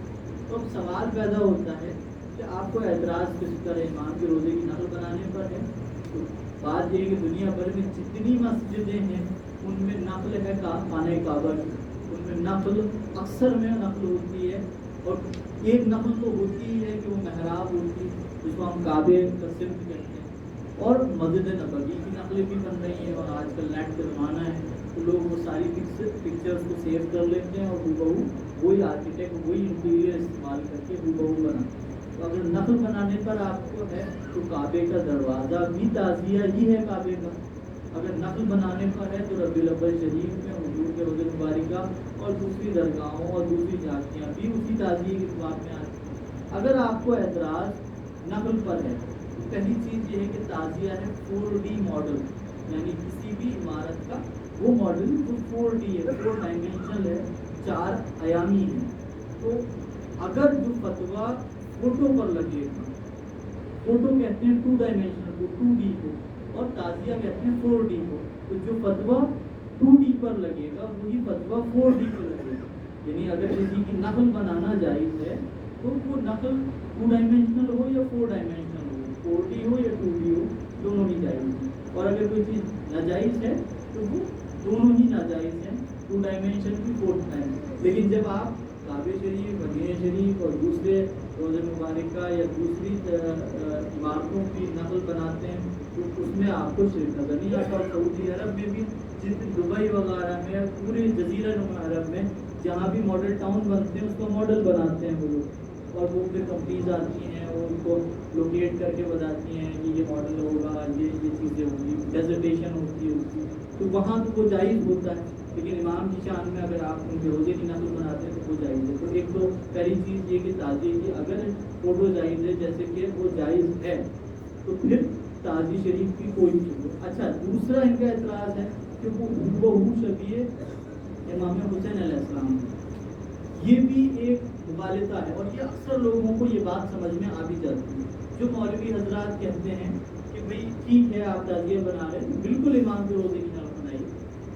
تو اب سوال پیدا ہوتا ہے کہ آپ کو اعتراض کس طرح امام کے روزے کی نقل بنانے پر ہے. تو بات یہ ہے کہ دنیا بھر میں جتنی مسجدیں ہیں ان میں نقل ہے خانہ کعبہ کی. ان میں نقل اکثر میں نقل ہوتی ہے, اور ایک نقل تو ہوتی ہی ہے کہ وہ محراب ہوتی ہے جس کو ہم کعبے کا سمت کہتے ہیں, اور مسجد نبوی کی نقلیں بھی بن رہی ہیں. اور آج کل نیٹ کا زمانہ ہے تو لوگ وہ ساری پکچرز کو سیو کر لیتے ہیں اور ہو وہی آرکیٹیکٹ وہی انٹیریئر استعمال کر کے ہو بناتے ہیں. تو اگر نقل بنانے پر آپ کو ہے تو کعبے کا دروازہ بھی تعزیہ ہی ہے کعبے کا. اگر نقل بنانے پر ہے تو ربیع الاول شریف میں حضور کے روضہ مبارکہ اور دوسری درگاہوں اور دوسری جھانکیاں بھی اسی تعزیے کے جواب میں آتی ہیں. اگر آپ کو اعتراض نقل پر ہے تو پہلی چیز یہ ہے کہ تعزیہ ہے 4D ماڈل, یعنی کسی بھی عمارت کا وہ ماڈل جو 4D ہے, 4 ڈائمینشنل ہے, 4 آیامی ہے. تو اگر جو فتویٰ فوٹو پر لگے گا, فوٹو کہتے ہیں 2 ڈائمینشنل کو, 2D کو, اور تعزیہ کہتے ہیں 4D کو, تو جو فتویٰ 2D پر لگے گا وہی فتویٰ 4D پر لگے گا. یعنی اگر کسی کی نقل بنانا جائز ہے تو وہ نقل 2 ڈائمینشنل ہو یا 4 ڈائمینشنل ہو, 4D ہو یا 2D ہو, دونوں ہی جائز ہیں. اور اگر کوئی چیز ناجائز ہے تو وہ دونوں ہی ناجائز ہیں, 2 ڈائمینشن کی 4 ڈائمینشن. لیکن جب آپ کعبہ شریف, مدینہ شریف اور دوسرے روضہ مبارکہ یا دوسری عمارتوں کی نقل بناتے ہیں تو اس میں آپ کو شرک نظر نہیں آتا. اور سعودی عرب میں بھی دبئی وغیرہ میں, پورے جزیرہ نما عرب میں جہاں بھی ماڈل ٹاؤن بنتے ہیں اس کا ماڈل بناتے ہیں وہ لوگ, اور وہ پھر کمپنیز آتی ہیں اور ان کو لوکیٹ کر کے بتاتی ہیں کہ یہ ماڈل ہوگا, یہ چیزیں ہوں گی, ڈیزرٹیشن ہوتی ہے اس کی, تو وہاں تو وہ جائز ہوتا ہے. لیکن امام کی شان میں اگر آپ ان کے روزے کی نقل بناتے ہیں تو وہ جائز ہے. تو ایک تو پہلی چیز یہ کہ تعزیے کی اگر فوٹو جائز ہے جیسے کہ وہ جائز ہے تو پھر تعزیہ شریف کی کوئی چیز ہو. اچھا, دوسرا ان کا اعتراض ہے کہ وہ ہو شبیہ امام حسین علیہ السلام, یہ بھی ایک مغالطہ ہے. اور یہ اکثر لوگوں کو یہ بات سمجھ میں آ بھی جاتی ہے. جو مولوی حضرات کہتے ہیں کہ بھئی ٹھیک ہے آپ تعزیہ بنا رہے ہیں, بالکل امام کے روزے کی نقل بنائیے.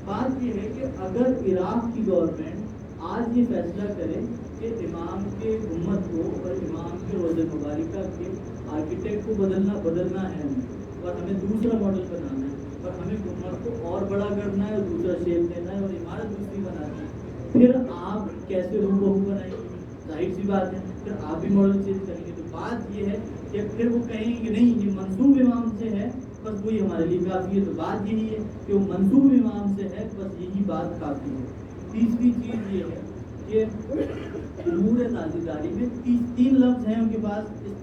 بات یہ ہے کہ اگر عراق کی گورنمنٹ آج یہ فیصلہ کرے کہ امام کے امت کو اور امام کے روضہ مبارکہ کے آرکیٹیکٹ کو بدلنا ہے اور ہمیں دوسرا ماڈل بنانا ہے اور ہمیں امت کو اور بڑا کرنا ہے اور دوسرا شیپ دینا ہے اور عمارت دوسری بنانی ہے, پھر آپ کیسے ہو بنائیں گے؟ ظاہر سی بات ہے پھر آپ بھی ماڈل چینج کریں گے. تو بات یہ ہے کہ پھر وہ کہیں گے نہیں یہ منسوب امام سے ہے بس وہی ہمارے لیے کافی ہے. تو بات یہی ہے کہ وہ منسوب امام سے ہے بس یہی بات کافی ہے. تیسری چیز یہ ہے کہ امور تازیداری میں 3 لفظ ہیں ان کے پاس. اس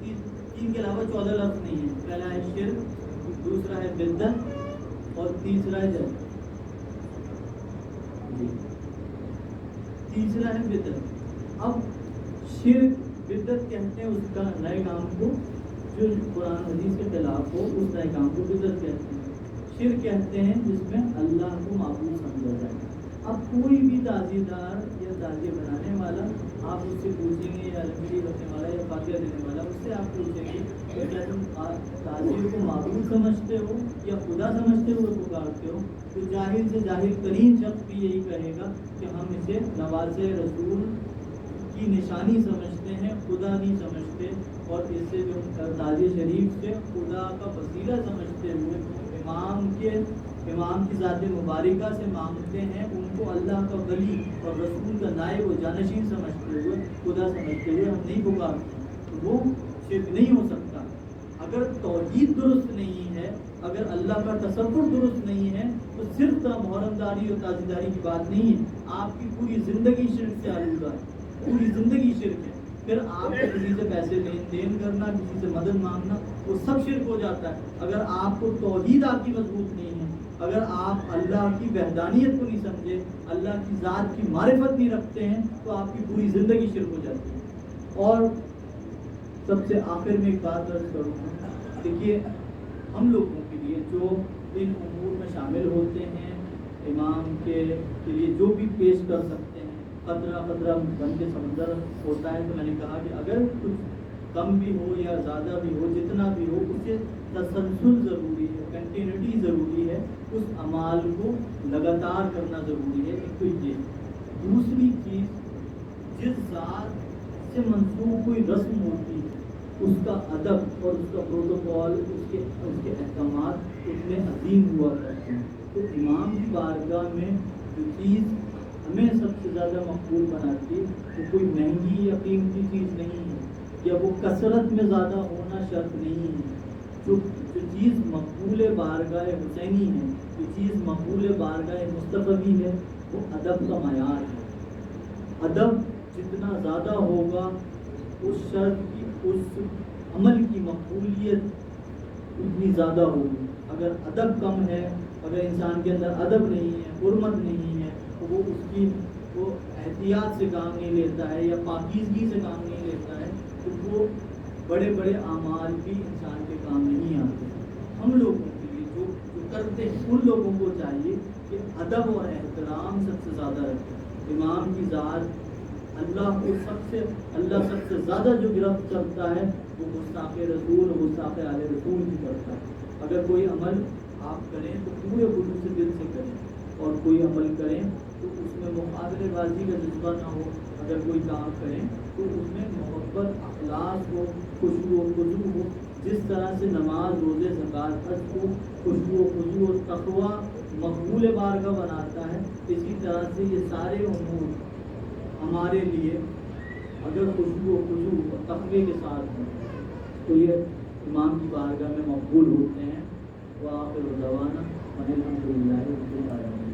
3 کے علاوہ 14 لفظ نہیں ہیں. پہلا ہے شرک، دوسرا ہے بدعت اور تیسرا ہے بدعت. اب شرک بدعت کہتے ہیں اس کا نئے کام کو جو قرآن حدیث کے خلاف ہو اس نئے کام کو بدعت کہتے ہیں. شرک کہتے ہیں جس میں اللہ کو معبود سمجھا جائے. اب کوئی بھی تعزیدار یا تعزیہ بنانے والا آپ اس سے پوچھیں گے یا لکڑی رکھنے والا یا فاتحہ دینے والا اس سے آپ پوچھیں گے کہ کیا تم تعزیہ کو معبود سمجھتے ہو یا خدا سمجھتے ہو پکارتے ہو؟ تو جاہل سے جاہل ترین شخص بھی یہی کہے گا کہ ہم اسے نواز رسول کی نشانی سمجھتے ہیں، خدا نہیں سمجھتے. اور اس سے جو تعزیہ شریف سے خدا کا وسیلہ سمجھتے ہوئے امام کی ذات مبارکہ سے مانگتے ہیں، ان کو اللہ کا ولی اور رسول کا نائب و جانشین سمجھتے ہوئے خدا سمجھتے ہوئے ہم نہیں پکارتے. وہ شرک نہیں ہو سکتا. اگر توحید درست نہیں ہے، اگر اللہ کا تصور درست نہیں ہے تو صرف محرم داری اور تعزیداری کی بات نہیں ہے. آپ کی پوری زندگی شرک سے آلودہ ہے، پوری زندگی شرک ہے. پھر آپ کو کسی سے پیسے لین دین کرنا، کسی سے مدد مانگنا وہ سب شرک ہو جاتا ہے. اگر آپ کو توحید آپ کی مضبوط نہیں ہے، اگر آپ اللہ کی وحدانیت کو نہیں سمجھے، اللہ کی ذات کی معرفت نہیں رکھتے ہیں تو آپ کی پوری زندگی شرک ہو جاتی ہے. اور سب سے آخر میں ایک بات عرض کروں گا. دیکھیے ہم لوگوں کے لیے جو ان امور میں شامل ہوتے ہیں، امام کے لیے جو بھی پیش کر سکتے ہیں، قطرہ قطرہ بن کے سمندر ہوتا ہے. تو میں نے کہا کہ اگر کچھ کم بھی ہو یا زیادہ بھی ہو، جتنا بھی ہو اسے تسلسل ضروری ہے، کنٹینیوٹی ضروری ہے، اس اعمال کو لگاتار کرنا ضروری ہے. ایک تو یہ. دوسری چیز، جس ذات سے منسوب کوئی رسم ہوتی ہے اس کا ادب اور اس کا پروٹوکول، اس کے احکامات اتنے عظیم ہوا کرتے ہیں. تو امام کی بارگاہ میں جو چیز ہمیں سب سے زیادہ مقبول بناتی ہے وہ کوئی مہنگی یا قیمتی چیز نہیں ہے، یا وہ کثرت میں زیادہ ہونا شرط نہیں ہے. جو چیز مقبول بارگاہ حسینی ہے، جو چیز مقبول بارگاہ مصطفی ہے، وہ ادب کا معیار ہے. ادب جتنا زیادہ ہوگا اس شرط کی، اس عمل کی مقبولیت اتنی زیادہ ہوگی. اگر ادب کم ہے، اگر انسان کے اندر ادب نہیں ہے، حرمت نہیں ہے، تو وہ احتیاط سے کام نہیں لیتا ہے یا پاکیزگی سے کام نہیں لیتا ہے تو وہ بڑے بڑے اعمال بھی انسان کے کام نہیں آتے. ہم لوگوں کے لیے جو کرتے ہیں ان لوگوں کو چاہیے کہ ادب اور احترام سب سے زیادہ رکھیں. امام کی ذات اللہ سب سے زیادہ جو گرفت کرتا ہے وہ گستاخ رسول اور گستاخ آل رسول کی کرتا ہے. اگر کوئی عمل آپ کریں تو پورے خلوص سے دل سے کریں، اور کوئی عمل کریں تو اس میں مقابلے بازی کا جذبہ نہ ہو. اگر کوئی کام کریں تو اس میں محبت، اخلاص ہو، خوشبو و خضوع ہو. جس طرح سے نماز، روزے، زکوٰۃ، حج کو خوشبو و خضوع و تقویٰ مقبول بارگاہ بناتا ہے، اسی طرح سے یہ سارے امور ہمارے لیے اگر خوشبو و خضوع اور تقوی کے ساتھ ہوں تو یہ امام کی بارگاہ میں مقبول ہوتے ہیں. وآخر دعوانا الحمد للہ رب العالمین.